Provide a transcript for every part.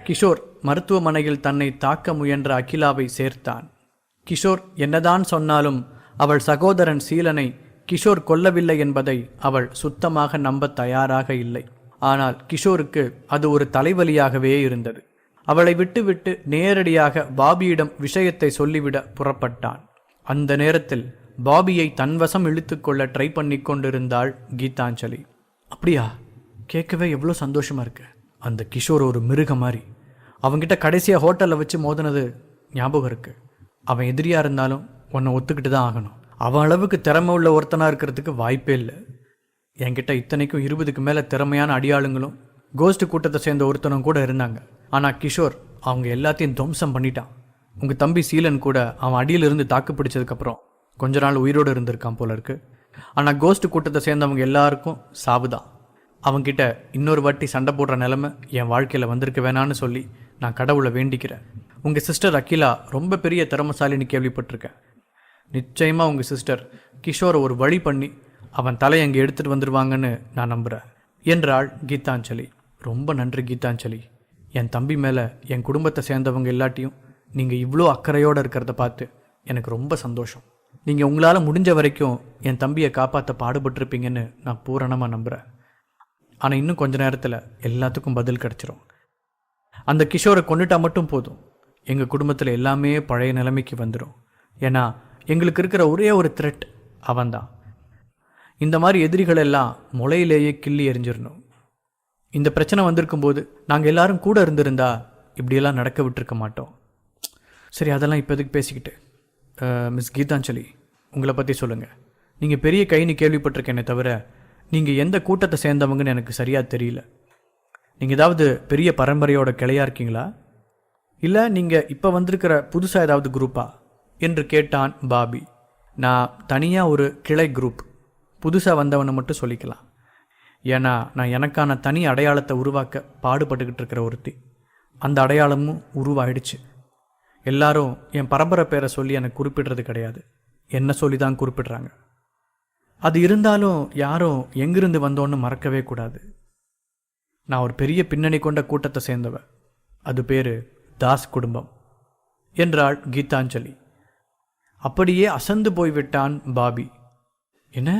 கிஷோர் மருத்துவமனையில் தன்னை தாக்க முயன்ற அகிலாவை சேர்த்தான். கிஷோர் என்னதான் சொன்னாலும் அவள் சகோதரன் சீலனை கிஷோர் கொல்லவில்லை என்பதை அவள் சுத்தமாக நம்ப தயாராக இல்லை. ஆனால் கிஷோருக்கு அது ஒரு தலைவலியாகவே இருந்தது. அவளை விட்டுவிட்டு நேரடியாக பாபியிடம் விஷயத்தை சொல்லிவிட புறப்பட்டான். அந்த நேரத்தில் பாபியை தன்வசம் இழுத்துக்கொள்ள ட்ரை பண்ணி கொண்டிருந்தாள் கீதாஞ்சலி. அப்படியா? கேட்கவே எவ்வளோ சந்தோஷமா இருக்கு. அந்த கிஷோர் ஒரு மிருக மாதிரி. அவன்கிட்ட கடைசியாக ஹோட்டலில் வச்சு மோதினது ஞாபகம் இருக்கு. அவன் எதிரியா இருந்தாலும் உன்னை ஒத்துக்கிட்டு தான் ஆகணும். அவன் அளவுக்கு திறமை உள்ள ஒருத்தனா இருக்கிறதுக்கு வாய்ப்பே இல்லை. என்கிட்ட இத்தனைக்கும் 20க்கு மேலே திறமையான அடியாளுங்களும் கோஸ்ட் கூட்டத்தை சேர்ந்த ஒருத்தனும் கூட இருந்தாங்க. ஆனால் கிஷோர் அவங்க எல்லாத்தையும் துவம்சம் பண்ணிட்டான். உங்கள் தம்பி சீலன் கூட அவன் அடியிலிருந்து தாக்கு பிடிச்சதுக்கப்புறம் கொஞ்ச நாள் உயிரோடு இருந்திருக்கான் போல இருக்கு. ஆனால் கோஸ்ட் கூட்டத்தை சேர்ந்தவங்க எல்லாருக்கும் சாவுதான். அவங்கிட்ட இன்னொரு வாட்டி சண்டை போடுற நிலைமை என் வாழ்க்கையில் வந்திருக்க வேணான்னு சொல்லி நான் கடவுளை வேண்டிக்கிறேன். உங்கள் சிஸ்டர் அகிலா ரொம்ப பெரிய திறமசாலின்னு கேள்விப்பட்டிருக்கேன். நிச்சயமாக உங்கள் சிஸ்டர் கிஷோரை ஒரு வழி பண்ணி அவன் தலையை அங்கே எடுத்துகிட்டு வந்துடுவாங்கன்னு நான் நம்புகிறேன் என்றாள் கீதாஞ்சலி. ரொம்ப நன்றி கீதாஞ்சலி. என் தம்பி மேலே என் குடும்பத்தை சேர்ந்தவங்க எல்லாத்தையும் நீங்கள் இவ்வளோ அக்கறையோடு இருக்கிறத பார்த்து எனக்கு ரொம்ப சந்தோஷம். நீங்கள் உங்களால் முடிஞ்ச வரைக்கும் என் தம்பியை காப்பாற்ற பாடுபட்டிருப்பீங்கன்னு நான் பூரணமாக நம்புகிறேன். ஆனால் இன்னும் கொஞ்ச நேரத்தில் எல்லாத்துக்கும் பதில் கிடச்சிரும். அந்த கிஷோரை கொண்டுட்டா மட்டும் போதும். எங்கள் குடும்பத்தில் எல்லாமே பழைய நிலைமைக்கு வந்துடும். ஏன்னா எங்களுக்கு இருக்கிற ஒரே ஒரு த்ரெட் அவன்தான். இந்த மாதிரி எதிரிகள் எல்லாம் முளையிலேயே கிள்ளி எறிஞ்சிடணும். இந்த பிரச்சனை வந்திருக்கும்போது நாங்கள் எல்லாரும் கூட இருந்திருந்தா இப்படியெல்லாம் நடக்க விட்டுருக்க மாட்டோம். சரி, அதெல்லாம் இப்போதைக்கு பேசிக்கிட்டு மிஸ் கீதாஞ்சலி, உங்களை பற்றி சொல்லுங்கள். நீங்கள் பெரிய கைன்னு கேள்விப்பட்டிருக்கேனே தவிர நீங்கள் எந்த கூட்டத்தை சேர்ந்தவங்கன்னு எனக்கு சரியாக தெரியல. நீங்கள் ஏதாவது பெரிய பரம்பரையோட கிளையாக இருக்கீங்களா, இல்லை நீங்கள் இப்போ வந்திருக்கிற புதுசாக ஏதாவது குரூப்பா என்று கேட்டான் பாபி. நான் தனியாக ஒரு கிளை குரூப், புதுசாக வந்தவனை மட்டும் சொல்லிக்கலாம். ஏன்னா நான் எனக்கான தனி அடையாளத்தை உருவாக்க பாடுபட்டுக்கிட்டு இருக்கிற ஒருத்தி. அந்த அடையாளமும் உருவாயிடுச்சு. எல்லாரும் என் பரம்பரை பேரை சொல்லி எனக்கு குறிப்பிடுறது கிடையாது, என்ன சொல்லி தான் குறிப்பிடுறாங்க. அது இருந்தாலும் யாரும் எங்கிருந்து வந்தோன்னு மறக்கவே கூடாது. நான் ஒரு பெரிய பின்னணி கொண்ட கூட்டத்தை சேர்ந்தவ. அது பேர் தாஸ் குடும்பம் என்றாள் கீதாஞ்சலி. அப்படியே அசந்து போய்விட்டான் பாபி. என்ன,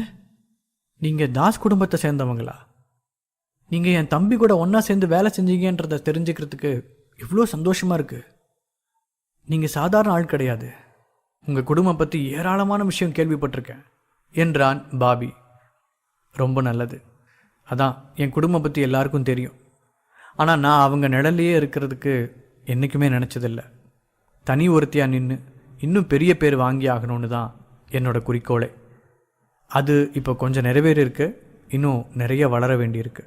நீங்கள் தாஸ் குடும்பத்தை சேர்ந்தவங்களா? நீங்கள் என் தம்பி கூட ஒன்றா சேர்ந்து வேலை செஞ்சீங்கன்றதை தெரிஞ்சுக்கிறதுக்கு எவ்வளோ சந்தோஷமாக இருக்குது. நீங்கள் சாதாரண ஆள் கிடையாது. உங்கள் குடும்பம் பற்றி ஏராளமான விஷயம் கேள்விப்பட்டிருக்கேன் என்றான் பாபி. ரொம்ப நல்லது. அதான் என் குடும்பம் பற்றி எல்லாருக்கும் தெரியும். ஆனால் நான் அவங்க நிழல்லையே இருக்கிறதுக்கு என்றைக்குமே நினச்சதில்லை. தனி ஒருத்தியாக நின்று இன்னும் பெரிய பேர் வாங்கி ஆகணும்னு தான் என்னோட குறிக்கோளே. அது இப்போ கொஞ்சம் நிறைவேறியிருக்கு. இன்னும் நிறைய வளர வேண்டியிருக்கு.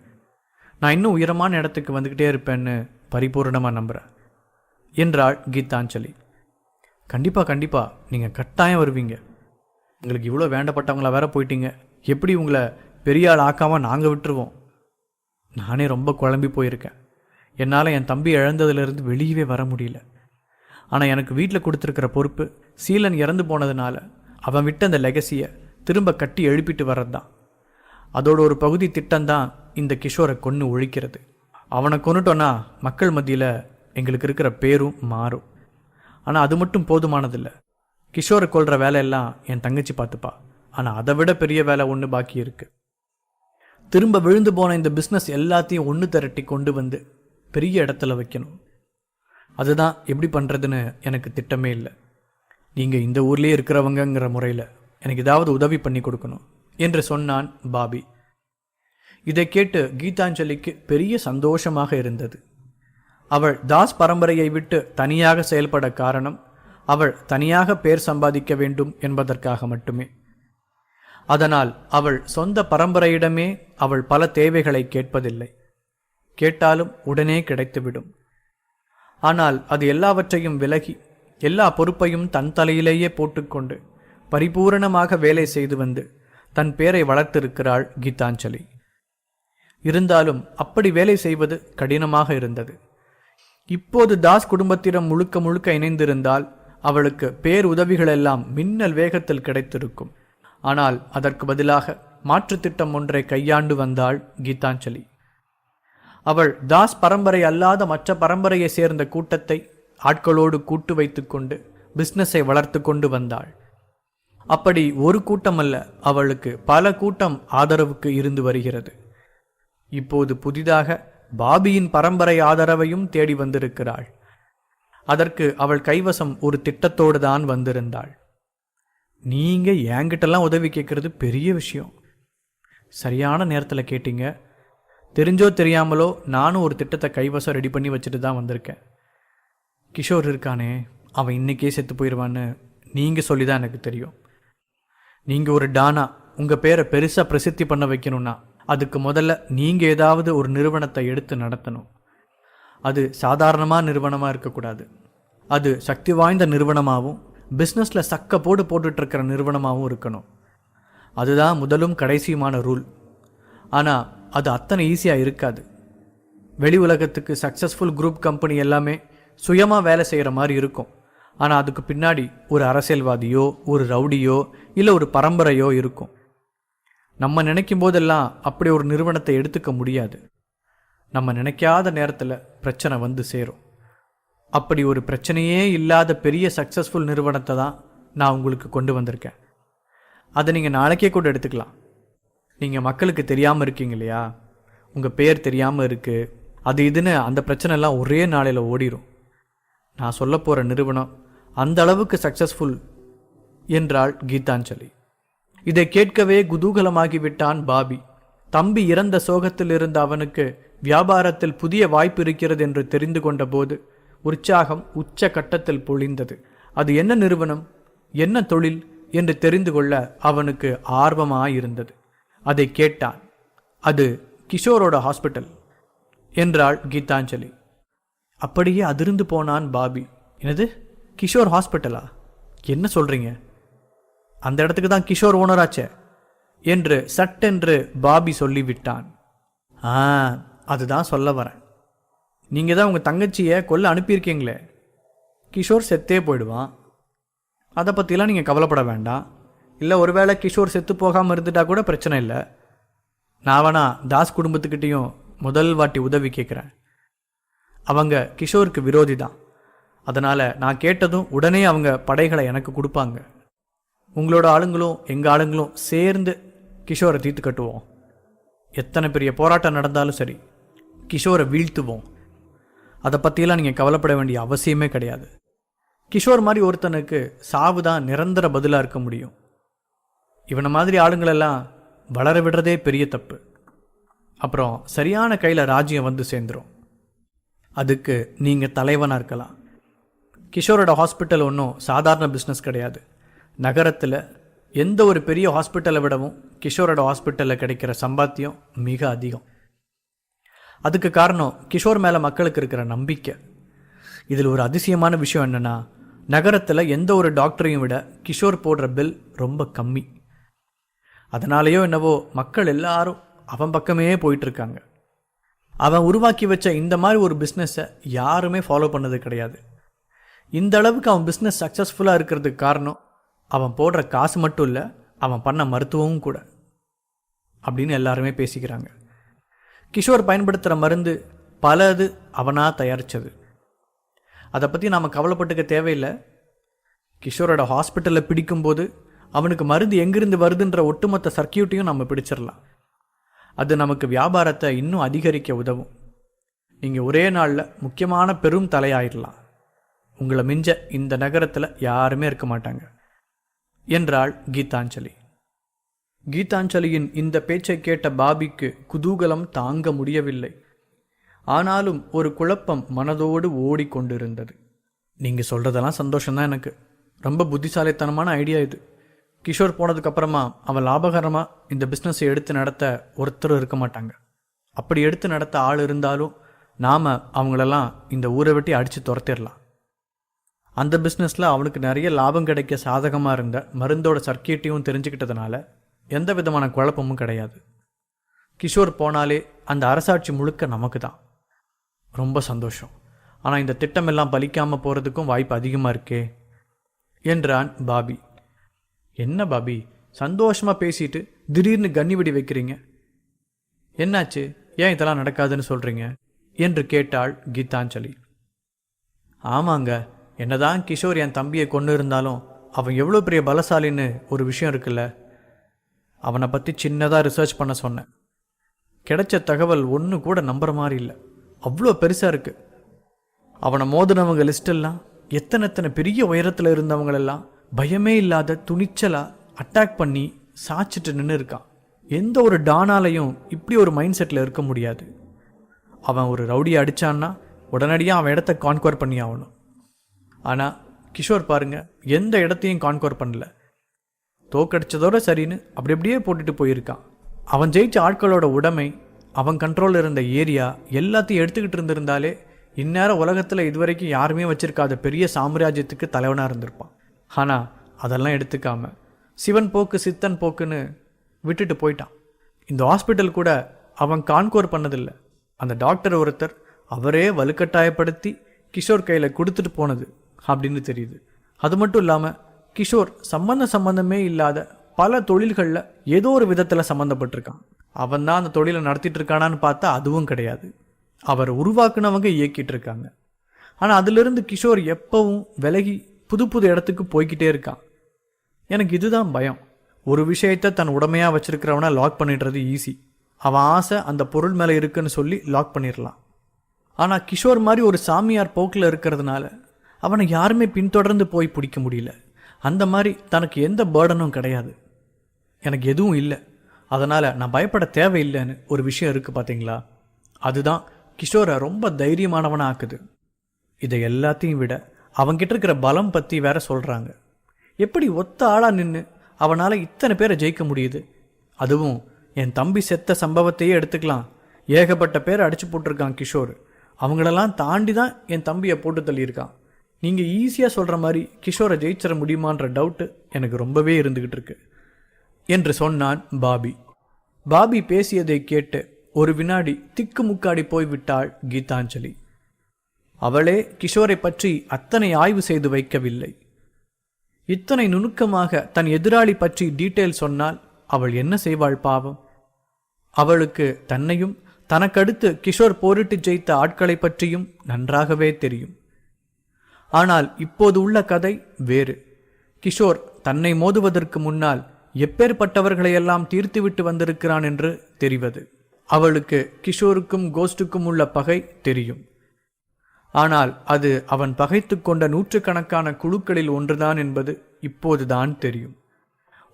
நான் இன்னும் உயரமான இடத்துக்கு வந்துக்கிட்டே இருப்பேன்னு பரிபூர்ணமாக நம்புகிறேன் என்றாள் கீதாஞ்சலி. கண்டிப்பாக நீங்கள் கட்டாயம் வருவீங்க. உங்களுக்கு இவ்வளோ வேண்டப்பட்டவங்களா வேற போயிட்டீங்க. எப்படி உங்களை பெரிய ஆள் ஆக்காமல் நாங்கள் விட்டுருவோம்? நானே ரொம்ப குழம்பி போயிருக்கேன். என்னால் என் தம்பி இழந்ததுலேருந்து வெளியவே வர முடியல. ஆனால் எனக்கு வீட்டில் கொடுத்துருக்கிற பொறுப்பு சீலன் இறந்து போனதுனால அவன் விட்ட அந்த லெகசியை திரும்ப கட்டி எழுப்பிட்டு வர்றது தான். அதோட ஒரு பகுதி திட்டம்தான் இந்த கிஷோரை கொன்று ஒழிக்கிறது. அவனை கொண்டுட்டோன்னா மக்கள் மத்தியில் எங்களுக்கு இருக்கிற பேரும் மாறும். ஆனால் அது மட்டும் போதுமானதில்லை. கிஷோரை கொள்கிற வேலையெல்லாம் என் தங்கச்சி பார்த்துப்பா. ஆனால் அதை விட பெரிய வேலை ஒன்று பாக்கி இருக்குது. திரும்ப விழுந்து போன இந்த பிஸ்னஸ் எல்லாத்தையும் ஒன்று திரட்டி கொண்டு வந்து பெரிய இடத்துல வைக்கணும். அதுதான் எப்படி பண்ணுறதுன்னு எனக்கு திட்டமே இல்லை. நீங்கள் இந்த ஊர்லேயே இருக்கிறவங்கிற முறையில் எனக்கு ஏதாவது உதவி பண்ணி கொடுக்கணும் என்று சொன்னான் பாபி. இதை கேட்டு கீதாஞ்சலிக்கு பெரிய சந்தோஷமாக இருந்தது. அவள் தாஸ் பரம்பரையை விட்டு தனியாக செயல்பட காரணம் அவள் தனியாக பேர் சம்பாதிக்க வேண்டும் என்பதற்காக மட்டுமே. அதனால் அவள் சொந்த பரம்பரையிடமே அவள் பல தேவைகளை கேட்பதில்லை. கேட்டாலும் உடனே கிடைத்துவிடும். ஆனால் அது எல்லாவற்றையும் விலகி எல்லா பொறுப்பையும் தன் தலையிலேயே போட்டுக்கொண்டு பரிபூரணமாக வேலை செய்து வந்து தன் பேரை வளர்த்திருக்கிறாள் கீதாஞ்சலி. இருந்தாலும் அப்படி வேலை செய்வது கடினமாக இருந்தது. இப்போது தாஸ் குடும்பத்திடம் முழுக்க முழுக்க இணைந்திருந்தால் அவளுக்கு பேர் உதவிகளெல்லாம் மின்னல் வேகத்தில் கிடைத்திருக்கும். ஆனால் அதற்கு பதிலாக மாற்றுத் திட்டம் ஒன்றை கையாண்டு வந்தாள் கீதாஞ்சலி. அவள் தாஸ் பரம்பரை அல்லாத மற்ற பரம்பரையை சேர்ந்த கூட்டத்தை ஆட்களோடு கூட்டு வைத்து கொண்டு பிஸ்னஸை வளர்த்து கொண்டு வந்தாள். அப்படி ஒரு கூட்டம் அல்ல, அவளுக்கு பல கூட்டம் ஆதரவுக்கு இருந்து வருகிறது. இப்போது புதிதாக பாபியின் பரம்பரை ஆதரவையும் தேடி வந்திருக்கிறாள். அதற்கு அவள் கைவசம் ஒரு திட்டத்தோடு தான் வந்திருந்தாள். நீங்க என்கிட்டலாம் உதவி கேட்கறது பெரிய விஷயம். சரியான நேரத்தில் கேட்டீங்க. தெரிஞ்சோ தெரியாமலோ நானும் ஒரு திட்டத்தை கைவசம் ரெடி பண்ணி வச்சுட்டு தான் வந்திருக்கேன். கிஷோர் இருக்கானே, அவன் இன்னைக்கே செத்து போயிடுவான்னு நீங்கள் சொல்லி தான் எனக்கு தெரியும். நீங்கள் ஒரு டானா உங்கள் பேரை பெருசாக பிரசித்தி பண்ண வைக்கணும்னா அதுக்கு முதல்ல நீங்கள் ஏதாவது ஒரு நிறுவனத்தை எடுத்து நடத்தணும். அது சாதாரணமாக நிறுவனமாக இருக்கக்கூடாது. அது சக்தி வாய்ந்த நிறுவனமாகவும் பிஸ்னஸில் சக்க போட்டுட்ருக்கிற நிறுவனமாகவும் இருக்கணும். அதுதான் முதலும் கடைசியுமான ரூல். ஆனால் அது அத்தனை ஈஸியாக இருக்காது. வெளி உலகத்துக்கு சக்ஸஸ்ஃபுல் குரூப் கம்பெனி எல்லாமே சுயமாக வேலை செய்கிற மாதிரி இருக்கும். ஆனால் அதுக்கு பின்னாடி ஒரு அரசியல்வாதியோ ஒரு ரவுடியோ இல்லை ஒரு பரம்பரையோ இருக்கும். நம்ம நினைக்கும் போதெல்லாம் அப்படி ஒரு நிறுவனத்தை எடுத்துக்க முடியாது. நம்ம நினைக்காத நேரத்தில் பிரச்சனை வந்து சேரும். அப்படி ஒரு பிரச்சனையே இல்லாத பெரிய சக்ஸஸ்ஃபுல் நிறுவனத்தை தான் நான் உங்களுக்கு கொண்டு வந்திருக்கேன். அதை நீங்கள் நாளைக்கே கூட எடுத்துக்கலாம். நீங்கள் மக்களுக்கு தெரியாமல் இருக்கீங்க இல்லையா, உங்கள் பேர் தெரியாமல் இருக்குது, அது இதுன்னு அந்த பிரச்சனைலாம் ஒரே நாளையில் ஓடிடும். நான் சொல்ல போகிற நிறுவனம் அந்த அளவுக்கு சக்ஸஸ்ஃபுல் என்றாள் கீதாஞ்சலி. இதை கேட்கவே குதூகலமாகிவிட்டான் பாபி. தம்பி இறந்த சோகத்தில் இருந்த அவனுக்கு வியாபாரத்தில் புதிய வாய்ப்பு இருக்கிறது என்று தெரிந்து கொண்ட போது உற்சாகம் உச்ச கட்டத்தில் பொழிந்தது. அது என்ன நிறுவனம், என்ன தொழில் என்று தெரிந்து கொள்ள அவனுக்கு ஆர்வமாயிருந்தது. அதை கேட்டான். அது கிஷோரோட ஹாஸ்பிட்டல் என்றாள் கீதாஞ்சலி. அப்படியே அதிர்ந்து போனான் பாபி. என்னது, கிஷோர் ஹாஸ்பிட்டலா? என்ன சொல்றீங்க? அந்த இடத்துக்கு தான் கிஷோர் ஓனராச்சே என்று சட்டென்று பாபி சொல்லிவிட்டான். அதுதான் சொல்ல வரேன். நீங்கள் தான் உங்கள் தங்கச்சியை கொல்ல அனுப்பியிருக்கீங்களே, கிஷோர் செத்தே போயிடுவான். அதை பற்றிலாம் நீங்கள் கவலைப்பட வேண்டாம். இல்லை ஒருவேளை கிஷோர் செத்து போகாமல் இருந்துட்டா கூட பிரச்சனை இல்லை. நான் வேணா தாஸ் குடும்பத்துக்கிட்டேயும் முதல் வாட்டி உதவி கேட்குறேன். அவங்க கிஷோருக்கு விரோதி தான். அதனால் நான் கேட்டதும் உடனே அவங்க படைகளை எனக்கு கொடுப்பாங்க. உங்களோட ஆளுங்களும் எங்கள் ஆளுங்களும் சேர்ந்து கிஷோரை தீர்த்து கட்டுவோம். எத்தனை பெரிய போராட்டம் நடந்தாலும் சரி, கிஷோரை வீழ்த்துவோம். அதை பற்றியெல்லாம் நீங்கள் கவலைப்பட வேண்டிய அவசியமே கிடையாது. கிஷோர் மாதிரி ஒருத்தனுக்கு சாவு தான் நிரந்தர பதிலாக இருக்க முடியும். இவனை மாதிரி ஆளுங்களெல்லாம் வளர விடுறதே பெரிய தப்பு. அப்புறம் சரியான கையில் ராஜ்யம் வந்து சேர்ந்துடும். அதுக்கு நீங்கள் தலைவனாக இருக்கலாம். கிஷோரோட ஹாஸ்பிட்டல் ஒன்றும் சாதாரண பிஸ்னஸ் கிடையாது. நகரத்தில் எந்த ஒரு பெரிய ஹாஸ்பிட்டலை விடவும் கிஷோரோட ஹாஸ்பிட்டலில் கிடைக்கிற சம்பாத்தியம் மிக அதிகம். அதுக்கு காரணம் கிஷோர் மேலே மக்களுக்கு இருக்கிற நம்பிக்கை. இதில் ஒரு அதிசயமான விஷயம் என்னென்னா, நகரத்தில் எந்த ஒரு டாக்டரையும் விட கிஷோர் போடுற பில் ரொம்ப கம்மி. அதனாலேயோ என்னவோ மக்கள் எல்லாரும் அவன் பக்கமே போயிட்டுருக்காங்க. அவன் உருவாக்கி வச்ச இந்த மாதிரி ஒரு பிஸ்னஸை யாருமே ஃபாலோ பண்ணது கிடையாது. இந்த அளவுக்கு அவன் பிஸ்னஸ் சக்ஸஸ்ஃபுல்லாக இருக்கிறதுக்கு காரணம் அவன் போடுற காசு மட்டும் இல்லை, அவன் பண்ண மருத்துவமும் கூட அப்படின்னு எல்லாருமே பேசிக்கிறாங்க. கிஷோர் பயன்படுத்துகிற மருந்து பலது அவனாக தயாரித்தது. அதை பற்றி நாம் கவலைப்பட்டுக்க தேவையில்லை. கிஷோரோட ஹாஸ்பிட்டலில் பிடிக்கும்போது அவனுக்கு மருந்து எங்கிருந்து வருதுன்ற ஒட்டுமொத்த சர்க்கியூட்டையும் நம்ம பிடிச்சிடலாம். அது நமக்கு வியாபாரத்தை இன்னும் அதிகரிக்க உதவும். நீங்கள் ஒரே நாளில் முக்கியமான பெரும் தலையாயிடலாம். உங்களை மிஞ்ச இந்த நகரத்தில் யாருமே இருக்க மாட்டாங்க என்றாள் கீதாஞ்சலி. கீதாஞ்சலியின் இந்த பேச்சை கேட்ட பாபிக்கு குதூகலம் தாங்க முடியவில்லை. ஆனாலும் ஒரு குழப்பம் மனதோடு ஓடிக்கொண்டிருந்தது. நீங்கள் சொல்கிறதெல்லாம் சந்தோஷம்தான். எனக்கு ரொம்ப புத்திசாலித்தனமான ஐடியா இது. கிஷோர் போனதுக்கப்புறமா அவன் லாபகரமாக இந்த பிஸ்னஸை எடுத்து நடத்த ஒருத்தர் இருக்க மாட்டாங்க. அப்படி எடுத்து நடத்த ஆள் இருந்தாலும் நாம் அவங்களெல்லாம் இந்த ஊரை விட்டு அடித்து துரத்திடலாம். அந்த பிஸ்னஸில் அவனுக்கு நிறைய லாபம் கிடைக்க சாதகமாக இருந்த மருந்தோட சர்க்கியூட்டையும் தெரிஞ்சுக்கிட்டதுனால எந்த விதமான குழப்பமும் கிடையாது. கிஷோர் போனாலே அந்த அரசாட்சி முழுக்க நமக்கு தான். ரொம்ப சந்தோஷம். ஆனால் இந்த திட்டமெல்லாம் பலிக்காமல் போகிறதுக்கும் வாய்ப்பு அதிகமாக இருக்கே என்றான் பாபி. என்ன பாபி, சந்தோஷமாக பேசிட்டு திடீர்னு கண்ணி வெடி வைக்கிறீங்க? என்னாச்சு? ஏன் இதெல்லாம் நடக்காதுன்னு சொல்றீங்க என்று கேட்டாள் கீதாஞ்சலி. ஆமாங்க, என்னதான் கிஷோர் என் தம்பியை கொண்டு இருந்தாலும் அவன் எவ்வளோ பெரிய பலசாலின்னு ஒரு விஷயம் இருக்குல்ல. அவனை பற்றி சின்னதாக ரிசர்ச் பண்ண சொன்னேன். கிடைச்ச தகவல் ஒன்று கூட நம்புற மாதிரி இல்லை. அவ்வளோ பெருசாக இருக்கு. அவனை மோதினவங்க லிஸ்டெல்லாம் எத்தனை பெரிய உயரத்தில் இருந்தவங்களெல்லாம் பயமே இல்லாத துணிச்சலாக அட்டாக் பண்ணி சாச்சிட்டு நின்று இருக்கான். எந்த ஒரு டானாலையும் இப்படி ஒரு மைண்ட் செட்டில் இருக்க முடியாது. அவன் ஒரு ரவுடியை அடித்தான்னா உடனடியாக அவன் இடத்த கான்குவர் பண்ணி ஆகணும். ஆனால் கிஷோர் பாருங்க, எந்த இடத்தையும் கான்குவர் பண்ணல. தோக்கடிச்சதோட சரின்னு அப்படி அப்படியே போட்டுட்டு போயிருக்கான். அவன் ஜெயிச்ச ஆட்களோட உடைமை, அவன் கண்ட்ரோலில் இருந்த ஏரியா எல்லாத்தையும் எடுத்துக்கிட்டு இருந்திருந்தாலே இந்நேரம் உலகத்தில் இதுவரைக்கும் யாருமே வச்சிருக்காத பெரிய சாம்ராஜ்யத்துக்கு தலைவனாக இருந்திருப்பான். ஆனால் அதெல்லாம் எடுத்துக்காம சிவன் போக்கு சித்தன் போக்குன்னு விட்டுட்டு போயிட்டான். இந்த ஹாஸ்பிட்டல் கூட அவன் கான்கோர் பண்ணதில்லை. அந்த டாக்டர் ஒருத்தர் அவரே வலுக்கட்டாயப்படுத்தி கிஷோர் கையில் கொடுத்துட்டு போனது அப்படின்னு தெரியுது. அது மட்டும் இல்லாமல் கிஷோர் சம்பந்தமே இல்லாத பல தொழில்களில் ஏதோ ஒரு விதத்தில் சம்மந்தப்பட்டிருக்கான். அவன் தான் அந்த தொழிலை நடத்திட்டு இருக்கானான்னு பார்த்தா அதுவும் கிடையாது. அவர் உருவாக்குனவங்க இயக்கிட்டு இருக்காங்க. ஆனால் அதிலிருந்து கிஷோர் எப்பவும் விலகி புது இடத்துக்கு போய்கிட்டே இருக்கான். எனக்கு இதுதான் பயம். ஒரு விஷயத்தை தன் உடமையாக வச்சிருக்கிறவனை லாக் பண்ணிடுறது ஈஸி. அவன் ஆசை அந்த பொருள் மேலே இருக்குன்னு சொல்லி லாக் பண்ணிடலாம். ஆனால் கிஷோர் மாதிரி ஒரு சாமியார் போக்கில் இருக்கிறதுனால அவனை யாருமே பின்தொடர்ந்து போய் பிடிக்க முடியல. அந்த மாதிரி தனக்கு எந்த பேர்டனும் கிடையாது. எனக்கு எதுவும் இல்லை, அதனால் நான் பயப்பட தேவையில்லைன்னு ஒரு விஷயம் இருக்குது பார்த்தீங்களா. அதுதான் கிஷோரை ரொம்ப தைரியமானவனாக ஆக்குது. இதை எல்லாத்தையும் விட அவன்கிட்ட இருக்கிற பலம் பற்றி வேற சொல்கிறாங்க. எப்படி ஒத்த ஆளாக நின்று அவனால் இத்தனை பேரை ஜெயிக்க முடியுது. அதுவும் என் தம்பி செத்த சம்பவத்தையே எடுத்துக்கலாம். ஏகப்பட்ட பேரை அடிச்சு போட்டிருக்கான் கிஷோர். அவங்களெல்லாம் தாண்டி தான் என் தம்பியை போட்டு தள்ளியிருக்கான். நீங்கள் ஈஸியாக சொல்கிற மாதிரி கிஷோரை ஜெயிச்சிட முடியுமான்ற டவுட்டு எனக்கு ரொம்பவே இருந்துக்கிட்டு இருக்கு என்று சொன்னான் பாபி. பாபி பேசியதை கேட்டு ஒரு வினாடி திக்கு முக்காடி போய்விட்டாள் கீதாஞ்சலி. அவளே கிஷோரை பற்றி அத்தனை ஆய்வு செய்து வைக்கவில்லை. இத்தனை நுணுக்கமாக தன் எதிராளி பற்றி டீட்டெயில் சொன்னால் அவள் என்ன செய்வாள் பாவம். அவளுக்கு தன்னையும் தனக்கடுத்து கிஷோர் போரிட்டு ஜெயித்த ஆட்களை பற்றியும் நன்றாகவே தெரியும். ஆனால் இப்போது உள்ள கதை வேறு. கிஷோர் தன்னை மோதுவதற்கு முன்னால் எப்பேற்பட்டவர்களையெல்லாம் தீர்த்துவிட்டு வந்திருக்கிறான் என்று தெரிவது. அவளுக்கு கிஷோருக்கும் கோஸ்டுக்கும் உள்ள பகை தெரியும். ஆனால் அது அவன் பகைத்து கொண்ட நூற்றுக்கணக்கான குழுக்களில் ஒன்றுதான் என்பது இப்போதுதான் தெரியும்.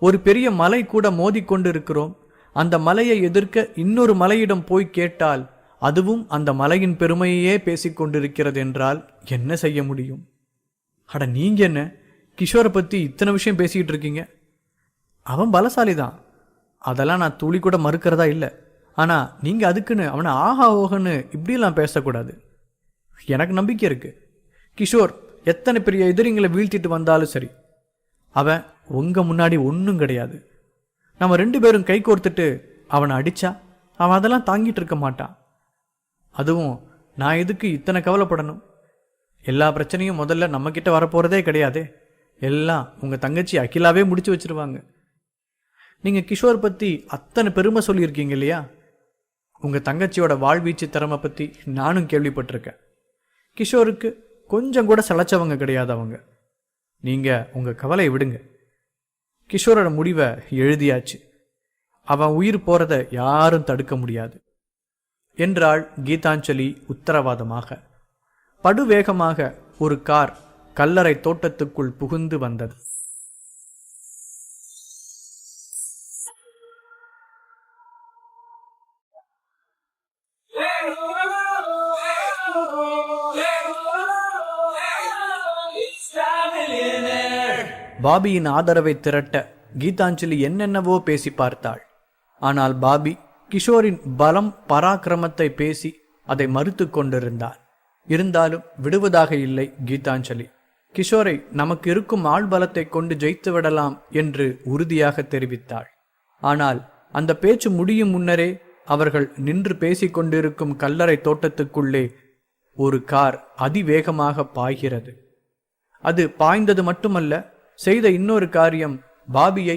ஒரு பெரிய மலை கூட மோதிக்கொண்டு இருக்கிறோம். அந்த மலையை எதிர்க்க இன்னொரு மலையிடம் போய் கேட்டால் அதுவும் அந்த மலையின் பெருமையே பேசிக்கொண்டிருக்கிறது என்றால் என்ன செய்ய முடியும்? அட நீங்க என்ன கிஷோரை பற்றி இத்தனை விஷயம் பேசிக்கிட்டு இருக்கீங்க? அவன் பலசாலிதான், அதெல்லாம் நான் துளி கூட மறுக்கிறதா இல்லை. ஆனால் நீங்கள் அதுக்குன்னு அவனை ஆஹா ஓகன்னு இப்படியெல்லாம் பேசக்கூடாது. எனக்கு நம்பிக்கை இருக்கு. கிஷோர் எத்தனை பெரிய எதிரிங்களை வீழ்த்திட்டு வந்தாலும் சரி, அவன் உங்கள் முன்னாடி ஒன்றும் கிடையாது. நம்ம 2 பேரும் கை கோர்த்துட்டு அவனை அடித்தா அவன் அதெல்லாம் தாங்கிட்டு இருக்க மாட்டான். அதுவும் நான் எதுக்கு இத்தனை கவலைப்படணும்? எல்லா பிரச்சனையும் முதல்ல நம்மக்கிட்ட வரப்போகிறதே கிடையாது. எல்லாம் உங்கள் தங்கச்சி அகிலாவே முடிச்சு வச்சிருவாங்க. நீங்கள் கிஷோர் பற்றி அத்தனை பெருமை சொல்லியிருக்கீங்க இல்லையா? உங்கள் தங்கச்சியோட வாழ்வீச்சு திறமை பற்றி நானும் கேள்விப்பட்டிருக்கேன். கிஷோருக்கு கொஞ்சம் கூட சளைச்சவங்க கிடையாது அவங்க. நீங்கள் உங்கள் கவலையை விடுங்க. கிஷோரோட முடிவை எழுதியாச்சு. அவன் உயிர் போறதை யாரும் தடுக்க முடியாது என்றாள் கீதாஞ்சலி உத்தரவாதமாக. படுவேகமாக ஒரு கார் கல்லறை தோட்டத்துக்குள் புகுந்து வந்தது. பாபியின் ஆதரவை திரட்ட கீதாஞ்சலி என்னென்னவோ பேசி பார்த்தாள். ஆனால் பாபி கிஷோரின் பலம் பராக்கிரமத்தை பேசி அதை மறுத்து கொண்டிருந்தார். இருந்தாலும் விடுவதாக இல்லை கீதாஞ்சலி. கிஷோரை நமக்கு இருக்கும் ஆள் பலத்தை கொண்டு ஜெயித்து விடலாம் என்று உறுதியாக தெரிவித்தாள். ஆனால் அந்த பேச்சு முடியும் முன்னரே அவர்கள் நின்று பேசிக் கொண்டிருக்கும் கல்லறை தோட்டத்துக்குள்ளே ஒரு கார் அதிவேகமாக பாய்கிறது. அது பாய்ந்தது மட்டுமல்ல, செய்த இன்னொரு காரியம் பாபியை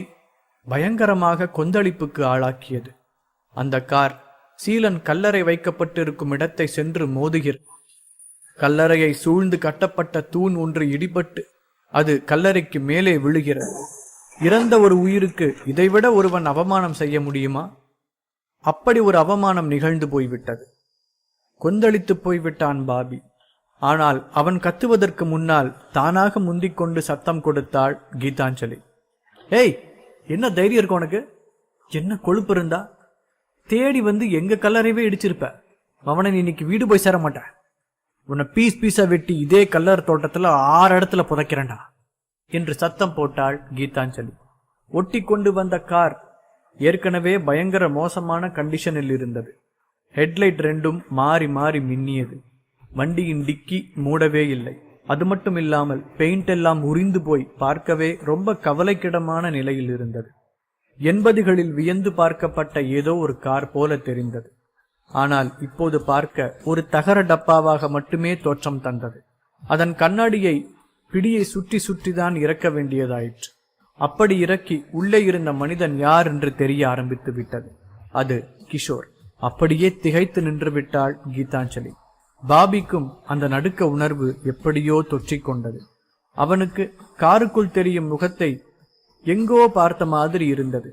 பயங்கரமாக கொந்தளிப்புக்கு ஆளாக்கியது. அந்த கார் சீலன் கல்லறை வைக்கப்பட்டிருக்கும் இடத்தை சென்று மோதுகிறான். கல்லறையை சூழ்ந்து கட்டப்பட்ட தூண் ஒன்று இடிபட்டு அது கல்லறைக்கு மேலே விழுகிறது. இறந்த ஒரு உயிருக்கு இதைவிட ஒருவன் அவமானம் செய்ய முடியுமா? அப்படி ஒரு அவமானம் நிகழ்ந்து போய்விட்டது. கொந்தளித்து போய்விட்டான் பாபி. ஆனால் அவன் கத்துவதற்கு முன்னால் தானாக முந்திக் கொண்டு சத்தம் கொடுத்தாள் கீதாஞ்சலி. ஏய், என்ன தைரியம் இருக்கு உனக்கு? என்ன கொழுப்பு இருந்தா தேடி வந்து எங்க கல்லறையவே இடிச்சிருப்ப. அவனை நீ இன்னைக்கு வீடு போய் சேர மாட்ட. உன்னை பீஸ் பீஸா வெட்டி இதே கல்லறை தோட்டத்துல 6 இடத்துல புதைக்கிறேன்டா என்று சத்தம் போட்டாள் கீதாஞ்சலி. ஒட்டி கொண்டு வந்த கார் ஏற்கனவே பயங்கர மோசமான கண்டிஷனில் இருந்தது. ஹெட்லைட் 2ம் மாறி மாறி மின்னியது. வண்டியின் டிக்கி மூடவே இல்லை. அது மட்டும் இல்லாமல் பெயிண்ட் எல்லாம் உரிந்து போய் பார்க்கவே ரொம்ப கவலைக்கிடமான நிலையில் இருந்தது. 80களில் வியந்து பார்க்கப்பட்ட ஏதோ ஒரு கார் போல தெரிந்தது. ஆனால் இப்போது பார்க்க ஒரு தகர டப்பாவாக மட்டுமே தோற்றம் தந்தது. அதன் கண்ணாடியை பிடியை சுற்றி சுற்றிதான் இறக்க வேண்டியதாயிற்று. அப்படி இறக்கி உள்ளே இருந்த மனிதன் யார் என்று தெரிய ஆரம்பித்து விட்டது. அது கிஷோர். அப்படியே திகைத்து நின்று விட்டாள் கீதாஞ்சலி. பாபிக்கும் அந்த நடுக்க உணர்வு எப்படியோ தொற்றிக் கொண்டது. அவனுக்கு காருக்குள் தெரியும் முகத்தை எங்கோ பார்த்த மாதிரி இருந்தது.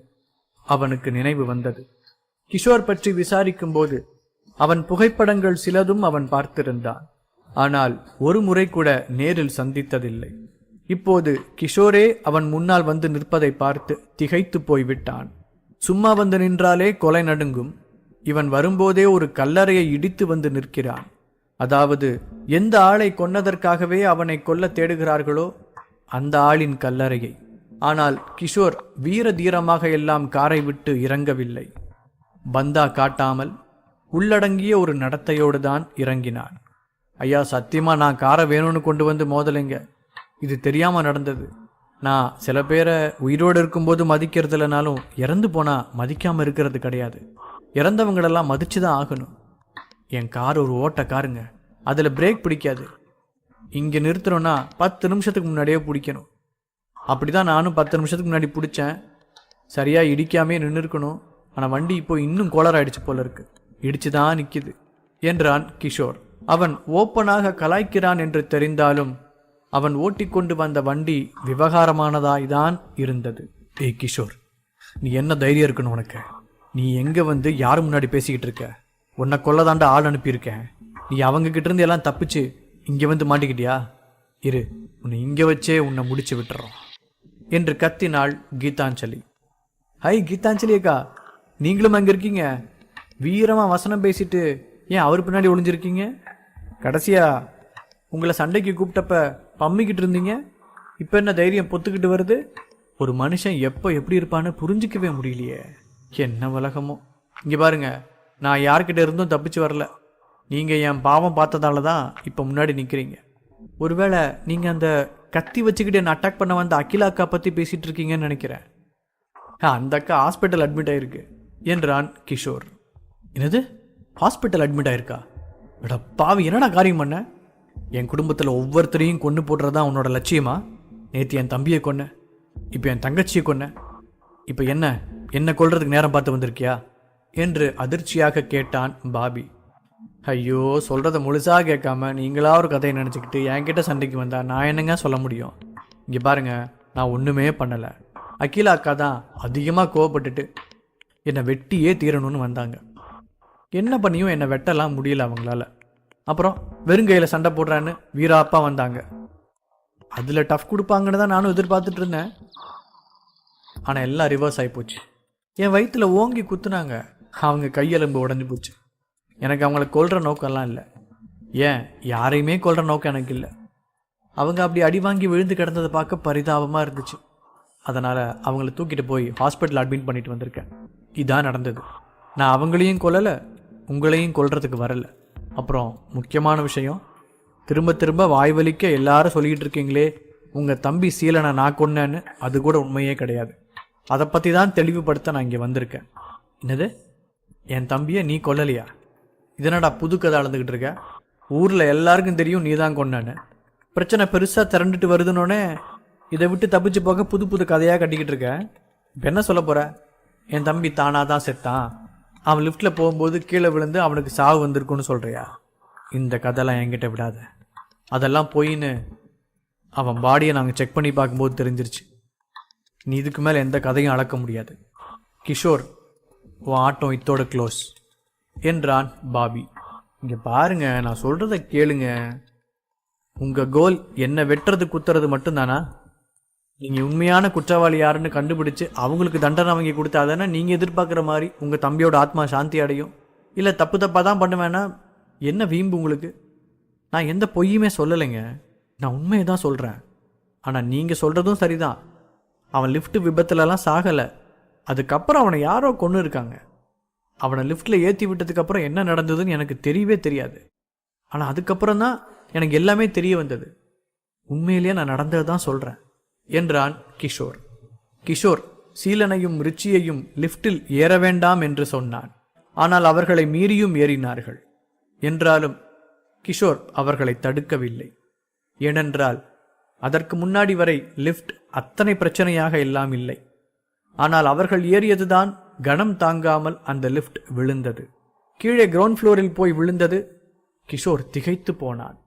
அவனுக்கு நினைவு வந்தது. கிஷோர் பற்றி விசாரிக்கும் போது அவன் புகைப்படங்கள் சிலதும் அவன் பார்த்திருந்தான். ஆனால் ஒரு முறை கூட நேரில் சந்தித்ததில்லை. இப்போது கிஷோரே அவன் முன்னால் வந்து நிற்பதை பார்த்து திகைத்து போய்விட்டான். சும்மா வந்து நின்றாலே கொலை நடுங்கும். இவன் வரும்போதே ஒரு கல்லறையை இடித்து வந்து நிற்கிறான். அதாவது எந்த ஆளை கொன்னதற்காகவே அவனை கொல்ல தேடுகிறார்களோ அந்த ஆளின் கல்லறையை. ஆனால் கிஷோர் வீர தீரமாக எல்லாம் காரை விட்டு இறங்கவில்லை. பந்தா காட்டாமல் உள்ளடங்கிய ஒரு நடத்தையோடு தான் இறங்கினான். ஐயா, சத்தியமா நான் காரை வேணும்னு கொண்டு வந்து மோதலைங்க. இது தெரியாம நடந்தது. நான் சில பேரை உயிரோடு இருக்கும்போது மதிக்கிறது இல்லைனாலும் இறந்து போனா மதிக்காம இருக்கிறது கிடையாது. இறந்தவங்களெல்லாம் மதிச்சுதான் ஆகணும். என் கார் ஒரு ஓட்ட காருங்க. அதுல பிரேக் பிடிக்காது. இங்க நிறுத்துறோன்னா 10 நிமிஷத்துக்கு முன்னாடியே பிடிக்கணும். அப்படிதான் நானும் 10 நிமிஷத்துக்கு முன்னாடி பிடிச்சேன். சரியா இடிக்காமே நின்று இருக்கணும். ஆனா வண்டி இப்போ இன்னும் கோளாறாயிடுச்சு போல இருக்கு. இடிச்சுதான் நிக்குது என்றான் கிஷோர். அவன் ஓப்பனாக கலாய்க்கிறான் என்று தெரிந்தாலும் அவன் ஓட்டிக்கொண்டு வந்த வண்டி விவகாரமானதாய்தான் இருந்தது. ஏய் கிஷோர், நீ என்ன தைரியம் இருக்கணும் உனக்கு? நீ எங்க வந்து யாரு முன்னாடி பேசிக்கிட்டு இருக்க? உன்னை கொல்லதாண்டா ஆள் அனுப்பியிருக்கேன். நீ அவங்க கிட்ட இருந்து எல்லாம் தப்பிச்சு இங்க வந்து மாட்டிக்கிட்டியா? இரு, உன்னை இங்க வச்சே உன்னை முடிச்சு விட்டுறோம் என்று கத்தினாள் கீதாஞ்சலி. ஹை கீதாஞ்சலி அக்கா, நீங்களும் அங்க இருக்கீங்க? வீரமா வசனம் பேசிட்டு ஏன் அவர் பின்னாடி ஒளிஞ்சிருக்கீங்க? கடைசியா உங்களை சண்டைக்கு கூப்பிட்டப்ப பம்மிக்கிட்டு இருந்தீங்க. இப்ப என்ன தைரியம் பொத்துக்கிட்டு வருது? ஒரு மனுஷன் எப்போ எப்படி இருப்பான்னு புரிஞ்சிக்கவே முடியலையே. என்ன உலகமோ. இங்க பாருங்க, நான் யார்கிட்ட இருந்தும் தப்பிச்சு வரல. நீங்க என் பாவம் பார்த்ததால தான் இப்ப முன்னாடி நிக்கிறீங்க. ஒருவேளை நீங்க அந்த கத்தி வச்சுக்கிட்டு என்ன அட்டாக் பண்ண வந்த அகிலா அக்கா பத்தி பேசிட்டு இருக்கீங்கன்னு நினைக்கிறேன். அந்த அக்கா ஹாஸ்பிட்டல் அட்மிட் ஆயிருக்கு என்றான் கிஷோர். என்னது, ஹாஸ்பிட்டல் அட்மிட் ஆயிருக்கா? எடா பாவி, என்னடா காரியம் பண்ண? என் குடும்பத்தில் ஒவ்வொருத்தரையும் கொண்டு போடுறதா உன்னோட லட்சியமா? நேற்று என் தம்பியை கொன்ன, இப்போ என் தங்கச்சியை கொன்ன, இப்போ என்ன கொல்றதுக்கு நேரம் பார்த்து வந்திருக்கியா என்று அதிர்ச்சியாக கேட்டான் பாபி. ஐயோ, சொல்கிறத முழுசாக கேட்காம நீங்களா ஒரு கதையை நினச்சிக்கிட்டு என்கிட்ட சண்டைக்கு வந்தா நான் என்னங்க சொல்ல முடியும்? இங்கே பாருங்க, நான் ஒன்றுமே பண்ணலை. அகிலா அக்கா தான் அதிகமாக கோவப்பட்டுட்டு என்னை வெட்டியே தீரணும்னு வந்தாங்க. என்ன பண்ணியும் என்னை வெட்டலாம் முடியல அவங்களால. அப்புறம் வெறுங்கையில் சண்டை போடுறான்னு வீராப்பா வந்தாங்க. அதில் டஃப் கொடுப்பாங்கன்னு தான் நானும் எதிர்பார்த்துட்டு இருந்தேன். ஆனால் எல்லாம் ரிவர்ஸ் ஆகிப்போச்சு. என் வயிற்றுல ஓங்கி குத்துனாங்க. அவங்க கையெலும்பு உடஞ்சி போச்சு. எனக்கு அவங்கள கொல்ற நோக்கம்லாம் இல்லை. ஏன், யாரையுமே கொல்ற நோக்கம் எனக்கு இல்லை. அவங்க அப்படி அடி வாங்கி விழுந்து கிடந்ததை பார்க்க பரிதாபமாக இருந்துச்சு. அதனால் அவங்கள தூக்கிட்டு போய் ஹாஸ்பிட்டல் அட்மிட் பண்ணிட்டு வந்திருக்கேன். இதான் நடந்தது. நான் அவங்களையும் கொல்லலை, உங்களையும் கொல்றதுக்கு வரலை. அப்புறம் முக்கியமான விஷயம், திரும்ப திரும்ப வாய் வலிக்க எல்லாரும் சொல்லிக்கிட்டு இருக்கீங்களே உங்கள் தம்பி சீலனை நான் கொன்னேன்னு, அது கூட உண்மையே கிடையாது. அதை பற்றி தான் தெளிவுபடுத்த நான் இங்கே வந்திருக்கேன். என்னது, என் தம்பியை நீ கொல்லலையா? இதனடா புது கதை அளந்துக்கிட்டு இருக்க? ஊரில் எல்லாருக்கும் தெரியும் நீ தான் கொன்னான்னு. பிரச்சனை பெருசாக திரண்டுட்டு வருதுன்னொன்னே இதை விட்டு தப்பிச்சு போக புது புது கதையாக கட்டிக்கிட்டு இருக்க. இப்போ என்ன சொல்ல போகிற? என் தம்பி தானாக தான் செத்தான், அவன் லிஃப்ட்டில் போகும்போது கீழே விழுந்து அவனுக்கு சாவு வந்திருக்குன்னு சொல்கிறியா? இந்த கதைலாம் என்கிட்ட விடாத. அதெல்லாம் போயின்னு அவன் பாடியை நாங்கள் செக் பண்ணி பார்க்கும்போது தெரிஞ்சிருச்சு. நீ இதுக்கு மேலே எந்த கதையும் அளக்க முடியாது. கிஷோர், உன் ஆட்டம் இத்தோட க்ளோஸ் என்றான் பாபி. இங்கே பாருங்க, நான் சொல்கிறத கேளுங்க. உங்கள் கோல் என்னை வெட்டுறது குத்துறது மட்டும்தானா? நீங்கள் உண்மையான குற்றவாளி யாருன்னு கண்டுபிடிச்சு அவங்களுக்கு தண்டனை வாங்கி கொடுத்தாதானே நீங்கள் எதிர்பார்க்குற மாதிரி உங்கள் தம்பியோட ஆத்மா சாந்தி அடையும். இல்லை தப்பு தப்பாக தான் பண்ணுவேன்னா என்ன வீம்பு உங்களுக்கு? நான் எந்த பொய்யுமே சொல்லலைங்க, நான் உண்மையை தான் சொல்கிறேன். ஆனால் நீங்கள் சொல்கிறதும் சரிதான். அவன் லிஃப்ட் விபத்துலலாம் சாகலை. அதுக்கப்புறம் அவனை யாரோ கொன்று இருக்காங்க. அவனை லிஃப்ட்டில் ஏற்றி விட்டதுக்கப்புறம் என்ன நடந்ததுன்னு எனக்கு தெரியவே தெரியாது. ஆனால் அதுக்கப்புறம் தான் எனக்கு எல்லாமே தெரிய வந்தது. உண்மையிலேயே நான் நடந்தது தான் சொல்கிறேன் என்றான் கிஷோர். கிஷோர் சீலனையும் ரிச்சியையும் லிஃப்ட்டில் ஏற வேண்டாம் என்று சொன்னான். ஆனால் அவர்களை மீறியும் ஏறினார்கள். என்றாலும் கிஷோர் அவர்களை தடுக்கவில்லை. ஏனென்றால் அதற்கு முன்னாடி வரை லிஃப்ட் அத்தனை பிரச்சனையாக எல்லாம் இல்லை. ஆனால் அவர்கள் ஏறியதுதான் கணம் தாங்காமல் அந்த லிஃப்ட் விழுந்தது. கீழே கிரவுண்ட் ஃப்ளோரில் போய் விழுந்தது. கிஷோர் திகைத்து போனான்.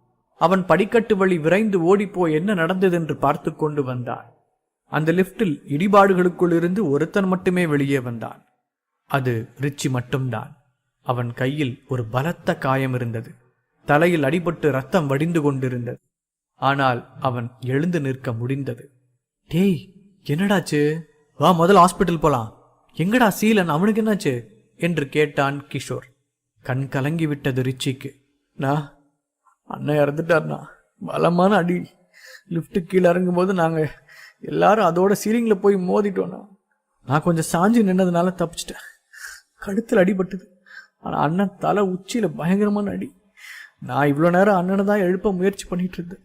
அவன் படிக்கட்டு வழி விரைந்து ஓடிப்போய் என்ன நடந்ததென்று பார்த்து கொண்டு வந்தான். அந்த லிஃப்டில் இடிபாடுகளுக்குள் இருந்து ஒருத்தன் மட்டுமே வெளியே வந்தான். அது ரிச்சி மட்டும்தான். அவன் கையில் ஒரு பலத்த காயம் இருந்தது. தலையில் அடிபட்டு ரத்தம் வடிந்து கொண்டிருந்தது. ஆனால் அவன் எழுந்து நிற்க முடிந்தது. டேய், என்னடாச்சு? வா, முதல்ல ஹாஸ்பிட்டல் போலாம். எங்கடா சீலன், அவனுக்கு என்னாச்சு என்று கேட்டான் கிஷோர். கண் கலங்கி விட்டது ரிச்சிக்கு. நான் அண்ணன் இறந்துட்டார்னா, பலமான அடி. லிஃப்ட்டு கீழே இறங்கும்போது நாங்கள் எல்லாரும் அதோட சீலிங்கில் போய் மோதிட்டோன்னா. நான் கொஞ்சம் சாஞ்சி நின்னதுனால தப்பிச்சிட்டேன். கழுத்தில் அடிபட்டது. ஆனால் அண்ணன் தலை உச்சியில் பயங்கரமான அடி. நான் இவ்வளோ நேரம் அண்ணனை தான் எழுப்ப முயற்சி பண்ணிட்டு இருந்தேன்.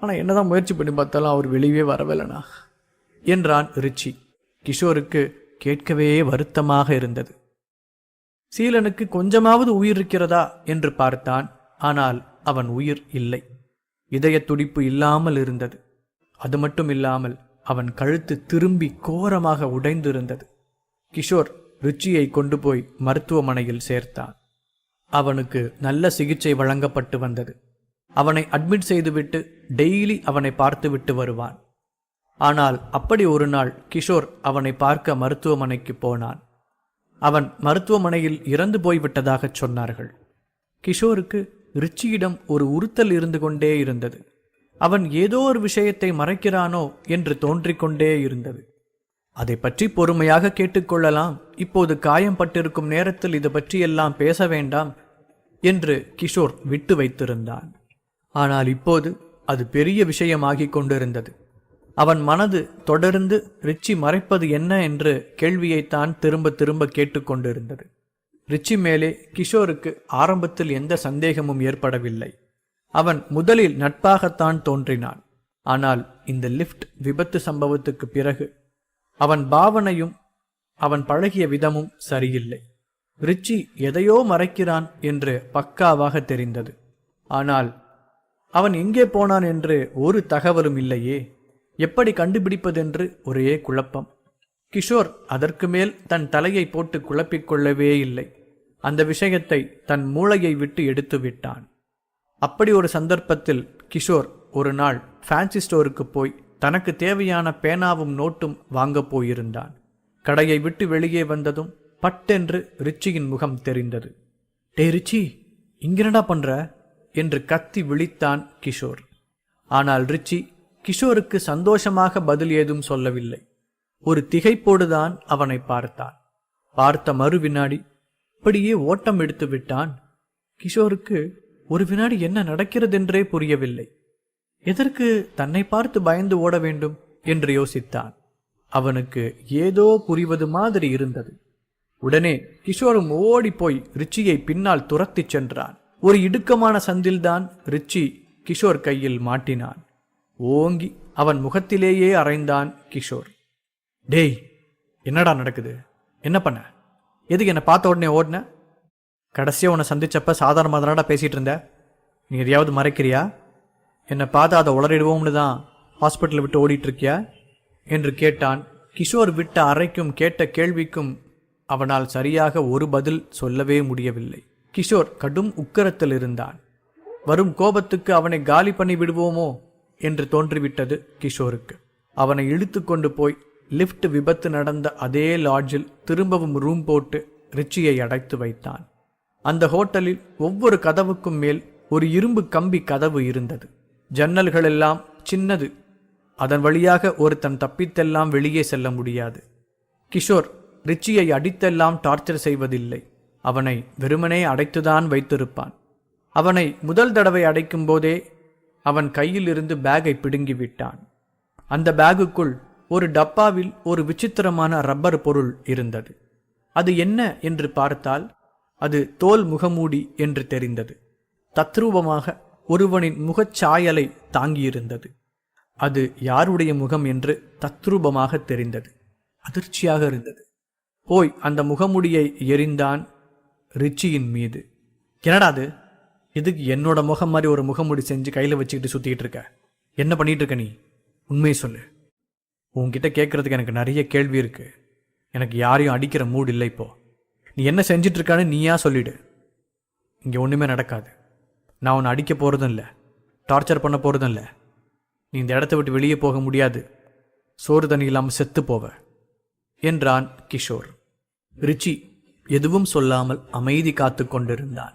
ஆனால் என்னதான் முயற்சி பண்ணி பார்த்தாலும் அவர் வெளியே வரவில்லைண்ணா என்றான் ரிச்சி. கிஷோருக்கு கேட்கவே வருத்தமாக இருந்தது. சீலனுக்கு கொஞ்சமாவது உயிர் இருக்கிறதா என்று பார்த்தான். ஆனால் அவன் உயிர் இல்லை. இதய துடிப்பு இல்லாமல் இருந்தது. அது மட்டும் இல்லாமல் அவன் கழுத்து திரும்பி கோரமாக உடைந்திருந்தது. கிஷோர் ரிச்சியை கொண்டு போய் மருத்துவமனையில் சேர்த்தான். அவனுக்கு நல்ல சிகிச்சை வழங்கப்பட்டு வந்தது. அவனை அட்மிட் செய்துவிட்டு டெய்லி அவனை பார்த்துவிட்டு வருவான். ஆனால் அப்படி ஒரு நாள் கிஷோர் அவனை பார்க்க மருத்துவமனைக்கு போனான். அவன் மருத்துவமனையில் இறந்து போய்விட்டதாக சொன்னார்கள். கிஷோருக்கு ரிச்சியிடம் ஒரு உறுத்தல் இருந்து கொண்டே இருந்தது. அவன் ஏதோ ஒரு விஷயத்தை மறைக்கிறானோ என்று தோன்றிக்கொண்டே இருந்தது. அதை பற்றி பொறுமையாக கேட்டுக்கொள்ளலாம், இப்போது காயம் பட்டிருக்கும் நேரத்தில் இது பற்றியெல்லாம் பேச வேண்டாம் என்று கிஷோர் விட்டு வைத்திருந்தான். ஆனால் இப்போது அது பெரிய விஷயமாகிக் கொண்டிருந்தது. அவன் மனது தொடர்ந்து ரிச்சி மறைப்பது என்ன என்று கேள்வியைத்தான் திரும்ப திரும்ப கேட்டுக்கொண்டிருந்தது. ரிச்சி மேலே கிஷோருக்கு ஆரம்பத்தில் எந்த சந்தேகமும் ஏற்படவில்லை. அவன் முதலில் நட்பாகத்தான் தோன்றினான். ஆனால் இந்த லிஃப்ட் விபத்து சம்பவத்துக்கு பிறகு அவன் பாவனையும் அவன் பழகிய விதமும் சரியில்லை. ரிச்சி எதையோ மறைக்கிறான் என்று பக்காவாக தெரிந்தது. ஆனால் அவன் எங்கே போனான் என்று ஒரு தகவலும் இல்லையே. எப்படி கண்டுபிடிப்பதென்று ஒரே குழப்பம். கிஷோர் அதற்கு மேல் தன் தலையை போட்டு குழப்பிக்கொள்ளவே இல்லை. அந்த விஷயத்தை தன் மூளையை விட்டு எடுத்து விட்டான். அப்படி ஒரு சந்தர்ப்பத்தில் கிஷோர் ஒரு நாள் ஃபேன்சி ஸ்டோருக்கு போய் தனக்கு தேவையான பேனாவும் நோட்டும் வாங்கப் போயிருந்தான். கடையை விட்டு வெளியே வந்ததும் பட்டென்று ரிச்சியின் முகம் தெரிந்தது. டே ரிச்சி, இங்கென்னடா பண்ற என்று கத்தி விழித்தான் கிஷோர். ஆனால் ரிச்சி கிஷோருக்கு சந்தோஷமாக பதில் ஏதும் சொல்லவில்லை. ஒரு திகைப்போடுதான் அவனை பார்த்தான். பார்த்த மறு வினாடி இப்படியே ஓட்டம் எடுத்து விட்டான். கிஷோருக்கு ஒரு வினாடி என்ன நடக்கிறதென்றே புரியவில்லை. எதற்கு தன்னை பார்த்து பயந்து ஓட வேண்டும் என்று யோசித்தான். அவனுக்கு ஏதோ புரிவது மாதிரி இருந்தது. உடனே கிஷோரும் ஓடிப்போய் ரிச்சியை பின்னால் துரத்திச் சென்றான். ஒரு இடுக்கமான சந்தில்தான் ரிச்சி கிஷோர் கையில் மாட்டினான். ஓங்கி அவன் முகத்திலேயே அறைந்தான் கிஷோர். டேய், என்னடா நடக்குது? என்ன பண்ண? எதுக்கு என்னை பார்த்த உடனே ஓடின? கடைசியாக உன்னை சந்திச்சப்ப சாதாரணமாக தானடா பேசிகிட்டு இருந்த. நீ எதையாவது மறைக்கிறியா? என்னை பார்த்து அதை உளறிடுவோம்னு தான் ஹாஸ்பிட்டலை விட்டு ஓடிட்டு இருக்கியா என்று கேட்டான். கிஷோர் விட்ட அறைக்கும் கேட்ட கேள்விக்கும் அவனால் சரியாக ஒரு பதில் சொல்லவே முடியவில்லை. கிஷோர் கடும் உக்கிரத்தில் இருந்தான். வரும் கோபத்துக்கு அவனை காலி பண்ணி விடுவோமோ என்று தோன்றிவிட்டது கிஷோருக்கு. அவனை இழுத்து கொண்டு போய் லிஃப்ட் விபத்து நடந்த அதே லாட்ஜில் திரும்பவும் ரூம் போட்டு ரிச்சியை அடைத்து வைத்தான். அந்த ஹோட்டலில் ஒவ்வொரு கதவுக்கும் மேல் ஒரு இரும்பு கம்பி கதவு இருந்தது. ஜன்னல்களெல்லாம் சின்னது. அதன் வழியாக ஒருத்தன் தப்பித்தெல்லாம் வெளியே செல்ல முடியாது. கிஷோர் ரிச்சியை அடித்தெல்லாம் டார்ச்சர் செய்வதில்லை. அவனை வெறுமனே அடைத்துதான் வைத்திருப்பான். அவனை முதல் தடவை அடைக்கும் போதே அவன் கையில் இருந்து பேக்கை பிடுங்கிவிட்டான். அந்த பேகுக்குள் ஒரு டப்பாவில் ஒரு விசித்திரமான ரப்பர் பொருள் இருந்தது. அது என்ன என்று பார்த்தால் அது தோல் முகமூடி என்று தெரிந்தது. தத்ரூபமாக ஒருவனின் முகச்சாயலை தாங்கியிருந்தது. அது யாருடைய முகம் என்று தத்ரூபமாக தெரிந்தது. அதிர்ச்சியாக இருந்தது. போய் அந்த முகமுடியை எறிந்தான் ரிச்சியின் மீது. என்னடா அது? இதுக்கு என்னோட முகம் மாதிரி ஒரு முகமுடி செஞ்சு கையில் வச்சுக்கிட்டு சுற்றிக்கிட்டு இருக்க? என்ன பண்ணிட்டு இருக்க நீ? உண்மையை சொல்லு. உன்கிட்ட கேட்கறதுக்கு எனக்கு நிறைய கேள்வி இருக்கு. எனக்கு யாரையும் அடிக்கிற மூடு இல்லை. இப்போ நீ என்ன செஞ்சிட்டு இருக்கான்னு நீயா சொல்லிடு. இங்கே ஒன்றுமே நடக்காது. நான் உன்னை அடிக்க போகிறதும் இல்லை, டார்ச்சர் பண்ண போகிறதும் இல்லை. நீ இந்த இடத்த விட்டு வெளியே போக முடியாது. சோறு தண்ணி இல்லாமல் செத்து போவ என்றான் கிஷோர். ரிச்சி எதுவும் சொல்லாமல் அமைதி காத்து கொண்டிருந்தான்.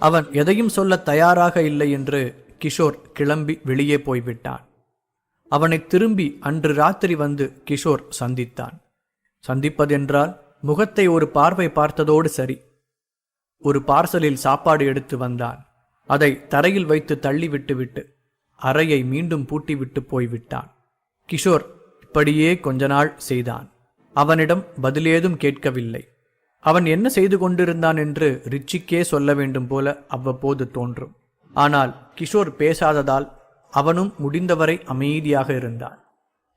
அவன் எதையும் சொல்ல தயாராக இல்லை என்று கிஷோர் கிளம்பி வெளியே போய்விட்டான். அவனை திரும்பி அன்று ராத்திரி வந்து கிஷோர் சந்தித்தான். சந்திப்பதென்றால் முகத்தை ஒரு பார்வை பார்த்ததோடு சரி. ஒரு பார்சலில் சாப்பாடு எடுத்து வந்தான். அதை தரையில் வைத்து தள்ளிவிட்டு விட்டு அறையை மீண்டும் பூட்டிவிட்டு போய்விட்டான். கிஷோர் இப்படியே கொஞ்ச நாள் செய்தான். அவனிடம் பதிலேதும் கேட்கவில்லை. அவன் என்ன செய்து கொண்டிருந்தான் என்று ரிச்சிக்கே சொல்ல வேண்டும் போல அவ்வப்போது தோன்றும். ஆனால் கிஷோர் பேசாததால் அவனும் முடிந்தவரை அமைதியாக இருந்தான்.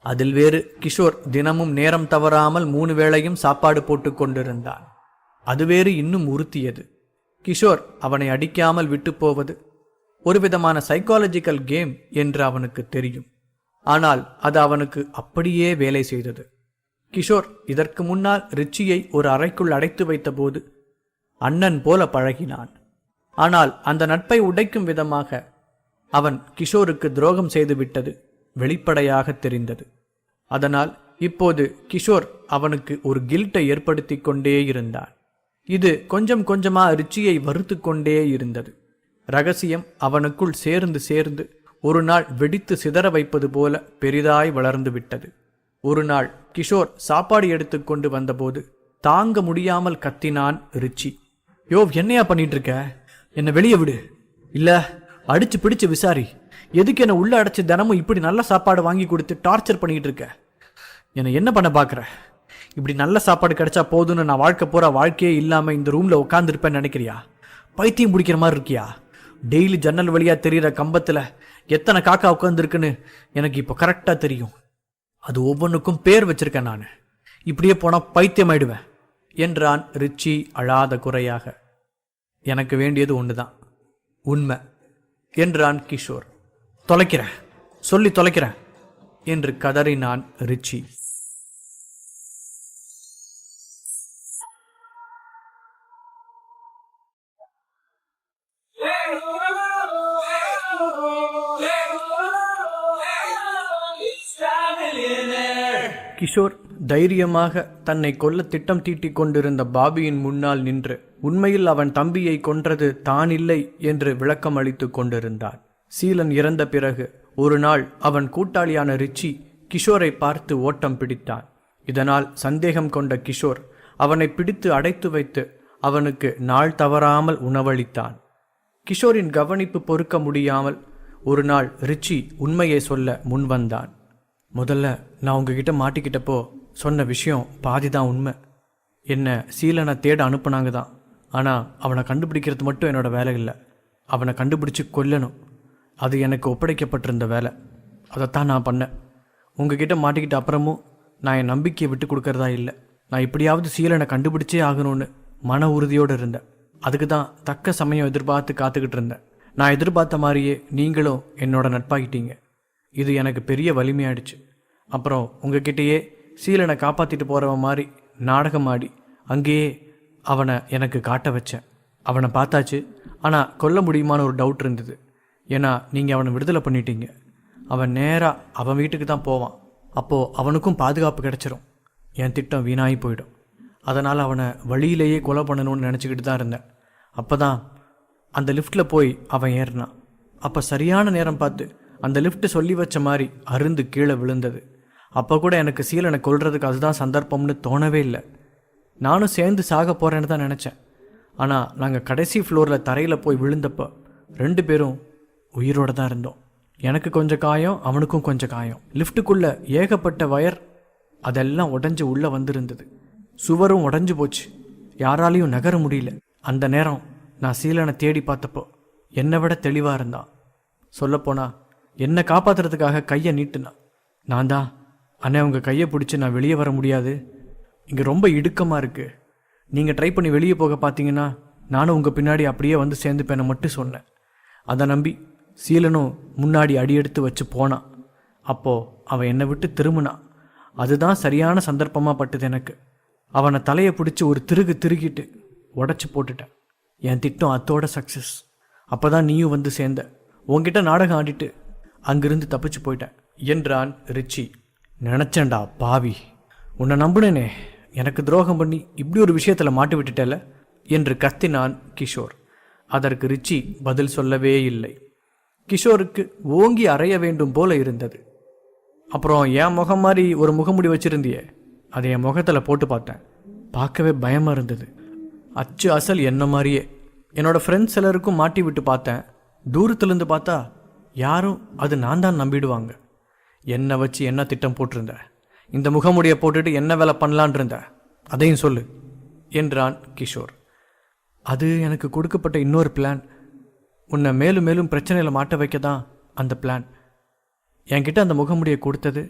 அதில் வேறு கிஷோர் தினமும் நேரம் தவறாமல் 3 வேளையும் சாப்பாடு போட்டு கொண்டிருந்தான். அது வேறு இன்னும் உறுத்தியது. கிஷோர் அவனை அடிக்காமல் விட்டு போவது ஒரு விதமான சைக்காலஜிக்கல் கேம் என்று அவனுக்கு தெரியும். ஆனால் அது அவனுக்கு அப்படியே வேலை செய்தது. கிஷோர் இதற்கு முன்னால் ரிச்சியை ஒரு அறைக்குள் அடைத்து வைத்தபோது அண்ணன் போல பழகினான். ஆனால் அந்த நட்பை உடைக்கும் விதமாக அவன் கிஷோருக்கு துரோகம் செய்துவிட்டது வெளிப்படையாக தெரிந்தது. அதனால் இப்போது கிஷோர் அவனுக்கு ஒரு கில்ட்டை ஏற்படுத்தி கொண்டே இருந்தான். இது கொஞ்சம் கொஞ்சமா ரிச்சியை வறுத்து கொண்டே இருந்தது. ரகசியம் அவனுக்குள் சேர்ந்து சேர்ந்து ஒரு நாள் வெடித்து சிதற வைப்பது போல பெரிதாய் வளர்ந்து விட்டது. ஒரு நாள் கிஷோர் சாப்பாடு எடுத்து கொண்டு வந்தபோது தாங்க முடியாமல் கத்தினான் ரிச்சி. யோ, என்னையா பண்ணிட்டு இருக்க? என்னை வெளியே விடு. இல்ல அடிச்சு பிடிச்சு விசாரி. எதுக்கு என்னை உள்ள அடைச்சு தினமும் இப்படி நல்ல சாப்பாடு வாங்கி கொடுத்து டார்ச்சர் பண்ணிட்டு இருக்க? என்னை என்ன பண்ண பாக்குற? இப்படி நல்ல சாப்பாடு கிடைச்சா போதும்னு நான் வாழ்க்கையே இல்லாம இந்த ரூம்ல உட்காந்துருப்பேன்னு நினைக்கிறியா? பைத்தியம் பிடிக்கிற மாதிரி இருக்கியா? டெய்லி ஜன்னல் வழியா தெரிகிற கம்பத்துல எத்தனை காக்கா உட்காந்துருக்குன்னு எனக்கு இப்போ கரெக்டா தெரியும். அது ஒவ்வொன்றுக்கும் பேர் வச்சிருக்கேன். நான் இப்படியே போனா பைத்தியம் ஆயிடுவேன் என்றான் ரிச்சி அழாத குறையாக. எனக்கு வேண்டியது ஒண்ணுதான், உண்மை என்றான் கிஷோர். தொலைக்கிறேன், சொல்லி தொலைக்கிறேன் என்று கதறினான் ரிச்சி. கிஷோர் தைரியமாக தன்னை கொல்ல திட்டம் தீட்டிக் கொண்டிருந்த பாபியின் முன்னால் நின்று உண்மையில் அவன் தம்பியை கொன்றது தான் இல்லை என்று விளக்கம் அளித்துக் கொண்டிருந்தான். சீலன் இறந்த பிறகு ஒரு நாள் அவன் கூட்டாளியான ரிச்சி கிஷோரை பார்த்து ஓட்டம் பிடித்தான். இதனால் சந்தேகம் கொண்ட கிஷோர் அவனை பிடித்து அடைத்து வைத்து அவனுக்கு நாள் தவறாமல் உணவளித்தான். கிஷோரின் கவனிப்பு பொறுக்க முடியாமல் ஒரு நாள் ரிச்சி உண்மையை சொல்ல முன்வந்தான். முதல்ல நான் உங்ககிட்ட மாட்டிக்கிட்டப்போ சொன்ன விஷயம் பாதிதான் உண்மை. என்னை சீலனை தேட அனுப்புனாங்க தான். ஆனால் அவனை கண்டுபிடிக்கிறது மட்டும் என்னோட வேலை இல்லை. அவனை கண்டுபிடிச்சு கொல்லணும், அது எனக்கு ஒப்படைக்கப்பட்டிருந்த வேலை. அதைத்தான் நான் பண்ணேன். உங்ககிட்ட மாட்டிக்கிட்ட அப்புறமும் நான் என் நம்பிக்கையை விட்டு கொடுக்கறதா இல்லை. நான் இப்படியாவது சீலனை கண்டுபிடிச்சே ஆகணும்னு மன உறுதியோடு இருந்தேன். அதுக்கு தான் தக்க சமயம் எதிர்பார்த்து காத்துக்கிட்டு இருந்தேன். நான் எதிர்பார்த்த மாதிரியே நீங்களும் என்னோட நட்பாகிட்டீங்க. இது எனக்கு பெரிய வலிமையாயிடுச்சு. அப்புறம் உங்ககிட்டயே சீலனை காப்பாற்றிட்டு போகிறவன் மாதிரி நாடகம் ஆடி அங்கேயே அவனை எனக்கு காட்ட வச்சேன். அவனை பார்த்தாச்சு, ஆனால் கொல்ல முடியுமான்னு ஒரு டவுட் இருந்தது. ஏன்னா நீங்கள் அவனை விடுதலை பண்ணிட்டீங்க. அவன் நேராக அவன் வீட்டுக்கு தான் போவான். அப்போது அவனுக்கும் பாதுகாப்பு கிடச்சிரும். என் திட்டம் வீணாகி போயிடும். அதனால் அவனை வழியிலேயே கொலை பண்ணணும்னு நினச்சிக்கிட்டு தான் இருந்தேன். அப்போ தான் அந்த லிஃப்ட்டில் போய் அவன் ஏறினான். அப்போ சரியான நேரம் பார்த்து அந்த லிஃப்ட்டு சொல்லி வச்ச மாதிரி அருந்து கீழே விழுந்தது. அப்போ கூட எனக்கு சீலனை கொல்றதுக்கு அதுதான் சந்தர்ப்பம்னு தோணவே இல்லை. நானும் சேர்ந்து சாக போகிறேன்னு தான் நினச்சேன். ஆனால் நாங்கள் கடைசி ஃப்ளோரில் தரையில் போய் விழுந்தப்போ 2 பேரும் உயிரோடு தான் இருந்தோம். எனக்கு கொஞ்சம் காயம், அவனுக்கும் கொஞ்சம் காயம். லிஃப்ட்டுக்குள்ளே ஏகப்பட்ட வயர் அதெல்லாம் உடஞ்சி உள்ளே வந்திருந்தது. சுவரும் உடஞ்சி போச்சு. யாராலையும் நகர முடியல. அந்த நேரம் நான் சீலனை தேடி பார்த்தப்போ என்னை விட தெளிவாக இருந்தான். சொல்லப்போனா என்னை காப்பாற்றுறதுக்காக கையை நீட்டுனான். நான் தான், அண்ணே உங்கள் கையை பிடிச்சி நான் வெளியே வர முடியாது, இங்கே ரொம்ப இடுக்கமாக இருக்குது, நீங்கள் ட்ரை பண்ணி வெளியே போக பார்த்தீங்கன்னா நானும் உங்கள் பின்னாடி அப்படியே வந்து சேர்ந்துப்பேன்னு மட்டும் சொன்னேன். அதை நம்பி சீலனும் முன்னாடி அடியெடுத்து வச்சு போனான். அப்போது அவன் என்னை விட்டு திரும்பினான். அதுதான் சரியான சந்தர்ப்பமாக பட்டது எனக்கு. அவனை தலையை பிடிச்சி ஒரு திருகிட்டு உடச்சி போட்டுட்டேன். என் திட்டம் அத்தோட சக்ஸஸ். அப்போ தான் நீயும் வந்து சேர்ந்த. உன்கிட்ட நாடகம் ஆடிட்டு அங்கிருந்து தப்பிச்சு போயிட்டேன் என்றான் ரிச்சி. நினச்சேன்டா பாவி, உன்னை நம்புனேனே, எனக்கு துரோகம் பண்ணி இப்படி ஒரு விஷயத்தில் மாட்டி விட்டுட்டல என்று கத்தினான் கிஷோர். அதற்கு ரிச்சி பதில் சொல்லவே இல்லை. கிஷோருக்கு ஓங்கி அறைய வேண்டும் போல இருந்தது. அப்புறம் என் முகம் மாதிரி ஒரு முகமுடி வச்சிருந்தியே, அதை என் முகத்தில் போட்டு பார்த்தேன். பார்க்கவே பயமாக இருந்தது. அச்சு அசல் என்ன மாதிரியே. என்னோடய ஃப்ரெண்ட்ஸ் எல்லாருக்கும் மாட்டி விட்டு பார்த்தேன். தூரத்துலேருந்து பார்த்தா யாரும் அது நான் தான் நம்பிடுவாங்க. என்னை வச்சு என்ன திட்டம் போட்டிருந்த? இந்த முகமுடியை போட்டுட்டு என்ன வேலை பண்ணலான் இருந்த? அதையும் சொல்லு என்றான் கிஷோர். அது எனக்கு கொடுக்கப்பட்ட இன்னொரு பிளான். உன்னை மேலும் மேலும் பிரச்சனையில் மாட்ட வைக்க தான் அந்த பிளான். என்கிட்ட அந்த முகமுடியை கொடுத்தது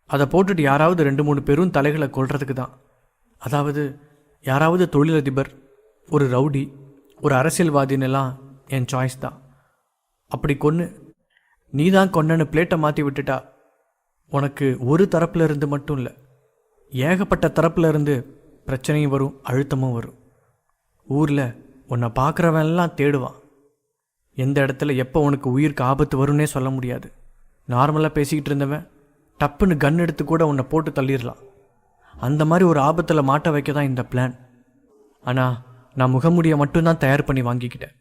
அதை போட்டுட்டு யாராவது 2-3 பேரும் தலைகளை கொள்றதுக்கு தான். அதாவது யாராவது தொழிலதிபர், ஒரு ரவுடி, ஒரு அரசியல்வாதின்னெல்லாம் என் சாய்ஸ் தான். அப்படி கொன்று நீ தான் கொன்னன்னு பிளேட்டை மாற்றி விட்டுட்டா உனக்கு ஒரு தரப்புல இருந்து மட்டும் இல்லை, ஏகப்பட்ட தரப்புல இருந்து பிரச்சனையும் வரும், அழுத்தமும் வரும். ஊரில் உன்னை பார்க்குறவன்லாம் தேடுவான். எந்த இடத்துல எப்போ உனக்கு உயிருக்கு ஆபத்து வரும்னே சொல்ல முடியாது. நார்மலாக பேசிக்கிட்டு இருந்தவன் டப்புன்னு கன் எடுத்து கூட உன்னை போட்டு தள்ளிடலாம். அந்த மாதிரி ஒரு ஆபத்தில் மாட்ட வைக்க தான் இந்த பிளான். ஆனால் நான் முகமுடியை மட்டும்தான் தயார் பண்ணி வாங்கிக்கிட்டேன்.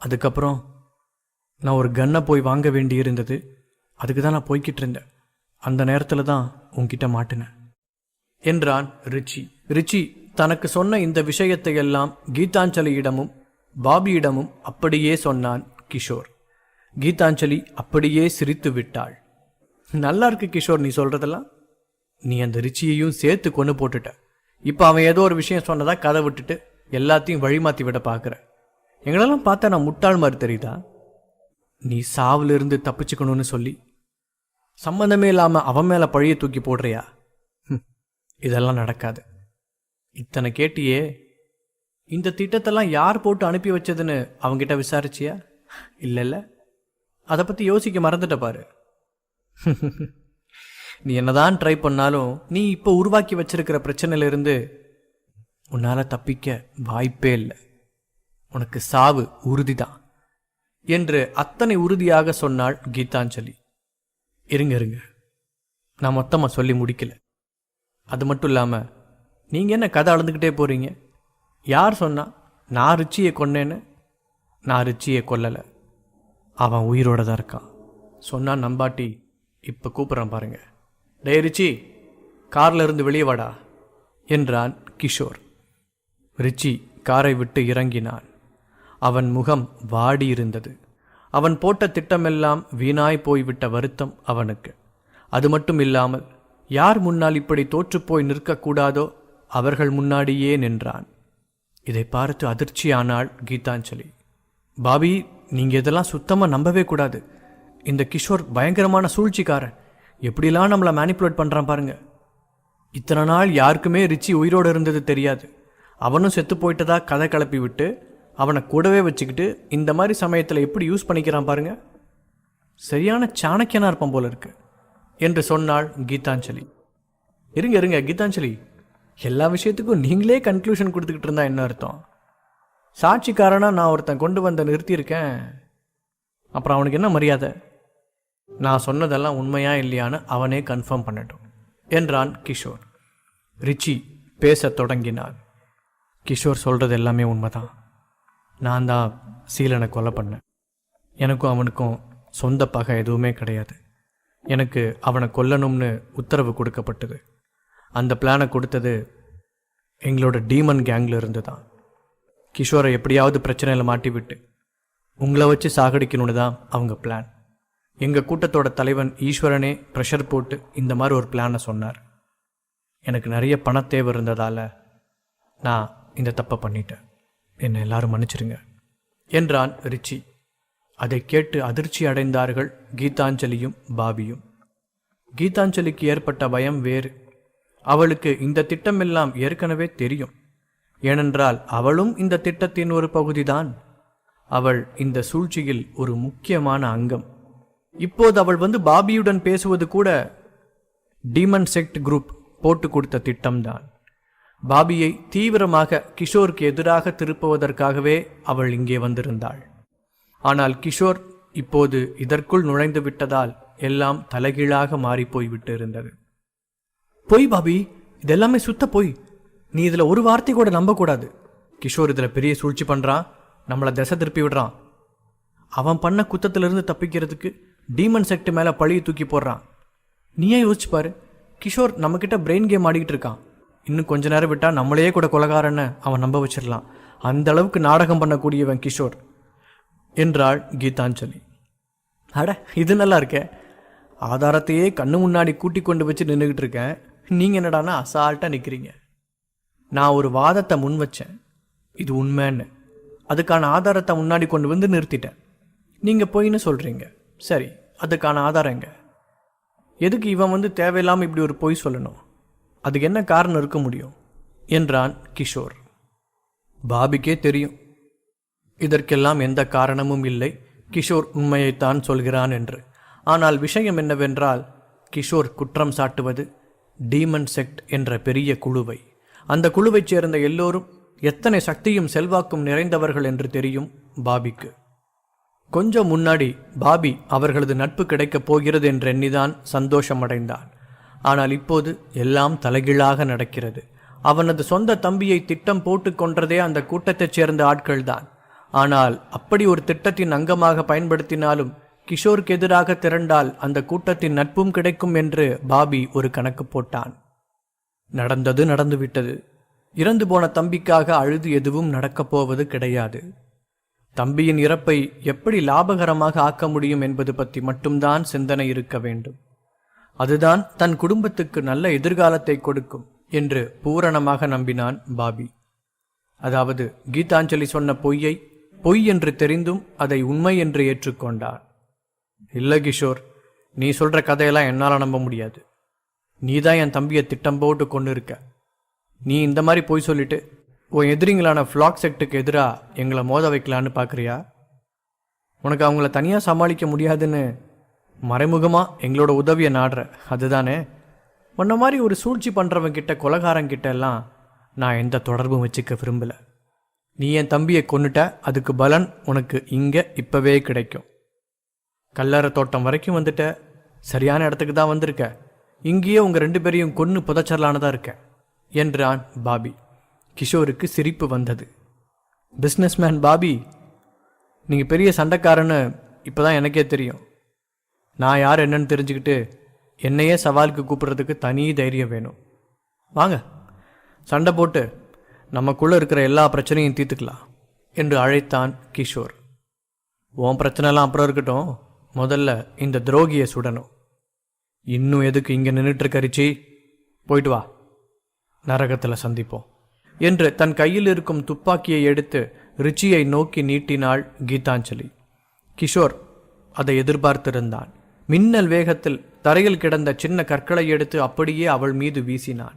அதுக்கப்புறம் நான் ஒரு கன்னை போய் வாங்க வேண்டி இருந்தது. அதுக்கு தான் நான் போய்கிட்டு இருந்தேன். அந்த நேரத்தில் தான் உன்கிட்ட மாட்டினேன் என்றான் ரிச்சி. ரிச்சி தனக்கு சொன்ன இந்த விஷயத்தை எல்லாம் கீதாஞ்சலியிடமும் பாபியிடமும் அப்படியே சொன்னான் கிஷோர். கீதாஞ்சலி அப்படியே சிரித்து விட்டாள். நல்லா இருக்கு கிஷோர், நீ சொல்கிறதெல்லாம். நீ அந்த ரிச்சியையும் சேர்த்து கொண்டு போட்டுட்ட. இப்போ அவன் ஏதோ ஒரு விஷயம் சொன்னதா கதை விட்டுட்டு எல்லாத்தையும் வழிமாற்றி விட பார்க்குற. எங்களெல்லாம் பார்த்தா நான் முட்டாள் மாதிரி தெரியுதா? நீ சாவிலிருந்து தப்பிச்சுக்கணும்னு சொல்லி சம்மந்தமே இல்லாமல் அவன் மேலே பழியை தூக்கி போடுறியா? இதெல்லாம் நடக்காது. இத்தனை கேட்டியே, இந்த திட்டத்தெல்லாம் யார் போட்டு அனுப்பி வச்சதுன்னு அவங்கிட்ட விசாரிச்சியா? இல்லைல்ல, அதை பற்றி யோசிக்க மறந்துட்ட பாரு. நீ என்னதான் ட்ரை பண்ணாலும் நீ இப்போ உருவாக்கி வச்சிருக்கிற பிரச்சனையிலிருந்து உன்னால் தப்பிக்க வாய்ப்பே இல்லை. உனக்கு சாவு உறுதிதான் என்று அத்தனை உறுதியாக சொன்னாள் கீதாஞ்சலி. இருங்க, நான் மொத்தமாக சொல்லி முடிக்கல. அது மட்டும் இல்லாமல் நீங்கள் என்ன கதை அளந்துக்கிட்டே போகிறீங்க? யார் சொன்னா நான் ரிச்சியை கொன்னேன்னு? நான் ரிச்சியை கொல்லலை, அவன் உயிரோட தான் இருக்கான். சொன்னான் நம்பாட்டி. இப்போ கூப்பிட்றான் பாருங்க. டே ரிச்சி, காரில் இருந்து வெளியே வாடா என்றான் கிஷோர். ரிச்சி காரை விட்டு இறங்கினான். அவன் முகம் வாடியிருந்தது. அவன் போட்ட திட்டமெல்லாம் வீணாய் போய்விட்ட வருத்தம் அவனுக்கு. அது மட்டும் இல்லாமல் யார் முன்னால் இப்படி தோற்றுப்போய் நிற்கக்கூடாதோ அவர்கள் முன்னாடியே நின்றான். இதை பார்த்து அதிர்ச்சியானாள் கீதாஞ்சலி. பாபி, நீங்கள் இதெல்லாம் சுத்தமாக நம்பவே கூடாது. இந்த கிஷோர் பயங்கரமான சூழ்ச்சிக்காரன். எப்படிலாம் நம்மளை மேனிப்புலேட் பண்ணுறான் பாருங்க. இத்தனை நாள் யாருக்குமே ரிச்சி உயிரோடு இருந்தது தெரியாது. அவனும் செத்து போயிட்டதா கதை கிளப்பி விட்டு அவனை கூடவே வச்சுக்கிட்டு இந்த மாதிரி சமயத்தில் எப்படி யூஸ் பண்ணிக்கிறான் பாருங்க. சரியான சாணக்கியனா இருப்பான் போல இருக்கு என்று சொன்னாள் கீதாஞ்சலி. இருங்க கீதாஞ்சலி, எல்லா விஷயத்துக்கும் நீங்களே கன்க்ளூஷன் கொடுத்துக்கிட்டு இருந்தா என்ன அர்த்தம்? சாட்சிக்காரனா நான் ஒருத்தன் கொண்டு வந்த நிறுத்தியிருக்கேன், அப்புறம் அவனுக்கு என்ன மரியாதை? நான் சொன்னதெல்லாம் உண்மையா இல்லையான்னு அவனே கன்ஃபார்ம் பண்ணட்டும் என்றான் கிஷோர். ரிச்சி பேசத் தொடங்கினான். கிஷோர் சொல்கிறது எல்லாமே உண்மைதான். நான் தான் சீலனை கொலை பண்ணேன். எனக்கும் அவனுக்கும் சொந்த பகை எதுவுமே கிடையாது. எனக்கு அவனை கொல்லணும்னு உத்தரவு கொடுக்கப்பட்டது. அந்த பிளானை கொடுத்தது எங்களோட டீமன் கேங்கில் இருந்து தான். கிஷோரை எப்படியாவது பிரச்சனையில் மாட்டி விட்டு உங்களை வச்சு சாகடிக்கணும்னு தான் அவங்க பிளான். எங்கள் கூட்டத்தோட தலைவன் ஈஸ்வரனே ப்ரெஷர் போட்டு இந்த மாதிரி ஒரு பிளானை சொன்னார். எனக்கு நிறைய பணத்தேவை இருந்ததால் நான் இந்த தப்பை பண்ணிட்டேன். என்னை எல்லாரும் மன்னிச்சிருங்க என்றான் ரிச்சி. அதை கேட்டு அதிர்ச்சி அடைந்தார்கள் கீதாஞ்சலியும் பாபியும். கீதாஞ்சலிக்கு ஏற்பட்ட பயம் வேறு. அவளுக்கு இந்த திட்டமெல்லாம் ஏற்கனவே தெரியும். ஏனென்றால் அவளும் இந்த திட்டத்தின் ஒரு பகுதிதான். அவள் இந்த சூழ்ச்சியில் ஒரு முக்கியமான அங்கம். இப்போது அவள் வந்து பாபியுடன் பேசுவது கூட டீமன் செக்ட் குரூப் போட்டு கொடுத்த திட்டம்தான். பாபியை தீவிரமாக கிஷோருக்கு எதிராக திருப்புவதற்காகவே அவள் இங்கே வந்திருந்தாள். ஆனால் கிஷோர் இப்போது இதற்குள் நுழைந்து விட்டதால் எல்லாம் தலைகீழாக மாறிப்போய்விட்டு இருந்தது. பொய் பாபி, இதெல்லாமே சுத்த பொய். நீ இதில் ஒரு வார்த்தை கூட நம்பக்கூடாது. கிஷோர் இதில் பெரிய சூழ்ச்சி பண்ணுறான், நம்மளை திசை திருப்பி விடுறான். அவன் பண்ண குத்தத்திலிருந்து தப்பிக்கிறதுக்கு டீமன் செக்ட் மேலே பழியை தூக்கி போடுறான். நீயே யோசிச்சு பாரு, கிஷோர் நம்மக்கிட்ட பிரெயின் கேம் ஆடிக்கிட்டு இருக்கான். இன்னும் கொஞ்ச நேரம் விட்டால் நம்மளையே கூட கொலைகாரன்னு அவன் நம்ப வச்சிடலாம். அந்த அளவுக்கு நாடகம் பண்ணக்கூடியவன் கிஷோர் என்றாள் கீதாஞ்சலி. அட, இது நல்லா இருக்கே. ஆதாரத்தையே கண்ணு முன்னாடி கூட்டி கொண்டு வச்சு நின்றுக்கிட்டு இருக்கேன். நீங்கள் என்னடானா அசால்ட்டாக நிற்கிறீங்க. நான் ஒரு வாதத்தை முன் வச்சேன், இது உண்மைன்னு. அதுக்கான ஆதாரத்தை முன்னாடி கொண்டு வந்து நிறுத்திட்டேன். நீங்கள் பொய்ன்னு சொல்கிறீங்க. சரி, அதுக்கான ஆதாரம் எங்க? எதுக்கு இவன் வந்து தேவையில்லாமல் இப்படி ஒரு பொய் சொல்லணும்? அதுக்கு என்ன காரணம் இருக்க முடியும் என்றான் கிஷோர். பாபிக்கே தெரியும் இதற்கெல்லாம் எந்த காரணமும் இல்லை, கிஷோர் உண்மையைத்தான் சொல்கிறான் என்று. ஆனால் விஷயம் என்னவென்றால், கிஷோர் குற்றம் சாட்டுவது டீமன் செக்ட் என்ற பெரிய குழுவை. அந்த குழுவைச் சேர்ந்த எல்லோரும் எத்தனை சக்தியும் செல்வாக்கும் நிறைந்தவர்கள் என்று தெரியும் பாபிக்கு. கொஞ்சம் முன்னாடி பாபி அவர்களது நட்பு கிடைக்கப் போகிறது என்று எண்ணிதான் சந்தோஷமடைந்தான். ஆனால் இப்போது எல்லாம் தலைகீழாக நடக்கிறது. அவனது சொந்த தம்பியை திட்டம் போட்டு கொன்றதே அந்த கூட்டத்தைச் சேர்ந்த ஆட்கள்தான். ஆனால் அப்படி ஒரு திட்டத்தின் அங்கமாக பயன்படுத்தினாலும் கிஷோருக்கு எதிராக திரண்டால் அந்த கூட்டத்தின் நட்பும் கிடைக்கும் என்று பாபி ஒரு கணக்கு போட்டான். நடந்தது நடந்துவிட்டது. இறந்து போன தம்பிக்காக அழுது எதுவும் நடக்கப் போவது கிடையாது. தம்பியின் இறப்பை எப்படி லாபகரமாக ஆக்க முடியும் என்பது பற்றி மட்டும்தான் சிந்தனை இருக்க வேண்டும். அதுதான் தன் குடும்பத்துக்கு நல்ல எதிர்காலத்தை கொடுக்கும் என்று பூரணமாக நம்பினான் பாபி. அதாவது கீதாஞ்சலி சொன்ன பொய்யை பொய் என்று தெரிந்தும் அதை உண்மை என்று ஏற்றுக்கொண்டான். இல்லை கிஷோர், நீ சொல்ற கதையெல்லாம் என்னால் நம்ப முடியாது. நீ தான் என் தம்பியை திட்டம் போட்டு கொண்டு இருக்க. நீ இந்த மாதிரி பொய் சொல்லிட்டு உன் எதிரிங்களான ஃப்ளாக் செக்டுக்கு எதிராக எங்களை மோத வைக்கலான்னு பார்க்குறியா? உனக்கு அவங்கள தனியாக சமாளிக்க முடியாதுன்னு மறைமுகமாக எங்களோட உதவியை நாடுற, அதுதானே? உன்ன மாதிரி ஒரு சூழ்ச்சி பண்ணுறவங்கிட்ட கொலகாரங்கிட்ட எல்லாம் நான் எந்த தொடர்பும் வச்சுக்க விரும்பலை. நீ என் தம்பியை கொன்னுட்ட, அதுக்கு பலன் உனக்கு இங்கே இப்போவே கிடைக்கும். கல்லறை தோட்டம் வரைக்கும் வந்துட்ட, சரியான இடத்துக்கு தான் வந்திருக்க. இங்கேயே உங்கள் 2 பேரையும் கொன்று புதைச்சரலானதாக இருக்க என்றான் பாபி. கிஷோருக்கு சிரிப்பு வந்தது. பிஸ்னஸ்மேன் பாபி, நீங்கள் பெரிய சண்டைக்காரன்னு இப்போ தான் எனக்கே தெரியும். நான் யார் என்னன்னு தெரிஞ்சுக்கிட்டு என்னையே சவாலுக்கு கூப்பிட்றதுக்கு தனி தைரியம் வேணும். வாங்க, சண்டை போட்டு நமக்குள்ளே இருக்கிற எல்லா பிரச்சனையும் தீர்த்துக்கலாம் என்று அழைத்தான் கிஷோர். உன் பிரச்சனைலாம் அப்புறம் இருக்கட்டும், முதல்ல இந்த துரோகியை சுடணும். இன்னும் எதுக்கு இங்கே நின்றுட்டு ரிச்சி? போயிட்டு வா, நரகத்தில் சந்திப்போம் என்று தன் கையில் இருக்கும் துப்பாக்கியை எடுத்து ரிச்சியை நோக்கி நீட்டினாள் கீதாஞ்சலி. கிஷோர் அதை எதிர்பார்த்திருந்தான். மின்னல் வேகத்தில் தரையில் கிடந்த சின்ன கற்களை எடுத்து அப்படியே அவள் மீது வீசினான்.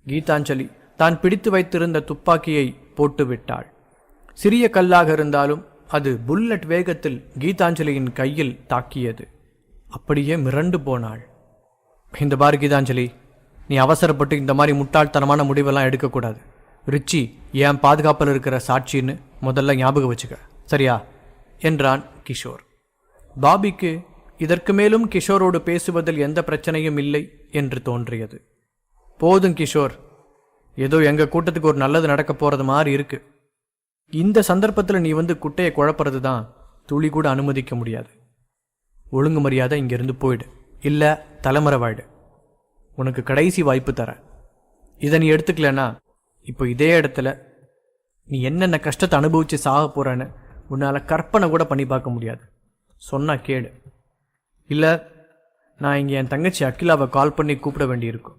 கீதாஞ்சலி தான் பிடித்து வைத்திருந்த துப்பாக்கியை போட்டுவிட்டாள். சிறிய கல்லாக இருந்தாலும் அது புல்லட் வேகத்தில் கீதாஞ்சலியின் கையில் தாக்கியது. அப்படியே மிரண்டு போனாள். இந்த பார் கீதாஞ்சலி, நீ அவசரப்பட்டு இந்த மாதிரி முட்டாள்தனமான முடிவெல்லாம் எடுக்கக்கூடாது. ரிச்சி என் பாதுகாப்பில் இருக்கிற சாட்சின்னு முதல்ல ஞாபகம் வச்சுக்க, சரியா என்றான் கிஷோர். பாபிக்கு இதற்கு மேலும் கிஷோரோடு பேசுவதில் எந்த பிரச்சனையும் இல்லை என்று தோன்றியது. போதும் கிஷோர், ஏதோ எங்கள் கூட்டத்துக்கு ஒரு நல்லது நடக்க போகிறது மாதிரி இருக்கு. இந்த சந்தர்ப்பத்தில் நீ வந்து குட்டையை குழப்பறது தான் துளி கூட அனுமதிக்க முடியாது. ஒழுங்கு மரியாதை இங்கிருந்து போயிடு, இல்லை தலைமறைவாயிடு. உனக்கு கடைசி வாய்ப்பு தரேன். இதை நீ எடுத்துக்கலன்னா இப்போ இதே இடத்துல நீ என்னென்ன கஷ்டத்தை அனுபவித்து சாக போகிறேன்னு உன்னால் கற்பனை கூட பண்ணி பார்க்க முடியாது. சொன்னா கேடு, இல்லை நான் இங்கே என் தங்கச்சி அகிலாவை கால் பண்ணி கூப்பிட வேண்டியிருக்கும்.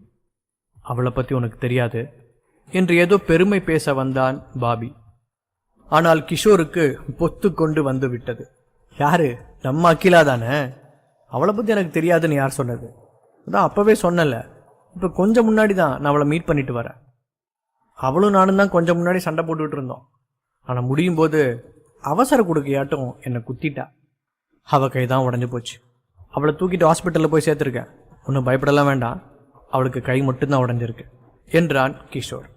அவளை பற்றி உனக்கு தெரியாது என்று ஏதோ பெருமை பேச வந்தான் பாபி. ஆனால் கிஷோருக்கு பொத்து கொண்டு வந்து விட்டது. யாரு? நம்ம அகிலா தானே. அவளை பற்றி எனக்கு தெரியாதுன்னு யார் சொன்னது? அதான் அப்போவே சொன்னல. இப்போ கொஞ்சம் முன்னாடி தான் நான் அவளை மீட் பண்ணிட்டு வரேன். அவளும் நானும் தான் கொஞ்சம் முன்னாடி சண்டை போட்டுக்கிட்டு இருந்தோம். ஆனால் முடியும் போது அவசர கொடுக்கையாட்டும் என்னை குத்திட்டா. அவள் கை தான் உடஞ்சி போச்சு. அவளை தூக்கிட்டு ஹாஸ்பிட்டலில் போய் சேர்த்துருக்கேன். ஒன்றும் பயப்படலாம் வேண்டாம், அவளுக்கு கை மட்டும்தான் உடஞ்சிருக்கு என்றான் கிஷோர்.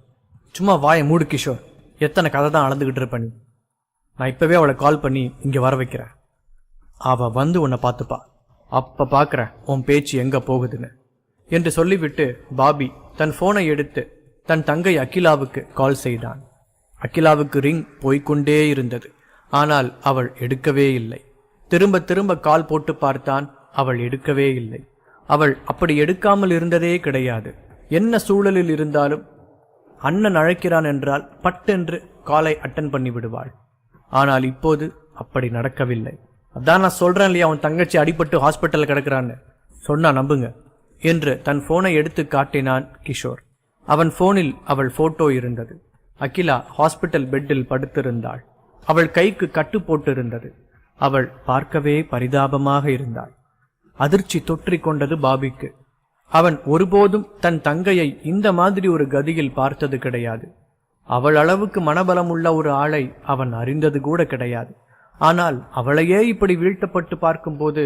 சும்மா வாயை மூடு கிஷோர், எத்தனை கதை தான் அளந்துக்கிட்டு இருப்ப நீ. நான் இப்போவே அவளை கால் பண்ணி இங்கே வர வைக்கிறேன். அவள் வந்து உன்னை பார்த்துப்பா. அப்போ பார்க்குறேன் உன் பேச்சு எங்கே போகுதுன்னு என்று சொல்லிவிட்டு பாபி தன் ஃபோனை எடுத்து தன் தங்கை அகிலாவுக்கு கால் செய்தான். அகிலாவுக்கு ரிங் போய்கொண்டே இருந்தது. ஆனால் அவள் எடுக்கவே இல்லை. திரும்ப திரும்ப கால் போட்டு பார்த்தான், அவள் எடுக்கவே இல்லை. அவள் அப்படி எடுக்காமல் இருந்ததே கிடையாது. என்ன சூழலில் இருந்தாலும் அண்ணன் அழைக்கிறான் என்றால் பட்டென்று காலை அட்டன் பண்ணி விடுவாள். ஆனால் இப்போது அப்படி நடக்கவில்லை. அதான் நான் சொல்றேன் இல்லையா, அவன் தங்கச்சி அடிபட்டு ஹாஸ்பிட்டலில் கிடக்கிறான்னு. சொன்னா நம்புங்க என்று தன் போனை எடுத்து காட்டினான் கிஷோர். அவன் போனில் அவள் போட்டோ இருந்தது. அகிலா ஹாஸ்பிட்டல் பெட்டில் படுத்திருந்தாள். அவள் கைக்கு கட்டு போட்டிருந்தது. அவள் பார்க்கவே பரிதாபமாக இருந்தாள். அதிர்ச்சி தொற்றிக் கொண்டது பாபிக்கு. அவன் ஒருபோதும் தன் தங்கையை இந்த மாதிரி ஒரு கதியில் பார்த்தது கிடையாது. அவள் அளவுக்கு மனபலம் உள்ள ஒரு ஆளை அவன் அறிந்தது கூட கிடையாது. ஆனால் அவளையே இப்படி வீழ்த்தப்பட்டு பார்க்கும்போது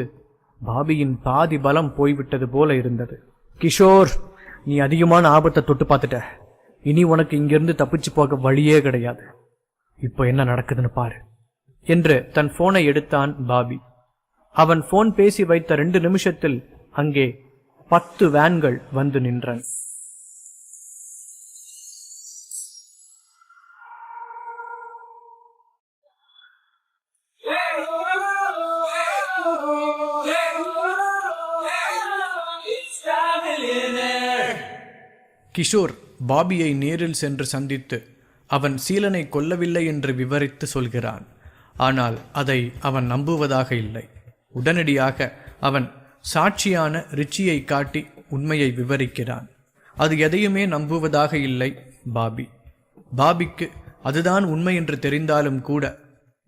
பாபியின் பாதி பலம் போய்விட்டது போல இருந்தது. கிஷோர், நீ அதிகமான ஆபத்தை தொட்டு பார்த்துட்ட. இனி உனக்கு இங்கிருந்து தப்பிச்சு போக வழியே கிடையாது. இப்போ என்ன நடக்குதுன்னு பாரு என்று தன் போனை எடுத்தான் பாபி. அவன் போன் பேசி வைத்த 2 நிமிஷத்தில் அங்கே 10 வேன்கள் வந்து நின்றன. கிஷோர் பாபியை நேரில் சென்று சந்தித்து அவன் சீலனை கொல்லவில்லை என்று விவரித்து சொல்கிறான். ஆனால் அதை அவன் நம்புவதாக இல்லை. உடனடியாக அவன் சாட்சியான ரிச்சியை காட்டி உண்மையை விவரிக்கிறான். அது எதையுமே நம்புவதாக இல்லை பாபி. பாபிக்கு அதுதான் உண்மை என்று தெரிந்தாலும் கூட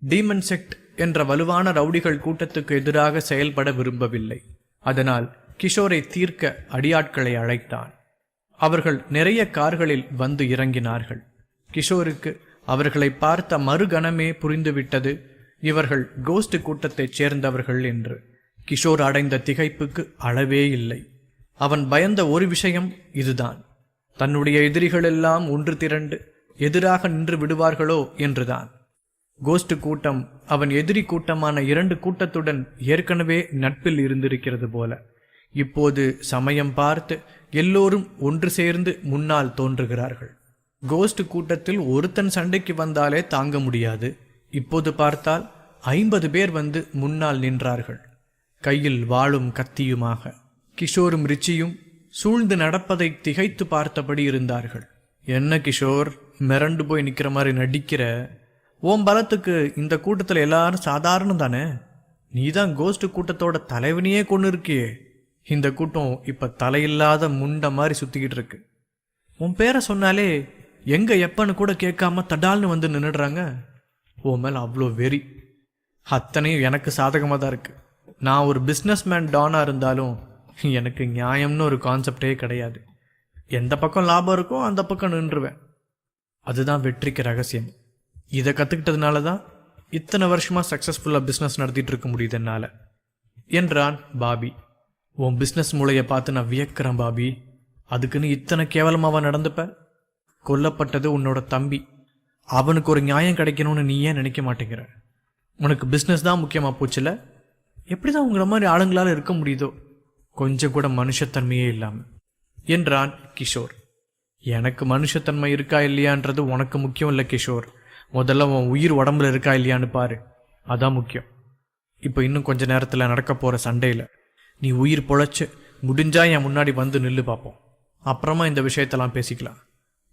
டீமன் செக்ட் என்ற வலுவான ரவுடிகள் கூட்டத்துக்கு எதிராக செயல்பட விரும்பவில்லை. அதனால் கிஷோரை தீர்க்க அடியாட்களை அழைத்தான். அவர்கள் நிறைய கார்களில் வந்து இறங்கினார்கள். கிஷோருக்கு அவர்களை பார்த்த மறுகணமே புரிந்துவிட்டது இவர்கள் கோஸ்ட் கூட்டத்தைச் சேர்ந்தவர்கள் என்று. கிஷோர் அடைந்த திகைப்புக்கு அளவே இல்லை. அவன் பயந்த ஒரு விஷயம் இதுதான், தன்னுடைய எதிரிகளெல்லாம் ஒன்று திரண்டு எதிராக நின்று விடுவார்களோ என்றுதான். கோஸ்ட் கூட்டம் அவன் எதிரி கூட்டமான 2 கூட்டத்துடன் ஏற்கனவே நட்பில் இருந்திருக்கிறது போல. இப்போது சமயம் பார்த்து எல்லோரும் ஒன்று சேர்ந்து முன்னால் தோன்றுகிறார்கள். கோஸ்ட் கூட்டத்தில் ஒருத்தன் சண்டைக்கு வந்தாலே தாங்க முடியாது. இப்போது பார்த்தால் 50 பேர் வந்து முன்னால் நின்றார்கள், கையில் வாளும் கத்தியுமாக. கிஷோரும் ரிச்சியும் சூழ்ந்து நடப்பதை திகைத்து பார்த்தபடி இருந்தார்கள். என்ன கிஷோர், மிரண்டு போய் நிற்கிற மாதிரி நடிக்கிற? ஓம் பலத்துக்கு இந்த கூட்டத்தில் எல்லாரும் சாதாரணம் தானே. நீதான் கோஸ்ட் கூட்டத்தோட தலைவனையே கொண்டு இருக்கியே. இந்த கூட்டம் இப்ப தலையில்லாத முண்ட மாதிரி சுத்திக்கிட்டு இருக்கு. உன் பேரை சொன்னாலே எங்க எப்பன்னு கூட கேட்காம தடால்னு வந்து நின்றுடுறாங்க. உன் மேல அவ்வளோ வெறி. அத்தனையும் எனக்கு சாதகமாக தான் இருக்கு. நான் ஒரு பிஸ்னஸ்மேன் டானா இருந்தாலும் எனக்கு நியாயம்னு ஒரு கான்செப்டே கிடையாது. எந்த பக்கம் லாபம் இருக்கோ அந்த பக்கம் நின்றுவேன். அதுதான் வெற்றிக்கு ரகசியம். இதை கற்றுக்கிட்டதுனால தான் இத்தனை வருஷமாக சக்ஸஸ்ஃபுல்லாக பிஸ்னஸ் நடத்திட்டு இருக்க முடியுது என்னால் என்றான் பாபி. உன் பிஸ்னஸ் மூளையை பார்த்து நான் வியக்கிறேன் பாபி. அதுக்குன்னு இத்தனை கேவலமாவா நடந்துப்ப? கொல்லப்பட்டது உன்னோட தம்பி. அவனுக்கு ஒரு நியாயம் கிடைக்கணும்னு நீ ஏன் நினைக்க மாட்டேங்கிற? உனக்கு பிஸ்னஸ் தான் முக்கியமாக போச்சுல? எப்படி தான் உங்களை மாதிரி ஆளுங்களால் இருக்க முடியுதோ? கொஞ்சம் கூட மனுஷத்தன்மையே இல்லாமல் என்றான் கிஷோர். எனக்கு மனுஷத்தன்மை இருக்கா இல்லையான்றது உனக்கு முக்கியம் இல்லை கிஷோர். முதல்ல உன் உயிர் உடம்புல இருக்கா இல்லையான்னு பாரு, அதான் முக்கியம். இப்போ இன்னும் கொஞ்ச நேரத்தில் நடக்க போகிற சண்டையில் நீ உயிர் பொழைச்சு முடிஞ்சா என் முன்னாடி வந்து நில்லு பார்ப்போம். அப்புறமா இந்த விஷயத்தெல்லாம் பேசிக்கலாம்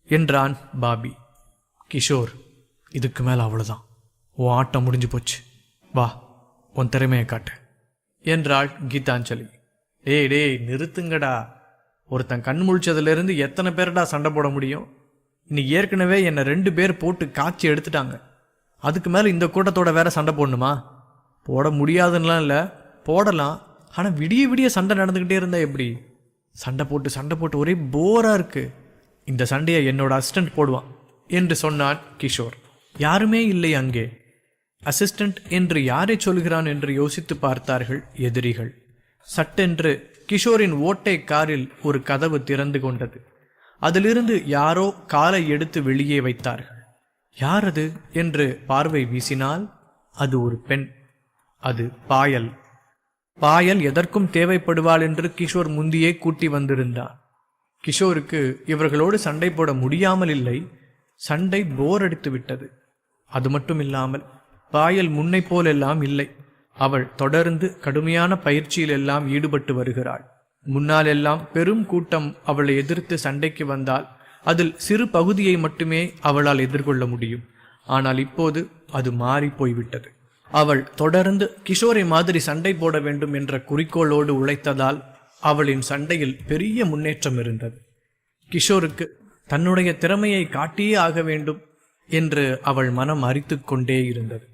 என்றான் பாபி. கிஷோர், இதுக்கு மேலே அவ்வளோதான். உன் ஆட்டம் முடிஞ்சு போச்சு. வா, உன் திறமையை காட்டு என்றாள் கீதாஞ்சலி. டேய் நிறுத்துங்கடா. ஒருத்தன் கண் முழிச்சதுலேருந்து எத்தனை பேர்டா சண்டை போட முடியும்? இன்னைக்கு ஏற்கனவே என்னை 2 பேர் போட்டு காய்ச்சி எடுத்துட்டாங்க. அதுக்கு மேலே இந்த கூட்டத்தோட வேற சண்டை போடணுமா? போட முடியாதுன்னெலாம் இல்லை, போடலாம். ஆனால் விடிய விடிய சண்டை நடந்துக்கிட்டே இருந்தா எப்படி? சண்டை போட்டு ஒரே போராக இருக்கு. இந்த சண்டையை என்னோட அசிஸ்டண்ட் போடுவான் என்று சொன்னான் கிஷோர். யாருமே இல்லை அங்கே. அசிஸ்டண்ட் என்று யாரை சொல்கிறான் என்று யோசித்து பார்த்தார்கள் எதிரிகள். சட்டென்று கிஷோரின் ஓட்டை காரில் ஒரு கதவு திறந்து கொண்டது. அதிலிருந்து யாரோ காலை எடுத்து வெளியே வைத்தார்கள். யார் அது என்று பார்வை வீசினால் அது ஒரு பெண். அது பாயல். பாயல் எதற்கும் தேவைப்படுவாள் என்று கிஷோர் முந்தியே கூட்டி வந்திருந்தான். கிஷோருக்கு இவர்களோடு சண்டை போட முடியாமல் இல்லை, சண்டை போர் அடித்து விட்டது. அது மட்டும் இல்லாமல் பாயல் முன்னை போலெல்லாம் இல்லை. அவள் தொடர்ந்து கடுமையான பயிற்சியில் எல்லாம் ஈடுபட்டு வருகிறாள். முன்னால் எல்லாம் பெரும் கூட்டம் அவளை எதிர்த்து சண்டைக்கு வந்தால் அதில் சிறு பகுதியை மட்டுமே அவளால் எதிர்கொள்ள முடியும். ஆனால் இப்போது அது மாறி போய்விட்டது. அவள் தொடர்ந்து கிஷோரை மாதிரி சண்டை போட வேண்டும் என்ற குறிக்கோளோடு உழைத்ததால் அவளின் சண்டையில் பெரிய முன்னேற்றம் இருந்தது. கிஷோருக்கு தன்னுடைய திறமையை காட்டியே ஆக வேண்டும் என்று அவள் மனம் அரித்து கொண்டே இருந்தது.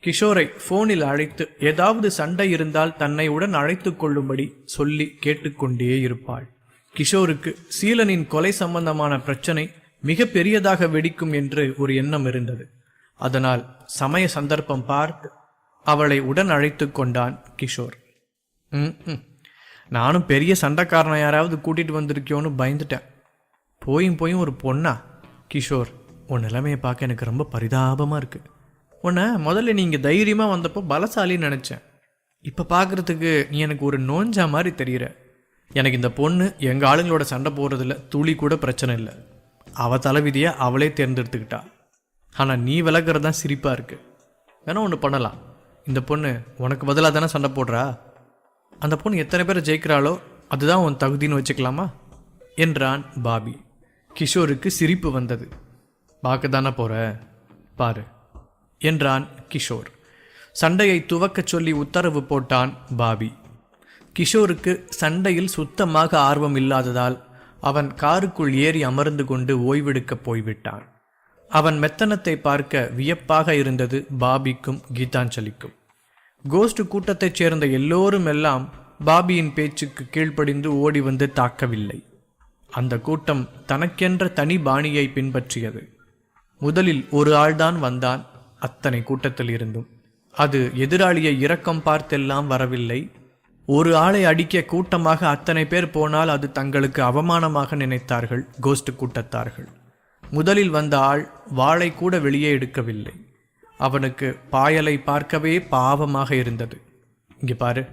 கிஷோரை போனில் அழைத்து ஏதாவது சண்டை இருந்தால் தன்னை உடன் அழைத்து கொள்ளும்படி சொல்லி கேட்டுக்கொண்டே இருப்பாள். கிஷோருக்கு சீலனின் கொலை சம்பந்தமான பிரச்சனை மிக பெரியதாக வெடிக்கும் என்று ஒரு எண்ணம் இருந்தது. அதனால் சமய சந்தர்ப்பம் பார்த்து அவளை உடன் அழைத்து கொண்டான் கிஷோர். நானும் பெரிய சண்டைக்காரனை யாராவது கூட்டிட்டு வந்திருக்கியோன்னு பயந்துட்டேன். போயும் ஒரு பொண்ணா? கிஷோர், உன் நிலைமையை பார்க்க எனக்கு ரொம்ப பரிதாபமாக இருக்கு. உன்னை முதல்ல நீ இங்கே தைரியமாக வந்தப்போ பலசாலின்னு நினச்சேன். இப்போ பார்க்குறதுக்கு நீ எனக்கு ஒரு நோஞ்சா மாதிரி தெரிகிற. எனக்கு இந்த பொண்ணு எங்கள் ஆளுங்களோட சண்டை போடுறதில்ல துளி கூட பிரச்சனை இல்லை. அவள் தலைவிதியை அவளே தேர்ந்தெடுத்துக்கிட்டா. ஆனால் நீ விலகிறது தான் சிரிப்பாக இருக்குது. வேணா ஒன்று பண்ணலாம். இந்த பொண்ணு உனக்கு பதிலாக தானே சண்டை போடுறா. அந்த பொண்ணு எத்தனை பேரை ஜெயிக்கிறாளோ அதுதான் உன் தகுதின்னு வச்சுக்கலாமா என்றான் பாபி. கிஷோருக்கு சிரிப்பு வந்தது. பார்க்க தானே போகிற, பாரு என்றான் கிஷோர். சண்டையை துவக்கச் சொல்லி உத்தரவு போட்டான் பாபி. கிஷோருக்கு சண்டையில் சுத்தமாக ஆர்வம் இல்லாததால் அவன் காருக்குள் ஏறி அமர்ந்து கொண்டு ஓய்வெடுக்கப் போய்விட்டான். அவன் மெத்தனத்தை பார்க்க வியப்பாக இருந்தது பாபிக்கும் கீதாஞ்சலிக்கும். கோஸ்ட் கூட்டத்தைச் சேர்ந்த எல்லோரும் எல்லாம் பாபியின் பேச்சுக்கு கீழ்ப்படிந்து ஓடி வந்து தாக்கவில்லை. அந்த கூட்டம் தனக்கென்ற தனி பாணியை பின்பற்றியது. முதலில் ஒரு ஆள்தான் வந்தான் அத்தனை கூட்டத்தில் இருந்தும். அது எதிராளியை இரக்கம் பார்த்தெல்லாம் வரவில்லை. ஒரு ஆளை அடிக்க கூட்டமாக அத்தனை பேர் போனால் அது தங்களுக்கு அவமானமாக நினைத்தார்கள் கோஸ்ட் கூட்டத்தார்கள். முதலில் வந்த ஆள் வாளை கூட வெளியே எடுக்கவில்லை. அவனுக்கு பாயலை பார்க்கவே பாவமாக இருந்தது. இங்கே பாரு,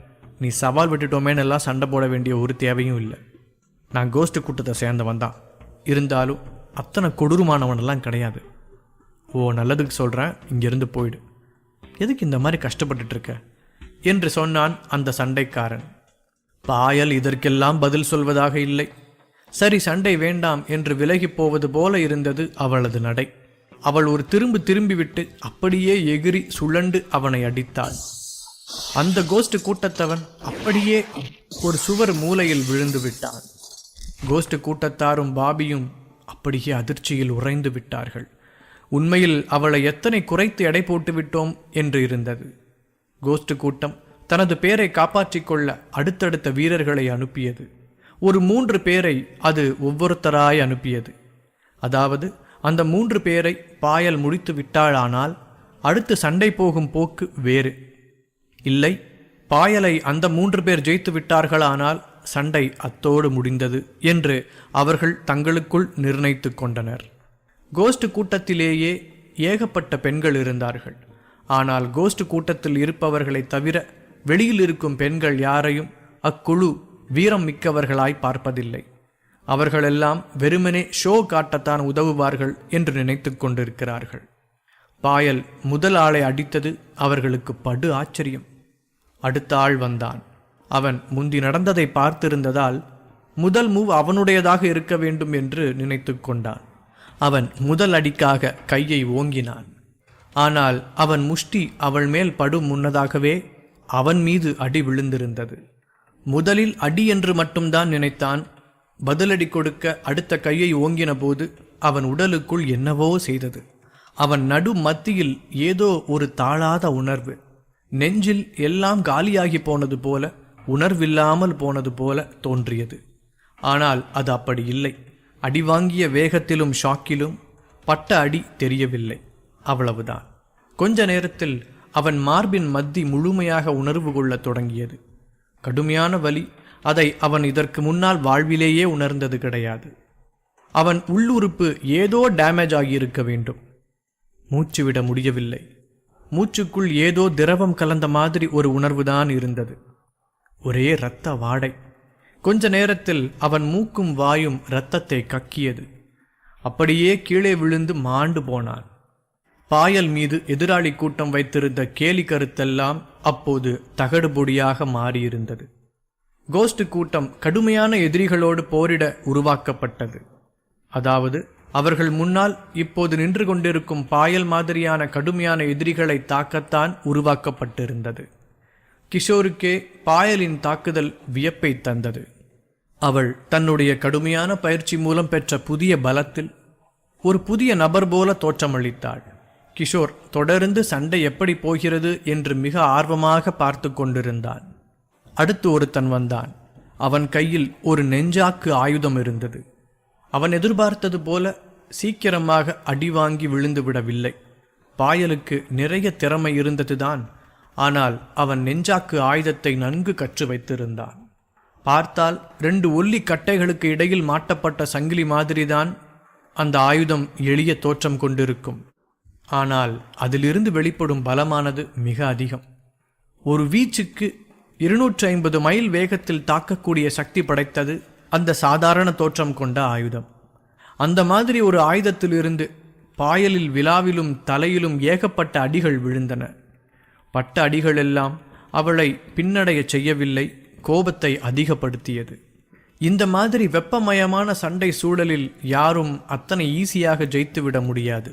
நீ சவால் விட்டுட்டோமேன்னு எல்லாம் சண்டை போட வேண்டிய ஒரு தேவையும் இல்லை. நான் கோஸ்ட் கூட்டத்தை சேர்ந்தவன் தான். இருந்தாலும் அத்தனை கொடூரமானவனெல்லாம் கிடையாது. ஓ நல்லதுக்கு சொல்கிறேன், இங்கிருந்து போயிடு. எதுக்கு இந்த மாதிரி கஷ்டப்பட்டுருக்க என்று சொன்னான் அந்த சண்டைக்காரன். பாயல் இதற்கெல்லாம் பதில் சொல்வதாக இல்லை. சரி, சண்டை வேண்டாம் என்று விலகி போவது போல இருந்தது அவளது நடை. அவள் ஒரு திரும்பிவிட்டு அப்படியே எகிரி சுழண்டு அவனை அடித்தாள். அந்த கோஸ்ட் கூட்டத்தவன் அப்படியே ஒரு சுவர் மூலையில் விழுந்து விட்டான். கோஸ்ட் கூட்டத்தாரும் பாபியும் அப்படியே அதிர்ச்சியில் உறைந்து விட்டார்கள். உண்மையில் அவளை எத்தனை குறைத்து எடை போட்டு விட்டோம் என்று இருந்தது. கோஸ்ட் கூட்டம் தனது பேரை காப்பாற்றிக் கொள்ள அடுத்தடுத்த வீரர்களை அனுப்பியது. ஒரு 3 பேரை அது ஒவ்வொருத்தராய் அனுப்பியது. அதாவது அந்த 3 பேரை பாயல் முடித்து விட்டாளானால் அடுத்து சண்டை போகும் போக்கு வேறு. இல்லை, பாயலை அந்த 3 பேர் ஜெயித்து விட்டார்களானால் சண்டை அத்தோடு முடிந்தது என்று அவர்கள் தங்களுக்குள் நிர்ணயித்து கொண்டனர். கோஸ்ட் கூட்டத்திலேயே ஏகப்பட்ட பெண்கள் இருந்தார்கள். ஆனால் கோஸ்ட் கூட்டத்தில் இருப்பவர்களை தவிர வெளியில் இருக்கும் பெண்கள் யாரையும் அக்குழு வீரம் மிக்கவர்களாய் பார்ப்பதில்லை. அவர்களெல்லாம் வெறுமனே ஷோ காட்டத்தான் உதவுவார்கள் என்று நினைத்து கொண்டிருக்கிறார்கள். பாயல் முதல் ஆளை அடித்தது அவர்களுக்கு படு ஆச்சரியம். அடுத்த ஆள் வந்தான். அவன் முந்தி நடந்ததை பார்த்திருந்ததால் முதல் மூவ் அவனுடையதாக இருக்க வேண்டும் என்று நினைத்து கொண்டான். அவன் முதல் அடிக்காக கையை ஓங்கினான். ஆனால் அவன் முஷ்டி அவள் மேல் படும் முன்னதாகவே அவன் மீது அடி விழுந்திருந்தது. முதலில் அடி என்று மட்டும்தான் நினைத்தான். பதிலடி கொடுக்க அடுத்த கையை ஓங்கின போது அவன் உடலுக்குள் என்னவோ செய்தது. அவன் நடு மத்தியில் ஏதோ ஒரு தாழாத உணர்வு. நெஞ்சில் எல்லாம் காலியாகி போனது போல, உணர்வில்லாமல் போனது போல தோன்றியது. ஆனால் அது அப்படி இல்லை. அடி வாங்கிய வேகத்திலும் ஷாக்கிலும் பட்ட அடி தெரியவில்லை. அவ்வளவுதான். கொஞ்ச நேரத்தில் அவன் மார்பின் மத்தி முழுமையாக உணர்வு கொள்ளத் தொடங்கியது. கடுமையான வலி. அதை அவன் இதற்கு முன்னால் வாழ்விலேயே உணர்ந்தது கிடையாது. அவன் உள்ளுறுப்பு ஏதோ டேமேஜ் ஆகியிருக்க வேண்டும். மூச்சு விட முடியவில்லை. மூச்சுக்குள் ஏதோ திரவம் கலந்த மாதிரி ஒரு உணர்வுதான் இருந்தது. ஒரே இரத்த வாடை. கொஞ்ச நேரத்தில் அவன் மூக்கும் வாயும் இரத்தத்தை கக்கியது. அப்படியே கீழே விழுந்து மாண்டு போனான். பாயல் மீது எதிராளி கூட்டம் வைத்திருந்த கேலி கருத்தெல்லாம் அப்போது தகடு பொடியாக மாறியிருந்தது. கோஸ்ட் கூட்டம் கடுமையான எதிரிகளோடு போரிட உருவாக்கப்பட்டது. அதாவது அவர்கள் முன்னால் இப்போது நின்று கொண்டிருக்கும் பாயல் மாதிரியான கடுமையான எதிரிகளை தாக்கத்தான் உருவாக்கப்பட்டிருந்தது. கிஷோருக்கே பாயலின் தாக்குதல் வியப்பை தந்தது. அவள் தன்னுடைய கடுமையான பயிற்சி மூலம் பெற்ற புதிய பலத்தில் ஒரு புதிய நபர் போல தோற்றமளித்தாள். கிஷோர் தொடர்ந்து சண்டை எப்படி போகிறது என்று மிக ஆர்வமாக பார்த்து கொண்டிருந்தான். அடுத்து ஒருத்தன் வந்தான். அவன் கையில் ஒரு நெஞ்சாக்கு ஆயுதம் இருந்தது. அவன் எதிர்பார்த்தது போல சீக்கிரமாக அடி வாங்கி விழுந்து விடவில்லை. பாயலுக்கு நிறைய திறமை இருந்ததுதான். ஆனால் அவன் நெஞ்சாக்கு ஆயுதத்தை நன்கு கற்று வைத்திருந்தான். பார்த்தால் 2 ஒல்லி கட்டைகளுக்கு இடையில் மாட்டப்பட்ட சங்கிலி மாதிரிதான் அந்த ஆயுதம் எளிய தோற்றம் கொண்டிருக்கும். ஆனால் அதிலிருந்து வெளிப்படும் பலமானது மிக அதிகம். ஒரு வீச்சுக்கு 250 மைல் வேகத்தில் தாக்கக்கூடிய சக்தி படைத்தது அந்த சாதாரண தோற்றம் கொண்ட ஆயுதம். அந்த மாதிரி ஒரு ஆயுதத்திலிருந்து பாயலில் விலாவிலும் தலையிலும் ஏகப்பட்ட அடிகள் விழுந்தன. பட்ட அடிகள் எல்லாம் அவளை பின்னடைய செய்யவில்லை, கோபத்தை அதிகப்படுத்தியது. இந்த மாதிரி வெப்பமயமான சண்டை சூழலில் யாரும் அத்தனை ஈஸியாக ஜெயித்துவிட முடியாது.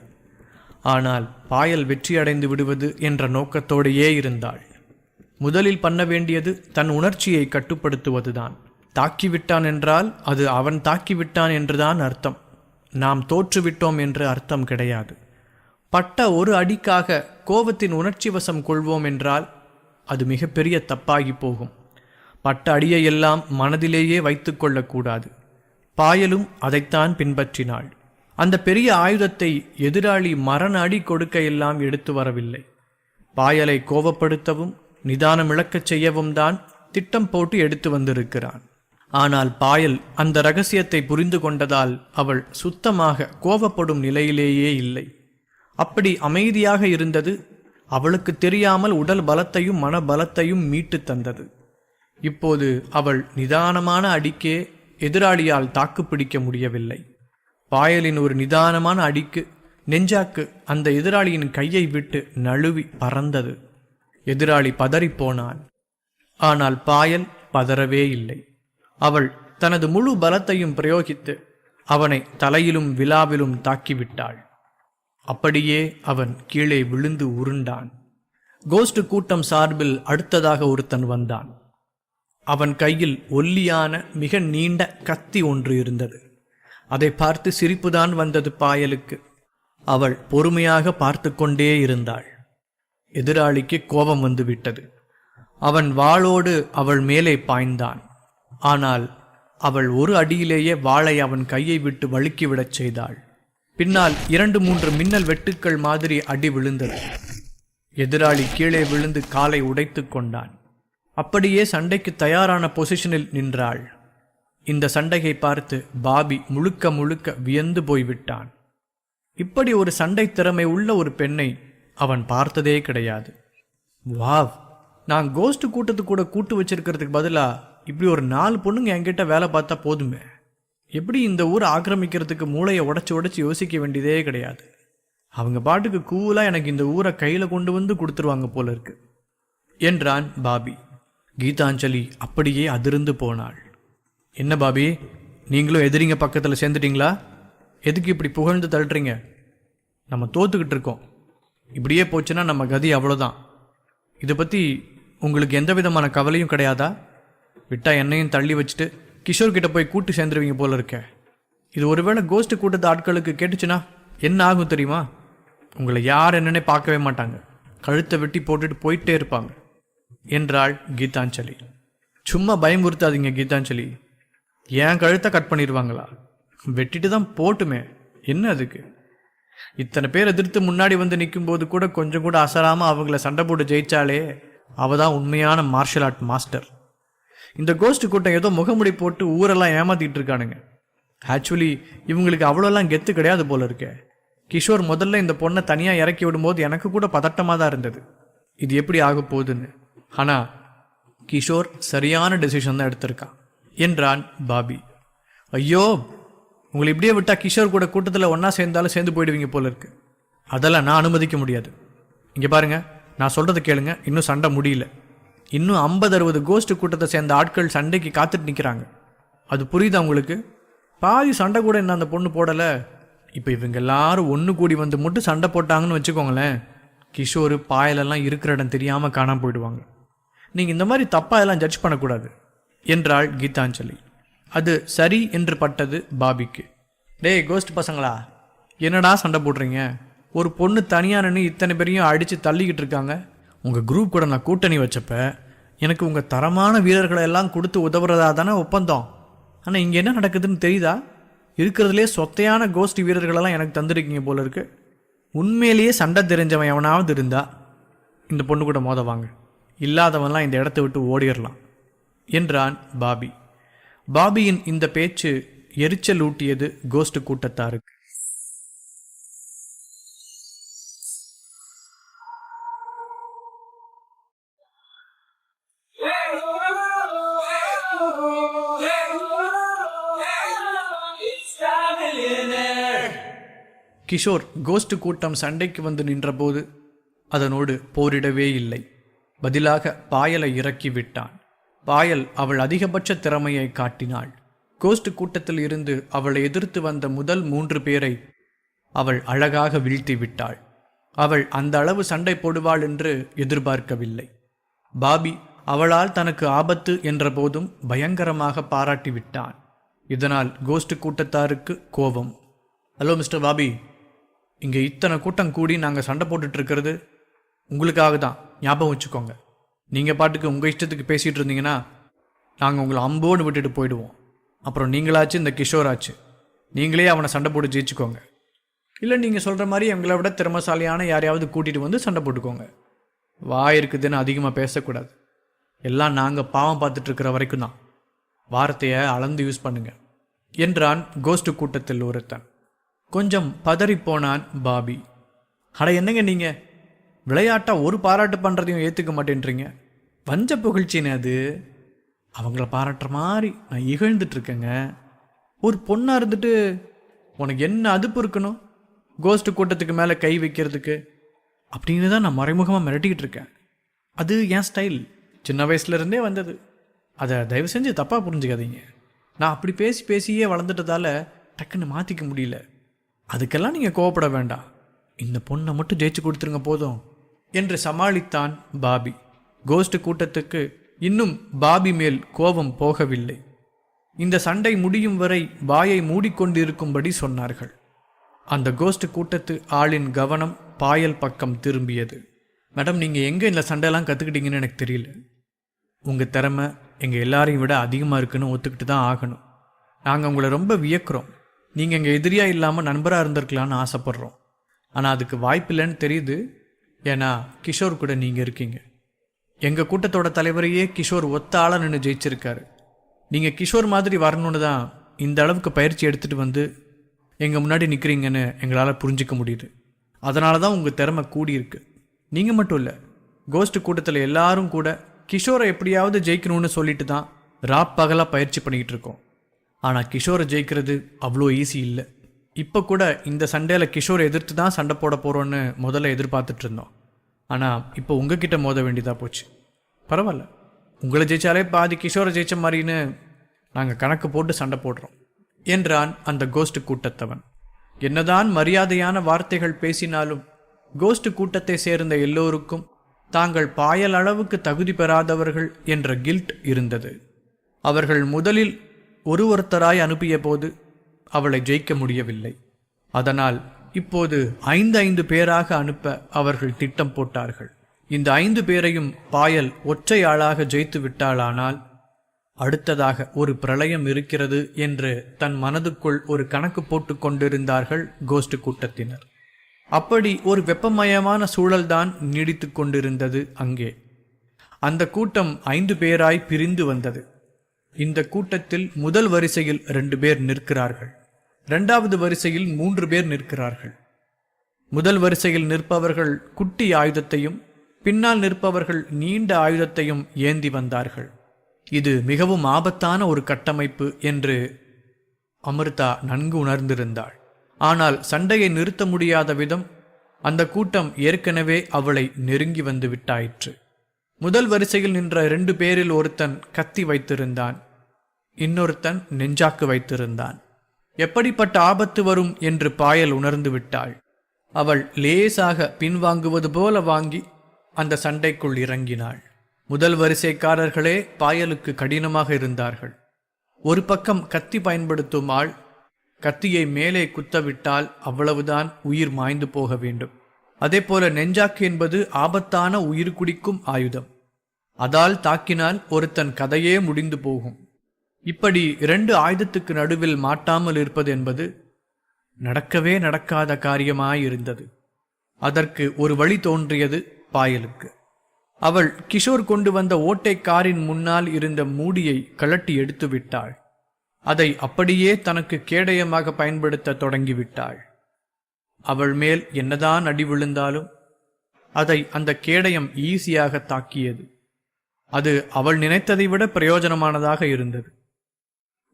ஆனால் பாயல் வெற்றியடைந்து விடுவது என்ற நோக்கத்தோடையே இருந்தாள். முதலில் பண்ண வேண்டியது தன் உணர்ச்சியை கட்டுப்படுத்துவதுதான். தாக்கிவிட்டான் என்றால் அது அவன் தாக்கிவிட்டான் என்றுதான் அர்த்தம். நாம் தோற்றுவிட்டோம் என்று அர்த்தம் கிடையாது. பட்ட ஒரு அடிக்காக கோபத்தின் உணர்ச்சி வசம் கொள்வோம் என்றால் அது மிகப்பெரிய தப்பாகி போகும். பட்ட அடியையெல்லாம் மனதிலேயே வைத்து கொள்ளக்கூடாது. பாயலும் அதைத்தான் பின்பற்றினாள். அந்த பெரிய ஆயுதத்தை எதிராளி மரண அடி கொடுக்க எல்லாம் எடுத்து வரவில்லை. பாயலை கோபப்படுத்தவும் நிதானம் இழக்கச் செய்யவும் தான் திட்டம் போட்டு எடுத்து வந்திருக்கிறான். ஆனால் பாயல் அந்த ரகசியத்தை புரிந்து கொண்டதால் அவள் சுத்தமாக கோபப்படும் நிலையிலேயே இல்லை. அப்படி அமைதியாக இருந்தது அவளுக்கு தெரியாமல் உடல் பலத்தையும் மன பலத்தையும் மீட்டு தந்தது. இப்போது அவள் நிதானமான அடிக்கே எதிராளியால் தாக்குப்பிடிக்க முடியவில்லை. பாயலின் ஒரு நிதானமான அடிக்கு நெஞ்சாக்கு அந்த எதிராளியின் கையை விட்டு நழுவி பறந்தது. எதிராளி பதறிப்போனான். ஆனால் பாயல் பதறவே இல்லை. அவள் தனது முழு பலத்தையும் பிரயோகித்து அவனை தலையிலும் விலாவிலும் தாக்கிவிட்டாள். அப்படியே அவன் கீழே விழுந்து உருண்டான். கோஸ்ட் கூட்டம் சார்பில் அடுத்ததாக ஒருத்தன் வந்தான். அவன் கையில் ஒல்லியான மிக நீண்ட கத்தி ஒன்று இருந்தது. அதை பார்த்து சிரிப்புதான் வந்தது பாயலுக்கு. அவள் பொறுமையாக பார்த்து கொண்டே இருந்தாள். எதிராளிக்கு கோபம் வந்துவிட்டது. அவன் வாளோடு அவள் மேலே பாய்ந்தான். ஆனால் அவள் ஒரு அடியிலேயே வாளை அவன் கையை விட்டு வழுக்கிவிடச் செய்தாள். பின்னால் 2-3 மின்னல் வெட்டுக்கள் மாதிரி அடி விழுந்தது. எதிராளி கீழே விழுந்து காலை உடைத்து கொண்டான். அப்படியே சண்டைக்கு தயாரான பொசிஷனில் நின்றாள். இந்த சண்டையை பார்த்து பாபி முழுக்க முழுக்க வியந்து போய்விட்டான். இப்படி ஒரு சண்டை திறமை உள்ள ஒரு பெண்ணை அவன் பார்த்ததே கிடையாது. வாவ், நான் கோஸ்ட் கூட்டத்துக்கு கூட கூட்டு வச்சிருக்கிறதுக்கு பதிலாக இப்படி ஒரு 4 பொண்ணுங்க என்கிட்ட வேலை பார்த்தா போதுமே. எப்படி இந்த ஊரை ஆக்கிரமிக்கிறதுக்கு மூளையை உடச்சி யோசிக்க வேண்டியதே கிடையாது. அவங்க பாட்டுக்கு கூலாக எனக்கு இந்த ஊரை கையில் கொண்டு வந்து கொடுத்துருவாங்க போல இருக்கு என்றான் பாபி. கீதாஞ்சலி அப்படியே அதிர்ந்து போனாள். என்ன பாபி, நீங்களும் எதிரிங்க பக்கத்தில் சேர்ந்துட்டீங்களா? எதுக்கு இப்படி புகழ்ந்து தள்ளுறீங்க? நம்ம தோத்துக்கிட்டு இருக்கோம். இப்படியே போச்சுன்னா நம்ம கதி அவ்வளோதான். இதை பற்றி உங்களுக்கு எந்த விதமான கவலையும் கிடையாதா? விட்டா என்னையும் தள்ளி வச்சுட்டு கிஷோர்கிட்ட போய் கூட்டு சேர்ந்துருவீங்க போல இருக்க. இது ஒருவேளை கோஸ்ட் கூட்டத்து ஆட்களுக்கு கேட்டுச்சுன்னா என்ன ஆகும் தெரியுமா? உங்களை யார் என்னன்னே பார்க்கவே மாட்டாங்க, கழுத்தை வெட்டி போட்டுட்டு போயிட்டே இருப்பாங்க என்றாள் கீதாஞ்சலி. சும்மா பயமுறுத்தாதீங்க கீதாஞ்சலி. ஏன் கழுத்தை கட் பண்ணிடுவாங்களா? வெட்டிட்டு தான் போட்டுமே, என்ன அதுக்கு? இத்தனை பேர் எதிர்த்து முன்னாடி வந்து நிற்கும்போது கூட கொஞ்சம் கூட அசராமல் அவங்கள சண்டை போட்டு ஜெயிச்சாலே அவ தான் உண்மையான மார்ஷல் ஆர்ட் மாஸ்டர். இந்த கோஸ்ட் கூட்டம் ஏதோ முகமுடி போட்டு ஊரெல்லாம் ஏமாத்திட்டு இருக்கானுங்க. ஆக்சுவலி இவங்களுக்கு அவ்வளோலாம் கெத்து கிடையாது போல இருக்க. கிஷோர் முதல்ல இந்த பொண்ணை தனியாக இறக்கி விடும்போது எனக்கு கூட பதட்டமாக தான் இருந்தது, இது எப்படி ஆக போகுதுன்னு. ஆனால் கிஷோர் சரியான டெசிஷன் தான் எடுத்திருக்கான் என்றான் பாபி. ஐயோ, உங்களை இப்படியே விட்டா கிஷோர் கூட கூட்டத்தில் ஒன்றா சேர்ந்தாலும் சேர்ந்து போயிடுவீங்க போல இருக்கு. அதெல்லாம் நான் அனுமதிக்க முடியாது. இங்கே பாருங்க, நான் சொல்கிறத கேளுங்க. இன்னும் சண்டை முடியல. இன்னும் 50-60 கோஸ்ட் கூட்டத்தை சேர்ந்த ஆட்கள் சண்டைக்கு காத்துட்டு நிற்கிறாங்க. அது புரியுதா உங்களுக்கு? பாதி சண்டை கூட என்ன அந்த பொண்ணு போடலை. இப்போ இவங்க எல்லாரும் ஒன்று கூடி வந்து மட்டும் சண்டை போட்டாங்கன்னு வச்சுக்கோங்களேன், கிஷோர் பாயலெல்லாம் இருக்கிற இடம் தெரியாமல் காணாமல் போயிடுவாங்க. நீங்கள் இந்த மாதிரி தப்பாக எல்லாம் ஜட்ஜ் பண்ணக்கூடாது என்றாள் கீதாஞ்சலி. அது சரி என்று பட்டது பாபிக்கு. டேய் கோஸ்ட் பசங்களா, என்னடா சண்டை போடுறீங்க? ஒரு பொண்ணு தனியாக நின்று இத்தனை பேரையும் அடித்து தள்ளிக்கிட்டு இருக்காங்க. உங்கள் குரூப் கூட நான் கூட்டணி வச்சப்ப எனக்கு உங்கள் தரமான வீரர்களை எல்லாம் கொடுத்து உதவுறதா தானே ஒப்பந்தம். ஆனால் இங்கே என்ன நடக்குதுன்னு தெரியுதா? இருக்கிறதுலே சொத்தையான கோஸ்ட் வீரர்களெல்லாம் எனக்கு தந்துருக்கீங்க போல இருக்கு. உண்மையிலேயே சண்டை தெரிஞ்சவன் எவனாவது இருந்தா இந்த பொண்ணு கூட மோதவாங்க, இல்லாதவன்லாம் இந்த இடத்த விட்டு ஓடிடலாம் என்றான் பாபி. பாபியின் இந்த பேச்சு எரிச்சல் ஊட்டியது கோஸ்ட் கூட்டத்தாருக்கு. கிஷோர் கோஸ்ட் கூட்டம் சண்டைக்கு வந்து நின்றபோது அதனோடு போரிடவே இல்லை. பதிலாக பாயலை இறக்கி விட்டான். பாயல் அவள் அதிகபட்ச திறமையை காட்டினாள். கோஸ்ட் கூட்டத்தில் இருந்து அவளை எதிர்த்து வந்த முதல் 3 பேரை அவள் அழகாக வீழ்த்தி விட்டாள். அவள் அந்த அளவு சண்டை போடுவாள் என்று எதிர்பார்க்கவில்லை. பாபி அவளால் தனக்கு ஆபத்து என்ற போதும் பயங்கரமாக பாராட்டி விட்டான். இதனால் கோஸ்ட் கூட்டத்தாருக்கு கோபம். ஹலோ மிஸ்டர் பாபி, இங்கே இத்தனை கூட்டம் கூடி நாங்கள் சண்டை போட்டுட்டு இருக்கிறது உங்களுக்காக தான், ஞாபகம் வச்சுக்கோங்க. நீங்கள் பாட்டுக்கு உங்கள் இஷ்டத்துக்கு பேசிகிட்டு இருந்தீங்கன்னா நாங்கள் உங்களை அம்போடு விட்டுட்டு போயிடுவோம். அப்புறம் நீங்களாச்சு இந்த கிஷோர் ஆச்சு, நீங்களே அவனை சண்டை போட்டு ஜெயிச்சுக்கோங்க. இல்லை நீங்கள் சொல்கிற மாதிரி எங்களை விட திறமசாலியான யாரையாவது கூட்டிகிட்டு வந்து சண்டை போட்டுக்கோங்க. வாய் இருக்குதுன்னு அதிகமாக பேசக்கூடாது. எல்லாம் நாங்கள் பாவம் பார்த்துட்ருக்கிற வரைக்கும் தான். வார்த்தையை அளந்து யூஸ் பண்ணுங்க என்றான் கோஸ்ட் கூட்டத்தில் ஒருத்தன். கொஞ்சம் பதறிப்போனான் பாபி. அட என்னங்க நீங்கள் விளையாட்டா ஒரு பாராட்டு பண்ணுறதையும் ஏற்றுக்க மாட்டேன்றீங்க. வஞ்ச புகழ்ச்சின்னு அது. அவங்கள பாராட்டுற மாதிரி நான் இகழ்ந்துட்டுருக்கேங்க. ஒரு பொண்ணாக இருந்துட்டு உனக்கு என்ன அதுப்பு இருக்கணும் கோஸ்ட் கூட்டத்துக்கு மேலே கை வைக்கிறதுக்கு அப்படின்னு தான் நான் மறைமுகமாக மிரட்டிக்கிட்டு இருக்கேன். அது என் ஸ்டைல், சின்ன வயசுலேருந்தே வந்தது. அதை தயவு செஞ்சு தப்பாக புரிஞ்சுக்காதீங்க. நான் அப்படி பேசியே வளர்ந்துட்டதால டக்குன்னு மாற்றிக்க முடியல. அதுக்கெல்லாம் நீங்கள் கோவப்பட வேண்டாம். இந்த பொண்ணை மட்டும் ஜெயிச்சு கொடுத்துருங்க போதும் என்று சமாளித்தான் பாபி. கோஸ்ட் கூட்டத்துக்கு இன்னும் பாபி மேல் கோபம் போகவில்லை. இந்த சண்டை முடியும் வரை வாயை மூடிக்கொண்டிருக்கும்படி சொன்னார்கள். அந்த கோஸ்ட் கூட்டத்து ஆளின் கவனம் பாயல் பக்கம் திரும்பியது. மேடம், நீங்கள் எங்கே இந்த சண்டையெல்லாம் கற்றுக்கிட்டீங்கன்னு எனக்கு தெரியல. உங்கள் திறமை எங்கள் எல்லாரையும் விட அதிகமாக இருக்குன்னு ஒத்துக்கிட்டு தான் ஆகணும். நாங்கள் உங்களை ரொம்ப வியக்கிறோம். நீங்கள் எங்கள் எதிரியாக இல்லாமல் நண்பராக இருந்திருக்கலான்னு ஆசைப்பட்றோம். ஆனால் அதுக்கு வாய்ப்பில்லைன்னு தெரியுது. ஏன்னா கிஷோர் கூட நீங்கள் இருக்கீங்க. எங்கள் கூட்டத்தோட தலைவரையே கிஷோர் ஒத்த ஆளா நின்று ஜெயிச்சிருக்காரு. நீங்கள் கிஷோர் மாதிரி வரணும்னு தான் இந்த அளவுக்கு பயிற்சி எடுத்துகிட்டு வந்து எங்கள் முன்னாடி நிற்கிறீங்கன்னு எங்களால் புரிஞ்சிக்க முடியுது. அதனால தான் உங்கள் திறமை கூடியிருக்கு. நீங்கள் மட்டும் இல்லை, கோஸ்ட் கூட்டத்தில் எல்லாரும் கூட கிஷோரை எப்படியாவது ஜெயிக்கணும்னு சொல்லிட்டு தான் ராப்பகலாக பயிற்சி பண்ணிக்கிட்டு இருக்கோம். ஆனால் கிஷோரை ஜெயிக்கிறது அவ்வளோ ஈஸி இல்லை. இப்போ கூட இந்த சண்டையில் கிஷோரை எதிர்த்து தான் சண்டை போட போகிறோன்னு முதல்ல எதிர்பார்த்துட்டு இருந்தோம். ஆனால் இப்போ உங்ககிட்ட மோத வேண்டியதாக போச்சு. பரவாயில்ல, உங்களை ஜெயிச்சாலே பாதி கிஷோரை ஜெயிச்ச மாதிரின்னு நாங்கள் கணக்கு போட்டு சண்டை போடுறோம் என்றான் அந்த கோஸ்ட் கூட்டத்தவன். என்னதான் மரியாதையான வார்த்தைகள் பேசினாலும் கோஸ்ட் கூட்டத்தை சேர்ந்த எல்லோருக்கும் தாங்கள் பாயல் அளவுக்கு தகுதி பெறாதவர்கள் என்ற கில்ட் இருந்தது. அவர்கள் முதலில் ஒருத்தராய் அனுப்பிய போது அவளை ஜெயிக்க முடியவில்லை. அதனால் இப்போது 5 பேராக அனுப்ப அவர்கள் திட்டம் போட்டார்கள். இந்த 5 பேரையும் பாயல் ஒற்றை ஆளாக ஜெயித்து விட்டாளானால் அடுத்ததாக ஒரு பிரளயம் இருக்கிறது என்று தன் மனதுக்குள் ஒரு கணக்கு போட்டு கொண்டிருந்தார்கள் கோஸ்ட் கூட்டத்தினர். அப்படி ஒரு வெப்பமயமான சூழல்தான் நீடித்து கொண்டிருந்தது அங்கே. அந்த கூட்டம் 5 பேராய் பிரிந்து வந்தது. இந்த கூட்டத்தில் முதல் வரிசையில் 2 பேர் நிற்கிறார்கள். 2வது வரிசையில் 3 பேர் நிற்கிறார்கள். முதல் வரிசையில் நிற்பவர்கள் குட்டி ஆயுதத்தையும் பின்னால் நிற்பவர்கள் நீண்ட ஆயுதத்தையும் ஏந்தி வந்தார்கள். இது மிகவும் ஆபத்தான ஒரு கட்டமைப்பு என்று அமிர்தா நன்கு உணர்ந்திருந்தாள். ஆனால் சண்டையை நிறுத்த முடியாத விதம் அந்த கூட்டம் ஏற்கனவே அவளை நெருங்கி வந்து விட்டாயிற்று. முதல் வரிசையில் நின்ற 2 பேரில் ஒருத்தன் கத்தி வைத்திருந்தான், இன்னொருத்தன் நெஞ்சாக்கு வைத்திருந்தான். எப்படிப்பட்ட ஆபத்து வரும் என்று பாயல் உணர்ந்து விட்டாள். அவள் லேசாக பின்வாங்குவது போல வாங்கி அந்த சண்டைக்குள் இறங்கினாள். முதல் வரிசைக்காரர்களே பாயலுக்கு கடினமாக இருந்தார்கள். ஒரு பக்கம் கத்தி பயன்படுத்தும் ஆள் கத்தியை மேலே குத்தவிட்டால் அவ்வளவுதான், உயிர் மாய்ந்து போக வேண்டும். அதேபோல நெஞ்சாக்கு என்பது ஆபத்தான உயிர் குடிக்கும் ஆயுதம். அதால் தாக்கினால் ஒருத்தன் கதையே முடிந்து போகும். இப்படி 2 ஆயுதத்துக்கு நடுவில் மாட்டாமல் இருப்பது என்பது நடக்கவே நடக்காத காரியமாயிருந்தது. அதற்கு ஒரு வழி தோன்றியது பாயலுக்கு. அவள் கிஷோர் கொண்டு வந்த ஓட்டை காரின் முன்னால் இருந்த மூடியை கழட்டி எடுத்து விட்டாள். அதை அப்படியே தனக்கு கேடயமாக பயன்படுத்த தொடங்கிவிட்டாள். அவள் மேல் என்னதான் அடி விழுந்தாலும் அதை அந்த கேடயம் ஈஸியாக தாக்கியது. அது அவள் நினைத்ததை விட பிரயோஜனமானதாக இருந்தது.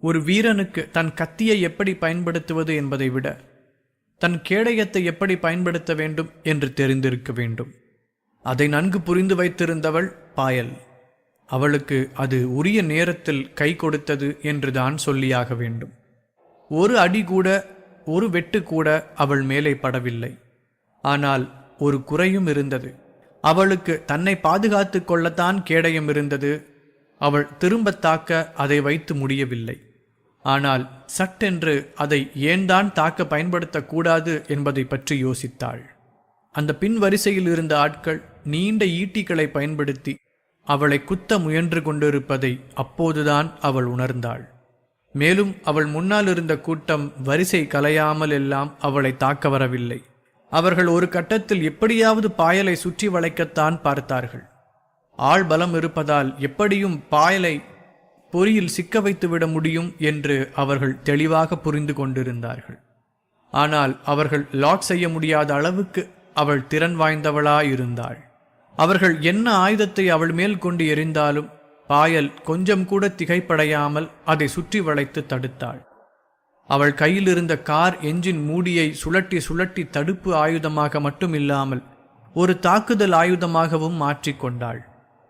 ஒரு வீரனுக்கு தன் கத்தியை எப்படி பயன்படுத்துவது என்பதை விட தன் கேடயத்தை எப்படி பயன்படுத்த வேண்டும் என்று தெரிந்திருக்க வேண்டும். அதை நன்கு புரிந்து வைத்திருந்தவள் பாயல். அவளுக்கு அது உரிய நேரத்தில் கை கொடுத்தது என்றுதான் சொல்லியாக வேண்டும். ஒரு அடி கூட, ஒரு வெட்டு கூட அவள் மேலே படவில்லை. ஆனால் ஒரு குறையும் இருந்தது. அவளுக்கு தன்னை பாதுகாத்து கொள்ளத்தான் கேடயம் இருந்தது. அவள் திரும்ப தாக்க அதை வைத்து முடியவில்லை. ஆனால் சட்டென்று அதை ஏன்தான் தாக்க பயன்படுத்தக்கூடாது என்பதை பற்றி யோசித்தாள். அந்த பின் வரிசையில் இருந்த ஆட்கள் நீண்ட ஈட்டிகளை பயன்படுத்தி அவளை குத்த முயன்று கொண்டிருப்பதை அப்போதுதான் அவள் உணர்ந்தாள். மேலும் அவள் முன்னால் இருந்த கூட்டம் வரிசை கலையாமல் எல்லாம் அவளை தாக்க வரவில்லை. அவர்கள் ஒரு கட்டத்தில் எப்படியாவது பாயலை சுற்றி வளைக்கத்தான் பார்த்தார்கள். ஆள் பலம் இருப்பதால் எப்படியும் பாயலை பொறியில் சிக்க வைத்துவிட முடியும் என்று அவர்கள் தெளிவாக புரிந்து கொண்டிருந்தார்கள். ஆனால் அவர்கள் லாக் செய்ய முடியாத அளவுக்கு அவள் திறன் வாய்ந்தவளாயிருந்தாள். அவர்கள் என்ன ஆயுதத்தை அவள் மேல் கொண்டு எறிந்தாலும் பாயல் கொஞ்சம் கூட திகைப்படையாமல் அதை சுற்றி வளைத்து தடுத்தாள். அவள் கையில் இருந்த கார் என்ஜின் மூடியை சுழட்டி சுழட்டி தடுப்பு ஆயுதமாக மட்டுமில்லாமல் ஒரு தாக்குதல் ஆயுதமாகவும் மாற்றிக்கொண்டாள்.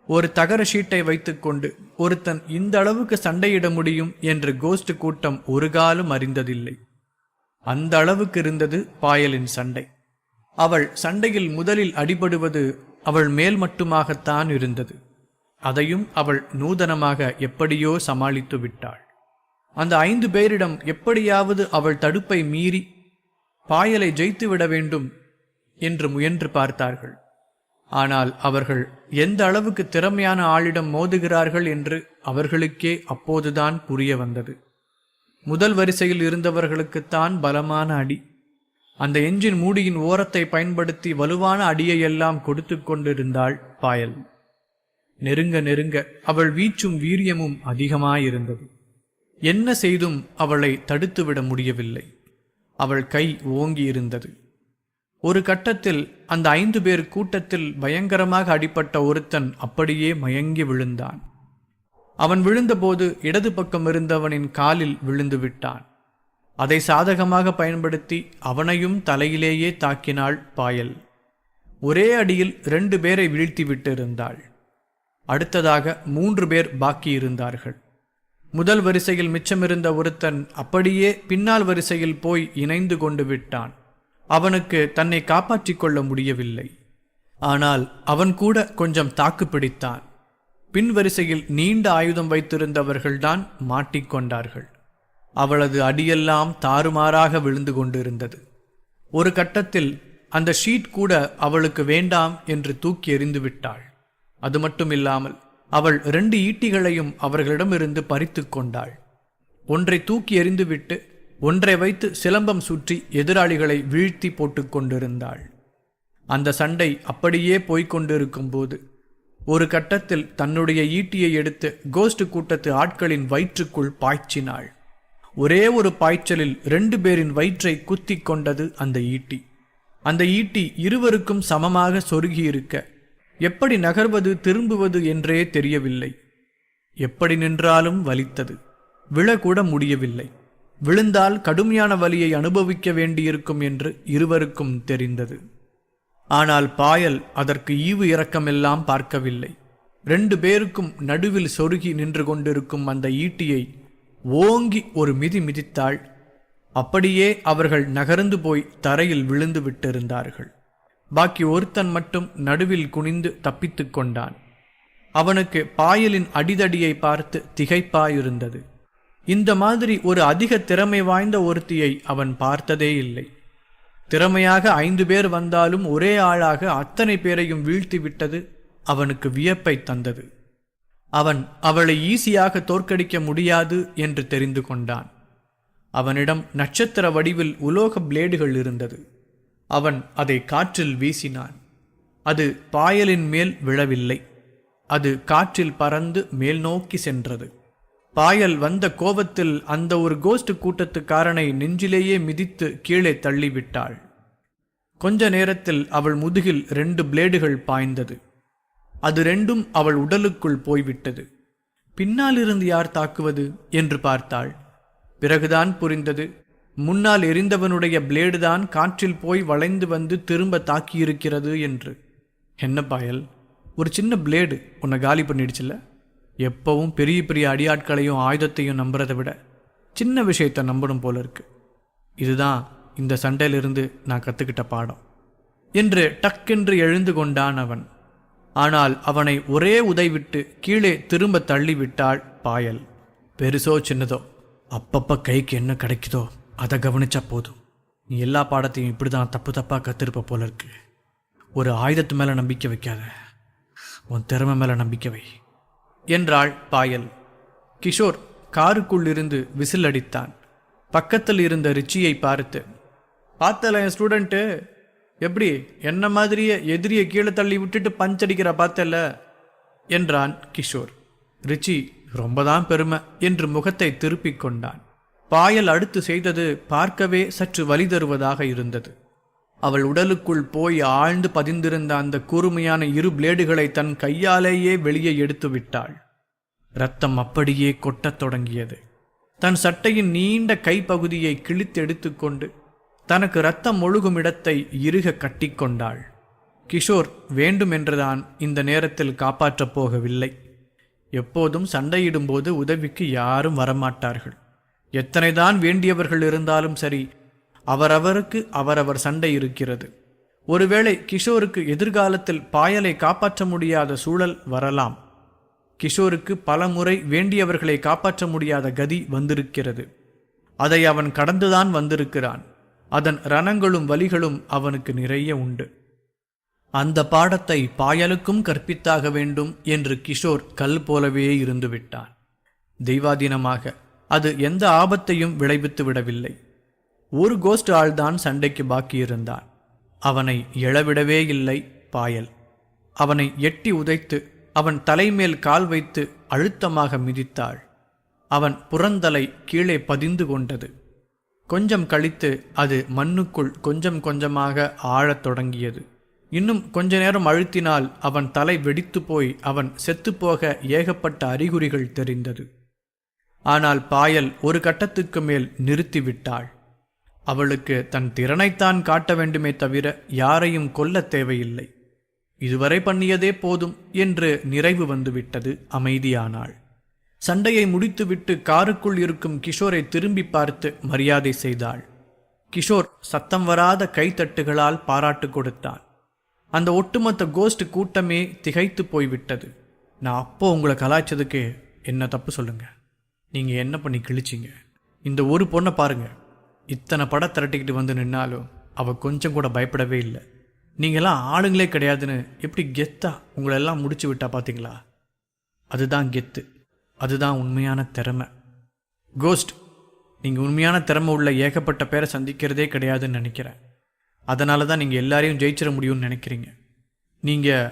ஒரு தகர ஷீட்டை வைத்துக்கொண்டு ஒருத்தன் இந்த அளவுக்கு சண்டையிட முடியும் என்று கோஸ்ட் கூட்டம் ஒரு காலம் அறிந்ததில்லை. அந்த அளவுக்கு இருந்தது பாயலின் சண்டை. அவள் சண்டையில் முதலில் அடிபடுவது அவள் மேல் மட்டுமாகத்தான் இருந்தது. அதையும் அவள் நூதனமாக எப்படியோ சமாளித்து விட்டாள். அந்த 5 பேரிடம் எப்படியாவது அவள் தடுப்பை மீறி பாயலை ஜெயித்து விட வேண்டும் என்று முயன்று பார்த்தார்கள். ஆனால் அவர்கள் எந்த அளவுக்கு திறமையான ஆளிடம் மோதுகிறார்கள் என்று அவர்களுக்கே அப்போதுதான் புரிய வந்தது. முதல் வரிசையில் இருந்தவர்களுக்குத்தான் பலமான அடி. அந்த என்ஜின் மூடியின் ஓரத்தை பயன்படுத்தி வலுவான அடியையெல்லாம் கொடுத்து கொண்டிருந்தாள் பாயல். நெருங்க நெருங்க அவள் வீச்சும் வீரியமும் அதிகமாயிருந்தது. என்ன செய்தும் அவளை தடுத்துவிட முடியவில்லை. அவள் கை ஓங்கியிருந்தது. ஒரு கட்டத்தில் அந்த 5 பேர் கூட்டத்தில் பயங்கரமாக அடிபட்ட ஒருத்தன் அப்படியே மயங்கி விழுந்தான். அவன் விழுந்தபோது இடது பக்கம் இருந்தவனின் காலில் விழுந்து விட்டான். அதை சாதகமாக பயன்படுத்தி அவனையும் தலையிலேயே தாக்கினாள் பாயல். ஒரே அடியில் 2 பேரை வீழ்த்திவிட்டு இருந்தாள். அடுத்ததாக 3 பேர் பாக்கியிருந்தார்கள். முதல் வரிசையில் மிச்சமிருந்த ஒருத்தன் அப்படியே பின்னால் வரிசையில் போய் இணைந்து கொண்டு விட்டான். அவனுக்கு தன்னை காப்பாற்றிக் கொள்ள முடியவில்லை. ஆனால் அவன் கூட கொஞ்சம் தாக்கு பிடித்தான். பின் வரிசையில் நீண்ட ஆயுதம் வைத்திருந்தவர்கள்தான் மாட்டிக்கொண்டார்கள். அவளது அடியெல்லாம் தாறுமாறாக விழுந்து கொண்டிருந்தது. ஒரு கட்டத்தில் அந்த ஷீட் கூட அவளுக்கு வேண்டாம் என்று தூக்கி எறிந்து விட்டாள். அது மட்டுமில்லாமல் அவள் 2 ஈட்டிகளையும் அவர்களிடமிருந்து பறித்து கொண்டாள். ஒன்றை தூக்கி எறிந்துவிட்டு ஒன்றை வைத்து சிலம்பம் சுற்றி எதிராளிகளை வீழ்த்தி போட்டுக் கொண்டிருந்தாள். அந்த சண்டை அப்படியே போய்கொண்டிருக்கும் போது ஒரு கட்டத்தில் தன்னுடைய ஈட்டியை எடுத்து கோஸ்ட் கூட்டத்து ஆட்களின் வயிற்றுக்குள் பாய்ச்சினாள். ஒரே ஒரு பாய்ச்சலில் 2 பேரின் வயிற்றை குத்தி கொண்டது அந்த ஈட்டி. அந்த ஈட்டி இருவருக்கும் சமமாக சொருகியிருக்க எப்படி நகர்வது திரும்புவது என்றே தெரியவில்லை. எப்படி நின்றாலும் வலித்தது. விழக்கூட முடியவில்லை. விழுந்தால் கடுமையான வலியை அனுபவிக்க வேண்டியிருக்கும் என்று இருவருக்கும் தெரிந்தது. ஆனால் பாயல் அதற்கு ஈவு இரக்கமெல்லாம் பார்க்கவில்லை. 2 பேருக்கும் நடுவில் சொருகி நின்று கொண்டிருக்கும் அந்த ஈட்டியை ஓங்கி ஒரு மிதி மிதித்தாள். அப்படியே அவர்கள் நகர்ந்து போய் தரையில் விழுந்து விட்டிருந்தார்கள். பாக்கி ஒருத்தன் மட்டும் நடுவில் குனிந்து தப்பித்து கொண்டான். அவனுக்கு பாயலின் அடிதடியை பார்த்து திகைப்பாயிருந்தது. இந்த மாதிரி ஒரு அதிக திறமை வாய்ந்த ஒருத்தியை அவன் பார்த்ததே இல்லை. திறமையாக 5 பேர் வந்தாலும் ஒரே ஆளாக அத்தனை பேரையும் வீழ்த்திவிட்டது அவனுக்கு வியப்பை தந்தது. அவன் அவளை ஈஸியாக தோற்கடிக்க முடியாது என்று தெரிந்து கொண்டான். அவனிடம் நட்சத்திர வடிவில் உலோக பிளேடுகள் இருந்தது. அவன் அதை காற்றில் வீசினான். அது பாயலின் மேல் விழவில்லை. அது காற்றில் பறந்து மேல் நோக்கி சென்றது. பாயல் வந்த கோபத்தில் அந்த ஒரு கோஸ்ட் கூட்டத்துக்காரனை நெஞ்சிலேயே மிதித்து கீழே தள்ளிவிட்டாள். கொஞ்ச நேரத்தில் அவள் முதுகில் 2 பிளேடுகள் பாய்ந்தது. அது 2ம் அவள் உடலுக்குள் போய்விட்டது. பின்னாலிருந்து யார் தாக்குவது என்று பார்த்தாள். பிறகுதான் புரிந்தது, முன்னால் எரிந்தவனுடைய பிளேடுதான் காற்றில் போய் வளைந்து வந்து திரும்ப தாக்கியிருக்கிறது என்று. என்ன பாயல், ஒரு சின்ன பிளேடு உன்னை காலி பண்ணிடுச்சுல்ல? எப்பவும் பெரிய பெரிய அடியாட்களையும் ஆயுதத்தையும் நம்புறதை விட சின்ன விஷயத்தை நம்பணும் போல இருக்கு. இதுதான் இந்த சண்டையிலிருந்து நான் கற்றுக்கிட்ட பாடம் என்று டக்கென்று எழுந்து கொண்டான் அவன். ஆனால் அவனை ஒரே உதைவிட்டு கீழே திரும்ப தள்ளிவிட்டாள் பாயல். பெருசோ சின்னதோ அப்பப்போ கைக்கு என்ன கிடைக்குதோ அதை கவனிச்சா போதும். நீ எல்லா பாடத்தையும் இப்படி தான் தப்பு தப்பாக கத்திருப்ப போல இருக்கு. ஒரு ஆயுதத்து மேலே நம்பிக்கை வைக்காத, உன் திறமை மேலே நம்பிக்கை வை என்றாள் பாயல். கிஷோர் காருக்குள்ளிருந்து விசில் அடித்தான். பக்கத்தில் இருந்த ரிச்சியை பார்த்து, பார்த்தல என் ஸ்டூடெண்ட்டு எப்படி என்ன மாதிரியே எதிரியை கீழே தள்ளி விட்டுட்டு பஞ்சடிக்கிற பார்த்தல என்றான் கிஷோர். ரிச்சி ரொம்பதான் பெருமை என்று முகத்தை திருப்பிக் கொண்டான். பாயல் அடுத்து செய்தது பார்க்கவே சற்று வலி தருவதாக இருந்தது. அவள் உடலுக்குள் போய் ஆழ்ந்து பதிந்திருந்த அந்த கூர்மையான 2 பிளேடுகளை தன் கையாலேயே வெளியே எடுத்து விட்டாள். இரத்தம் அப்படியே கொட்டத் தொடங்கியது. தன் சட்டையின் நீண்ட கைப்பகுதியை கிழித்து எடுத்துக்கொண்டு தனக்கு இரத்தம் ஒழுகும் இடத்தை இறுக கட்டிக்கொண்டாள். கிஷோர் வேண்டுமென்றுதான் இந்த நேரத்தில் காப்பாற்றப் போகவில்லை. எப்போதும் சண்டையிடும்போது உதவிக்கு யாரும் வரமாட்டார்கள். எத்தனைதான் வேண்டியவர்கள் இருந்தாலும் சரி, அவரவருக்கு அவரவர் சண்டை இருக்கிறது. ஒருவேளை கிஷோருக்கு எதிர்காலத்தில் பாயலை காப்பாற்ற முடியாத சூழல் வரலாம். கிஷோருக்கு பல முறை வேண்டியவர்களை காப்பாற்ற முடியாத கதி வந்திருக்கிறது. அதை அவன் கடந்துதான் வந்திருக்கிறான். அதன் ரணங்களும் வலிகளும் அவனுக்கு நிறைய உண்டு. அந்த பாடத்தை பாயலுக்கும் கற்பித்தாக வேண்டும் என்று கிஷோர் கல் போலவே இருந்து விட்டான். தெய்வாதீனமாக அது எந்த ஆபத்தையும் விளைவித்து விடவில்லை. ஒரு கோஸ்ட் ஆள்தான் சண்டைக்கு பாக்கியிருந்தான். அவனை எழவிடவே இல்லை பாயல். அவனை எட்டி உதைத்து அவன் தலைமேல் கால் வைத்து அழுத்தமாக மிதித்தாள். அவன் புறந்தலை கீழே பதிந்து கொண்டது. கொஞ்சம் கழித்து அது மண்ணுக்குள் கொஞ்சம் கொஞ்சமாக ஆழத் தொடங்கியது. இன்னும் கொஞ்ச நேரம் அழுத்தினால் அவன் தலை வெடித்து போய் அவன் செத்துப்போக ஏகப்பட்ட அறிகுறிகள் தெரிந்தது. ஆனால் பாயல் ஒரு கட்டத்துக்கு மேல் நிறுத்திவிட்டாள். அவளுக்கு தன் திறனைத்தான் காட்ட வேண்டுமே தவிர யாரையும் கொல்ல தேவையில்லை. இதுவரை பண்ணியதே போதும் என்று நிறைவு வந்துவிட்டது. அமைதியானாள். சண்டையை முடித்துவிட்டு காருக்குள் இருக்கும் கிஷோரை திரும்பி பார்த்து மரியாதை செய்தாள். கிஷோர் சத்தம் வராத கைத்தட்டுகளால் பாராட்டு கொடுத்தான். அந்த ஒட்டுமொத்த கோஸ்ட் கூட்டமே திகைத்து போய்விட்டது. நான் அப்போ உங்களை கலாய்ச்சதுக்கு என்ன தப்பு சொல்லுங்க? நீங்கள் என்ன பண்ணி கிழிச்சிங்க? இந்த ஒரு பொண்ணை பாருங்க, இத்தனை படம் திரட்டிக்கிட்டு வந்து நின்னாலும் அவள் கொஞ்சம் கூட பயப்படவே இல்லை. நீங்களாம் ஆளுங்களே கிடையாதுன்னு எப்படி கெத்தா உங்களெல்லாம் முடிச்சு விட்டா பார்த்தீங்களா? அதுதான் கெத்து, அதுதான் உண்மையான திறமை. கோஸ்ட், நீங்கள் உண்மையான திறமை உள்ள ஏகப்பட்ட பேரை சந்திக்கிறதே கிடையாதுன்னு நினைக்கிறேன். அதனால தான் நீங்கள் எல்லாரையும் ஜெயிச்சிட முடியும்னு நினைக்கிறீங்க. நீங்கள்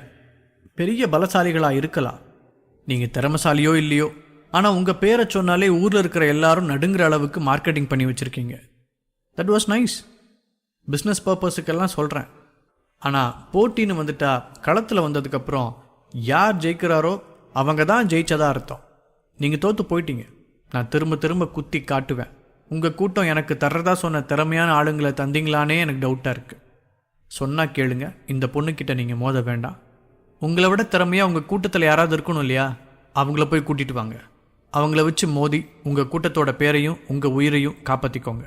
பெரிய பலசாலிகளாக இருக்கலாம், நீங்கள் திறமைசாலியோ இல்லையோ, ஆனால் உங்கள் பேரை சொன்னாலே ஊரில் இருக்கிற எல்லாரும் நடுங்கிற அளவுக்கு மார்க்கெட்டிங் பண்ணி வச்சுருக்கீங்க. That was nice. பிஸ்னஸ் பர்பஸுக்கெல்லாம் சொல்கிறேன். ஆனால் போட்டின்னு வந்துட்டா களத்தில் வந்ததுக்கப்புறம் யார் ஜெயிக்கிறாரோ அவங்க தான் ஜெயிச்சதா அர்த்தம். நீங்கள் தோற்று போயிட்டீங்க. நான் திரும்ப திரும்ப குத்தி காட்டுவேன். உங்கள் கூட்டம் எனக்கு தர்றதா சொன்ன திறமையான ஆளுங்களை தந்தீங்களானே எனக்கு டவுட்டாக இருக்குது. சொன்னால் கேளுங்க, இந்த பொண்ணுக்கிட்ட நீங்கள் மோத வேண்டாம். உங்களை விட திறமையாக உங்கள் கூட்டத்தில் யாராவது இருக்கணும் இல்லையா? அவங்கள போய் கூட்டிகிட்டு வாங்க. அவங்கள வச்சு மோதி உங்கள் கூட்டத்தோட பேரையும் உங்கள் உயிரையும் காப்பாற்றிக்கோங்க.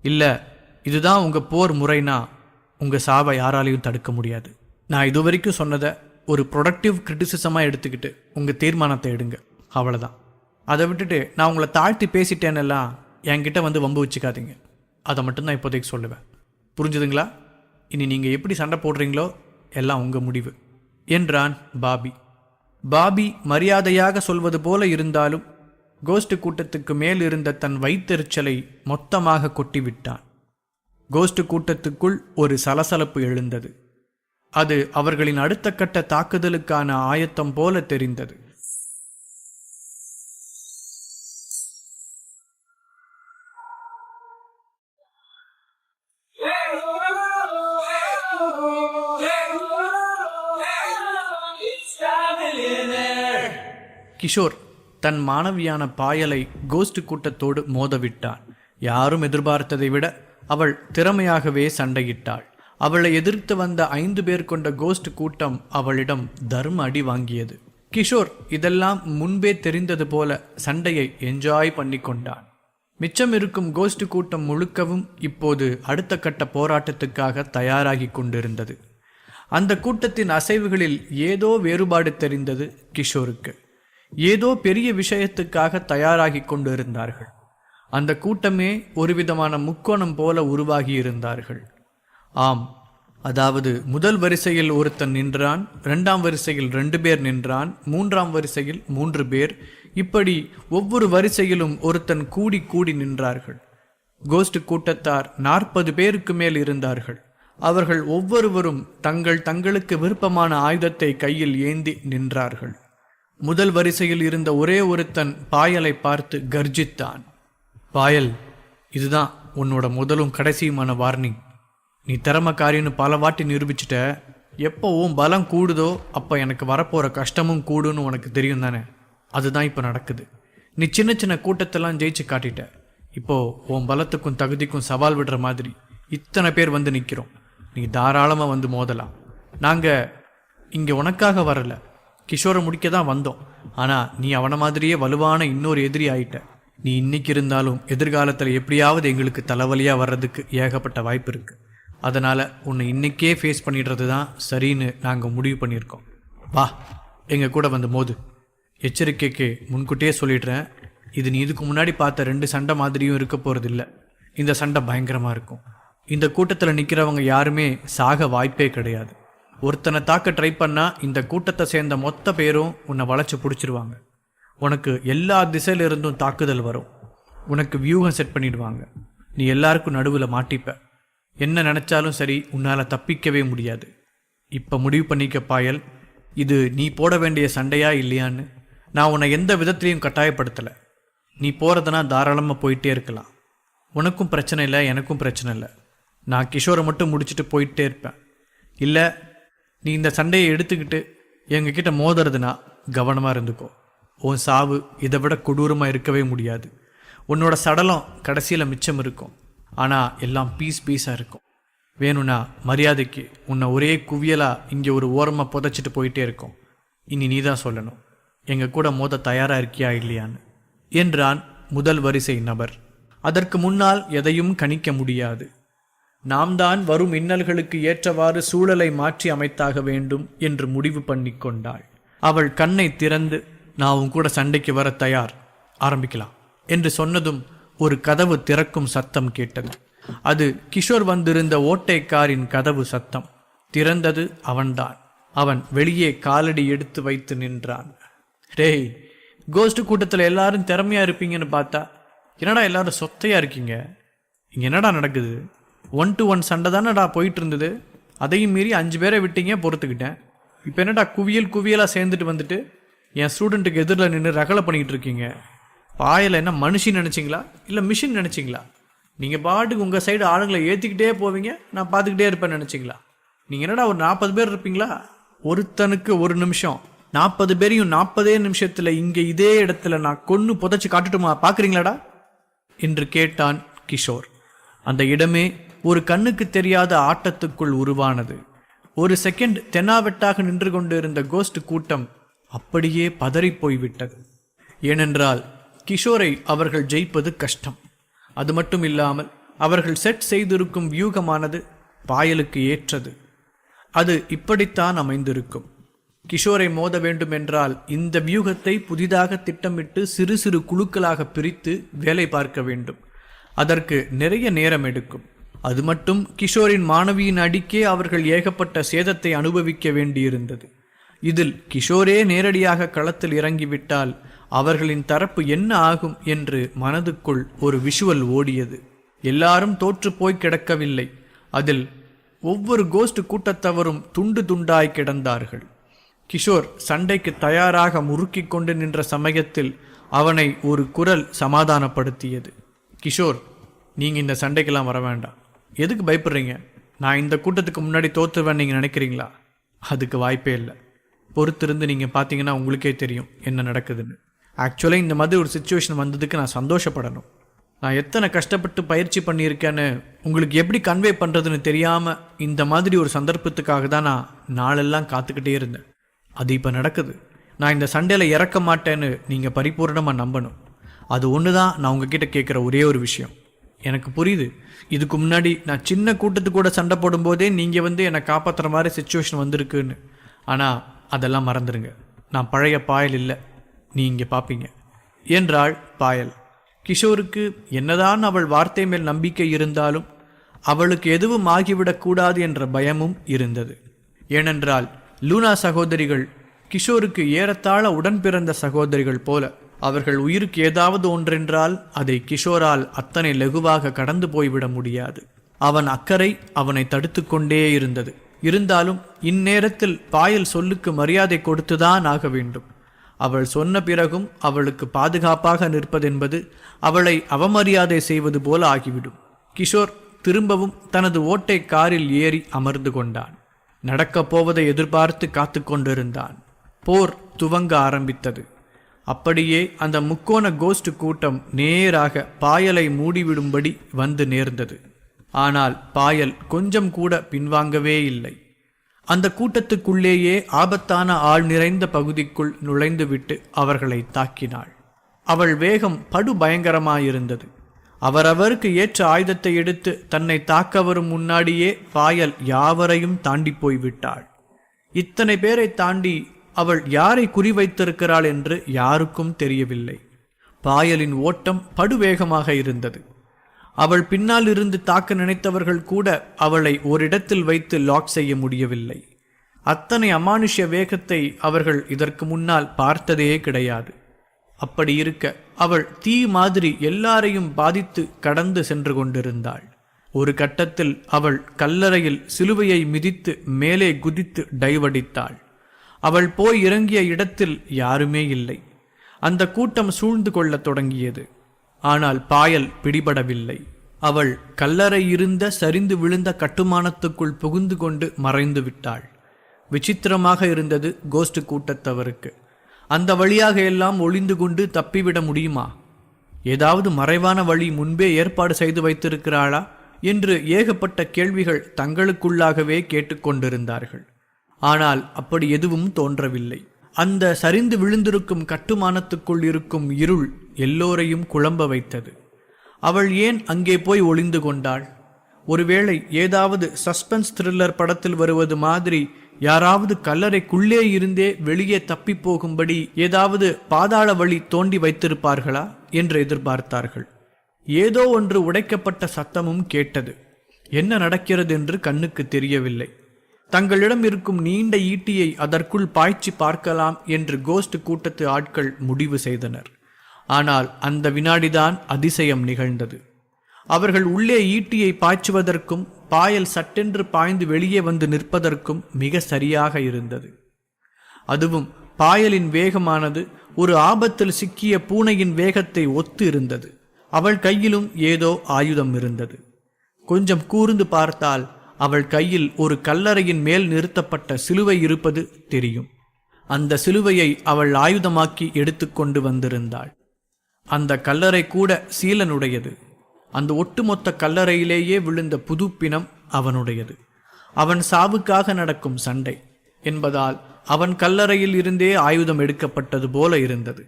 இல்லை இதுதான் உங்கள் போர் முறைனா உங்கள் சாவை யாராலையும் தடுக்க முடியாது. நான் இது வரைக்கும் சொன்னதை ஒரு ப்ரொடக்டிவ் கிரிட்டிசிசமாக எடுத்துக்கிட்டு உங்கள் தீர்மானத்தை எடுங்க. அவ்வளோதான். அதை விட்டுட்டு நான் உங்களை தாழ்த்தி பேசிட்டேன்னெல்லாம் என்கிட்ட வந்து வம்பு வச்சுக்காதீங்க. அதை மட்டும்தான் இப்போதைக்கு சொல்லுவேன். புரிஞ்சுதுங்களா? இனி நீங்கள் எப்படி சண்டை போடுறீங்களோ எல்லாம் உங்கள் முடிவு என்றான் பாபி. பாபி மரியாதையாக சொல்வது போல இருந்தாலும் கோஸ்ட் கூட்டத்துக்கு மேல் இருந்த தன் வயிற்றெரிச்சலை மொத்தமாக கொட்டிவிட்டான். கோஸ்ட் கூட்டத்துக்குள் ஒரு சலசலப்பு எழுந்தது. அது அவர்களின் அடுத்த கட்ட தாக்குதலுக்கான ஆயத்தம் போல தெரிந்தது. கிஷோர் தன் மாணவியான பாயலை கோஸ்ட் கூட்டத்தோடு மோதவிட்டான். யாரும் எதிர்பார்த்ததை விட அவள் திறமையாகவே சண்டையிட்டாள். அவளை எதிர்த்து வந்த 5 பேர் கொண்ட கோஸ்ட் கூட்டம் அவளிடம் தர்ம அடி வாங்கியது. கிஷோர் இதெல்லாம் முன்பே தெரிந்தது போல சண்டையை என்ஜாய் பண்ணி கொண்டான். மிச்சம் இருக்கும் கோஸ்ட் கூட்டம் முழுக்கவும் இப்போது அடுத்த கட்ட போராட்டத்துக்காக தயாராகி கொண்டிருந்தது. அந்த கூட்டத்தின் அசைவுகளில் ஏதோ வேறுபாடு தெரிந்தது கிஷோருக்கு. ஏதோ பெரிய விஷயத்துக்காக தயாராகி கொண்டிருந்தார்கள். அந்த கூட்டமே ஒரு விதமான முக்கோணம் போல உருவாகி இருந்தார்கள். ஆம், அதாவது முதல் வரிசையில் ஒருத்தன் நின்றான், 2ஆம் வரிசையில் 2 பேர் நின்றான், 3ஆம் வரிசையில் 3 பேர், இப்படி ஒவ்வொரு வரிசையிலும் ஒருத்தன் கூடி கூடி நின்றார்கள். கோஸ்ட் கூட்டத்தார் 40 பேருக்கு மேல் இருந்தார்கள். அவர்கள் ஒவ்வொருவரும் தங்களுக்கு விருப்பமான ஆயுதத்தை கையில் ஏந்தி நின்றார்கள். முதல் வரிசையில் இருந்த ஒரே ஒருத்தன் பாயலை பார்த்து கர்ஜித்தான். பாயல், இதுதான் உன்னோட முதலும் கடைசியுமான வார்னிங். நீ திறமைக்காரின்னு பல வாட்டி நிரூபிச்சிட்ட. எப்போ உன் பலம் கூடுதோ அப்போ எனக்கு வரப்போகிற கஷ்டமும் கூடுன்னு உனக்கு தெரியும் தானே? அதுதான் இப்போ நடக்குது. நீ சின்ன சின்ன கூட்டத்தெல்லாம் ஜெயிச்சு காட்டிட்ட. இப்போது உன் பலத்துக்கும் தகுதிக்கும் சவால் விடுற மாதிரி இத்தனை பேர் வந்து நிற்கிறோம். நீ தாராளமாக வந்து மோதலாம். நாங்கள் இங்கே உனக்காக வரலை, கிஷோரை முடிக்க தான் வந்தோம். ஆனால் நீ அவனை மாதிரியே வலுவான இன்னொரு எதிரி ஆயிட்ட. நீ இன்னைக்கு இருந்தாலும் எதிர்காலத்தில் எப்படியாவது எங்களுக்கு தலைவலியாக வர்றதுக்கு ஏகப்பட்ட வாய்ப்பு இருக்குது. அதனால் உன்னை இன்னைக்கே ஃபேஸ் பண்ணிடுறது தான் சரின்னு நாங்கள் முடிவு பண்ணியிருக்கோம். வா, எங்கள் கூட வந்து மோது. எச்சரிக்கைக்கு முன்கூட்டியே சொல்லிடுறேன், இது நீ இதுக்கு முன்னாடி பார்த்த 2 சண்டை மாதிரியும் இருக்க போகிறது இல்லை. இந்த சண்டை பயங்கரமாக இருக்கும். இந்த கூட்டத்தில் நிற்கிறவங்க யாருமே சாக வாய்ப்பே கிடையாது. ஒருத்தனை தாக்க ட்ரை பண்ணால் இந்த கூட்டத்தை சேர்ந்த மொத்த பேரும் உன்னை வளைச்சி பிடிச்சிருவாங்க. உனக்கு எல்லா திசையிலிருந்தும் தாக்குதல் வரும். உனக்கு வியூகம் செட் பண்ணிடுவாங்க. நீ எல்லாருக்கும் நடுவில் மாட்டிப்ப. என்ன நினச்சாலும் சரி, உன்னால் தப்பிக்கவே முடியாது. இப்போ முடிவு பண்ணிக்க பாயல், இது நீ போட வேண்டிய சண்டையா இல்லையான்னு நான் உன்னை எந்த விதத்திலையும் கட்டாயப்படுத்தலை. நீ போகிறதுனா தாராளமாக போயிட்டே இருக்கலாம். உனக்கும் பிரச்சனை இல்லை, எனக்கும் பிரச்சனை இல்லை. நான் கிஷோரை மட்டும் முடிச்சுட்டு போயிட்டே இருப்பேன். இல்லை நீ இந்த சண்டையை எடுத்துக்கிட்டு எங்ககிட்ட மோதுறதுனா கவனமாக இருந்துக்கோ. உன் சாவு இதை விட கொடூரமாக இருக்கவே முடியாது. உன்னோட சடலம் கடைசியில் மிச்சம் இருக்கும், ஆனால் எல்லாம் பீஸாக இருக்கும். வேணும்னா மரியாதைக்கு உன்னை ஒரே குவியலாக இங்கே ஒரு ஓரமாக புதைச்சிட்டு போயிட்டே இருக்கும். இனி நீ தான் சொல்லணும், எங்கள் கூட மோத தயாராக இருக்கியா இல்லையான்னு என்றான் முதல் வரிசை நபர். அதற்கு முன்னால் எதையும் கணிக்க முடியாது. நாம் தான் வரும் இன்னல்களுக்கு ஏற்றவாறு சூழலை மாற்றி அமைத்தாக வேண்டும் என்று முடிவு பண்ணி கொண்டாள். அவள் கண்ணை திறந்து, நான் உன் கூட சண்டைக்கு வர தயார், ஆரம்பிக்கலாம் என்று சொன்னதும் ஒரு கதவு திறக்கும் சத்தம் கேட்டது. அது கிஷோர் வந்திருந்த ஓட்டை காரின் கதவு சத்தம். திறந்தது அவன்தான். அவன் வெளியே காலடி எடுத்து வைத்து நின்றான். டேய், கோஸ்ட் கூட்டத்தில் எல்லாரும் திறமையா இருப்பீங்கன்னு பார்த்தா என்னடா எல்லாரும் சொத்தையா இருக்கீங்க? இங்கே என்னடா நடக்குது? 1-to-1 சண்டை தானடா போயிட்டு இருந்தது. அதையும் மீறி 5 பேரை விட்டீங்க, பொறுத்துக்கிட்டேன். இப்போ என்னடா குவியலாக சேர்ந்துட்டு வந்துட்டு என் ஸ்டூடெண்ட்டுக்கு எதிரில் நின்று ரகலை பண்ணிக்கிட்டு இருக்கீங்க. பாயில் என்ன மனுஷன் நினச்சிங்களா இல்லை மிஷின் நினச்சிங்களா? நீங்கள் பாட்டுக்கு உங்கள் சைடு ஆளுங்களை ஏற்றிக்கிட்டே போவீங்க, நான் பார்த்துக்கிட்டே இருப்பேன்னு நினச்சிங்களா? நீங்கள் என்னடா ஒரு 40 பேர் இருப்பீங்களா? ஒருத்தனுக்கு 1 நிமிஷம், 40 பேரையும் 40 நிமிஷத்தில் இங்கே இதே இடத்துல நான் கொன்று புதைச்சி காட்டுட்டுமா, பார்க்குறீங்களாடா என்று கேட்டான் கிஷோர். அந்த இடமே ஒரு கண்ணுக்கு தெரியாத ஆட்டத்துக்குள் உருவானது. ஒரு செகண்ட் தென்னாவெட்டாக நின்று கொண்டிருந்த கோஸ்ட் கூட்டம் அப்படியே பதறிப்போய்விட்டது. ஏனென்றால் கிஷோரை அவர்கள் ஜெயிப்பது கஷ்டம். அது மட்டும் இல்லாமல் அவர்கள் செட் செய்திருக்கும் வியூகமானது பாயலுக்கு ஏற்றது. அது இப்படித்தான் அமைந்திருக்கும். கிஷோரை மோத வேண்டும் என்றால் இந்த வியூகத்தை புதிதாக திட்டமிட்டு சிறு சிறு குழுக்களாக பிரித்து வேலை பார்க்க வேண்டும். அதற்கு நிறைய நேரம் எடுக்கும். அது மட்டும் கிஷோரின் மாணவியின் அடிக்கே அவர்கள் ஏகப்பட்ட சேதத்தை அனுபவிக்க வேண்டியிருந்தது. இதில் கிஷோரே நேரடியாக களத்தில் இறங்கிவிட்டால் அவர்களின் தரப்பு என்ன ஆகும் என்று மனதுக்குள் ஒரு விஷுவல் ஓடியது. எல்லாரும் தோற்று போய் கிடக்கவில்லை. அதில் ஒவ்வொரு கோஸ்ட் கூட்டத்தவரும் துண்டு துண்டாய் கிடந்தார்கள். கிஷோர் சண்டைக்கு தயாராக முறுக்கிக் கொண்டு நின்ற சமயத்தில் அவனை ஒரு குரல் சமாதானப்படுத்தியது. கிஷோர், நீங்க இந்த சண்டைக்கெல்லாம் வர வேண்டாம். எதுக்கு பயப்படுறீங்க? நான் இந்த கூட்டத்துக்கு முன்னாடி தோற்றுவேன் நீங்கள் நினைக்கிறீங்களா? அதுக்கு வாய்ப்பே இல்லை. பொறுத்திருந்து நீங்கள் பார்த்தீங்கன்னா உங்களுக்கே தெரியும் என்ன நடக்குதுன்னு. ஆக்சுவலாக இந்த மாதிரி ஒரு சுச்சுவேஷன் வந்ததுக்கு நான் சந்தோஷப்படணும். நான் எத்தனை கஷ்டப்பட்டு பயிற்சி பண்ணியிருக்கேன்னு உங்களுக்கு எப்படி கன்வே பண்ணுறதுன்னு தெரியாமல் இந்த மாதிரி ஒரு சந்தர்ப்பத்துக்காக தான் நான் நாளெல்லாம் காத்துக்கிட்டே இருந்தேன். அது இப்போ நடக்குது. நான் இந்த சண்டையில் இறக்க மாட்டேன்னு நீங்கள் பரிபூர்ணமாக நம்பணும். அது ஒன்று தான் நான் உங்ககிட்ட கேட்குற ஒரே ஒரு விஷயம். எனக்கு புரியுது, இதுக்கு முன்னாடி நான் சின்ன கூட்டத்துக்கு கூட சண்டை போடும்போதே நீங்கள் என்னை காப்பாற்றுற மாதிரி சுச்சுவேஷன் வந்திருக்குன்னு. ஆனால் அதெல்லாம் மறந்துடுங்க. நான் பழைய பாயல் இல்லை, நீ இங்கே பார்ப்பீங்க என்றாள் பாயல். கிஷோருக்கு என்னதான் அவள் வார்த்தை மேல் நம்பிக்கை இருந்தாலும் அவளுக்கு எதுவும் ஆகிவிடக்கூடாது என்ற பயமும் இருந்தது. ஏனென்றால் லூனா சகோதரிகள் கிஷோருக்கு ஏறத்தாழ உடன் பிறந்த சகோதரிகள் போல. அவர்கள் உயிருக்கு ஏதாவது ஒன்றென்றால் அதை கிஷோரால் அத்தனை லகுவாக கடந்து போய்விட முடியாது. அவன் அக்கறை அவனை தடுத்து கொண்டே இருந்தது. இருந்தாலும் இந்நேரத்தில் பாயல் சொல்லுக்கு மரியாதை கொடுத்துதான் ஆக வேண்டும். அவள் சொன்ன பிறகும் அவளுக்கு பாதுகாப்பாக நிற்பதென்பது அவளை அவமரியாதை செய்வது போல ஆகிவிடும். கிஷோர் திரும்பவும் தனது ஓட்டை காரில் ஏறி அமர்ந்து கொண்டான். நடக்கப் போவதை எதிர்பார்த்து காத்து கொண்டிருந்தான். போர் துவங்க ஆரம்பித்தது. அப்படியே அந்த முக்கோண கோஸ்ட் கூட்டம் நேராக பாயலை மூடிவிடும்படி வந்து நேர்ந்தது. ஆனால் பாயல் கொஞ்சம் கூட பின்வாங்கவே இல்லை. அந்த கூட்டத்துக்குள்ளேயே ஆபத்தான ஆள் நிறைந்த பகுதிக்குள் நுழைந்துவிட்டு அவர்களை தாக்கினாள். அவள் வேகம் படு பயங்கரமாயிருந்தது. அவரவருக்கு ஏற்ற ஆயுதத்தை எடுத்து தன்னை தாக்க வரும் முன்னாடியே பாயல் யாவரையும் தாண்டி போய்விட்டாள். இத்தனை பேரை தாண்டி அவள் யாரை குறிவைத்திருக்கிறாள் என்று யாருக்கும் தெரியவில்லை. பாயலின் ஓட்டம் படுவேகமாக இருந்தது. அவள் பின்னால் இருந்து தாக்க நினைத்தவர்கள் கூட அவளை ஓரிடத்தில் வைத்து லாக் செய்ய முடியவில்லை. அத்தனை அமானுஷ்ய வேகத்தை அவர்கள் இதற்கு முன்னால் பார்த்ததே கிடையாது. அப்படி இருக்க அவள் தீ மாதிரி எல்லாரையும் பாதித்து கடந்து சென்று கொண்டிருந்தாள். ஒரு கட்டத்தில் அவள் கல்லறையில் சிலுவையை மிதித்து மேலே குதித்து டைவடித்தாள். அவள் போய் இறங்கிய இடத்தில் யாருமே இல்லை. அந்த கூட்டம் சூழ்ந்து கொள்ளத் தொடங்கியது. ஆனால் பாயல் பிடிபடவில்லை. அவள் கல்லறை இருந்த சரிந்து விழுந்த கட்டுமானத்துக்குள் புகுந்து கொண்டு மறைந்து விட்டாள். விசித்திரமாக இருந்தது கோஸ்ட் கூட்டத்தவருக்கு. அந்த வழியாக எல்லாம் ஒளிந்து கொண்டு தப்பிவிட முடியுமா? ஏதாவது மறைவான வழி முன்பே ஏற்பாடு செய்து வைத்திருக்கிறாளா என்று ஏகப்பட்ட கேள்விகள் தங்களுக்குள்ளாகவே கேட்டுக்கொண்டிருந்தார்கள். ஆனால் அப்படி எதுவும் தோன்றவில்லை. அந்த சரிந்து விழுந்திருக்கும் கட்டுமானத்துக்குள் இருக்கும் இருள் எல்லோரையும் குழம்ப வைத்தது. அவள் ஏன் அங்கே போய் ஒளிந்து கொண்டாள்? ஒருவேளை ஏதாவது சஸ்பென்ஸ் த்ரில்லர் படத்தில் வருவது மாதிரி யாராவது கல்லறைக்குள்ளே இருந்தே வெளியே தப்பி போகும்படி ஏதாவது பாதாள வழி தோண்டி வைத்திருப்பார்களா என்று எதிர்பார்த்தார்கள். ஏதோ ஒன்று உடைக்கப்பட்ட சத்தமும் கேட்டது. என்ன நடக்கிறது என்று கண்ணுக்கு தெரியவில்லை. தங்களிடம் இருக்கும் நீண்ட ஈட்டியை அதற்குள் பாய்ச்சி பார்க்கலாம் என்று கோஸ்ட் கூட்டத்து ஆட்கள் முடிவு செய்தனர். ஆனால் அந்த வினாடிதான் அதிசயம் நிகழ்ந்தது. அவர்கள் உள்ளே ஈட்டியை பாய்ச்சுவதற்கும் பாயல் சட்டென்று பாய்ந்து வெளியே வந்து நிற்பதற்கும் மிக சரியாக இருந்தது. அதுவும் பாயலின் வேகமானது ஒரு ஆபத்தில் சிக்கிய பூனையின் வேகத்தை ஒத்து இருந்தது. அவள் கையிலும் ஏதோ ஆயுதம் இருந்தது. கொஞ்சம் கூர்ந்து பார்த்தால் அவள் கையில் ஒரு கல்லறையின் மேல் நிறுத்தப்பட்ட சிலுவை இருப்பது தெரியும். அந்த சிலுவையை அவள் ஆயுதமாக்கி எடுத்துக்கொண்டு வந்திருந்தாள். அந்த கல்லறை கூட சீலனுடையது. அந்த ஒட்டுமொத்த கல்லறையிலேயே விழுந்த புது பிணம் அவனுடையது. அவன் சாவுக்காக நடக்கும் சண்டை என்பதால் அவன் கல்லறையில் இருந்தே ஆயுதம் எடுக்கப்பட்டது போல இருந்தது.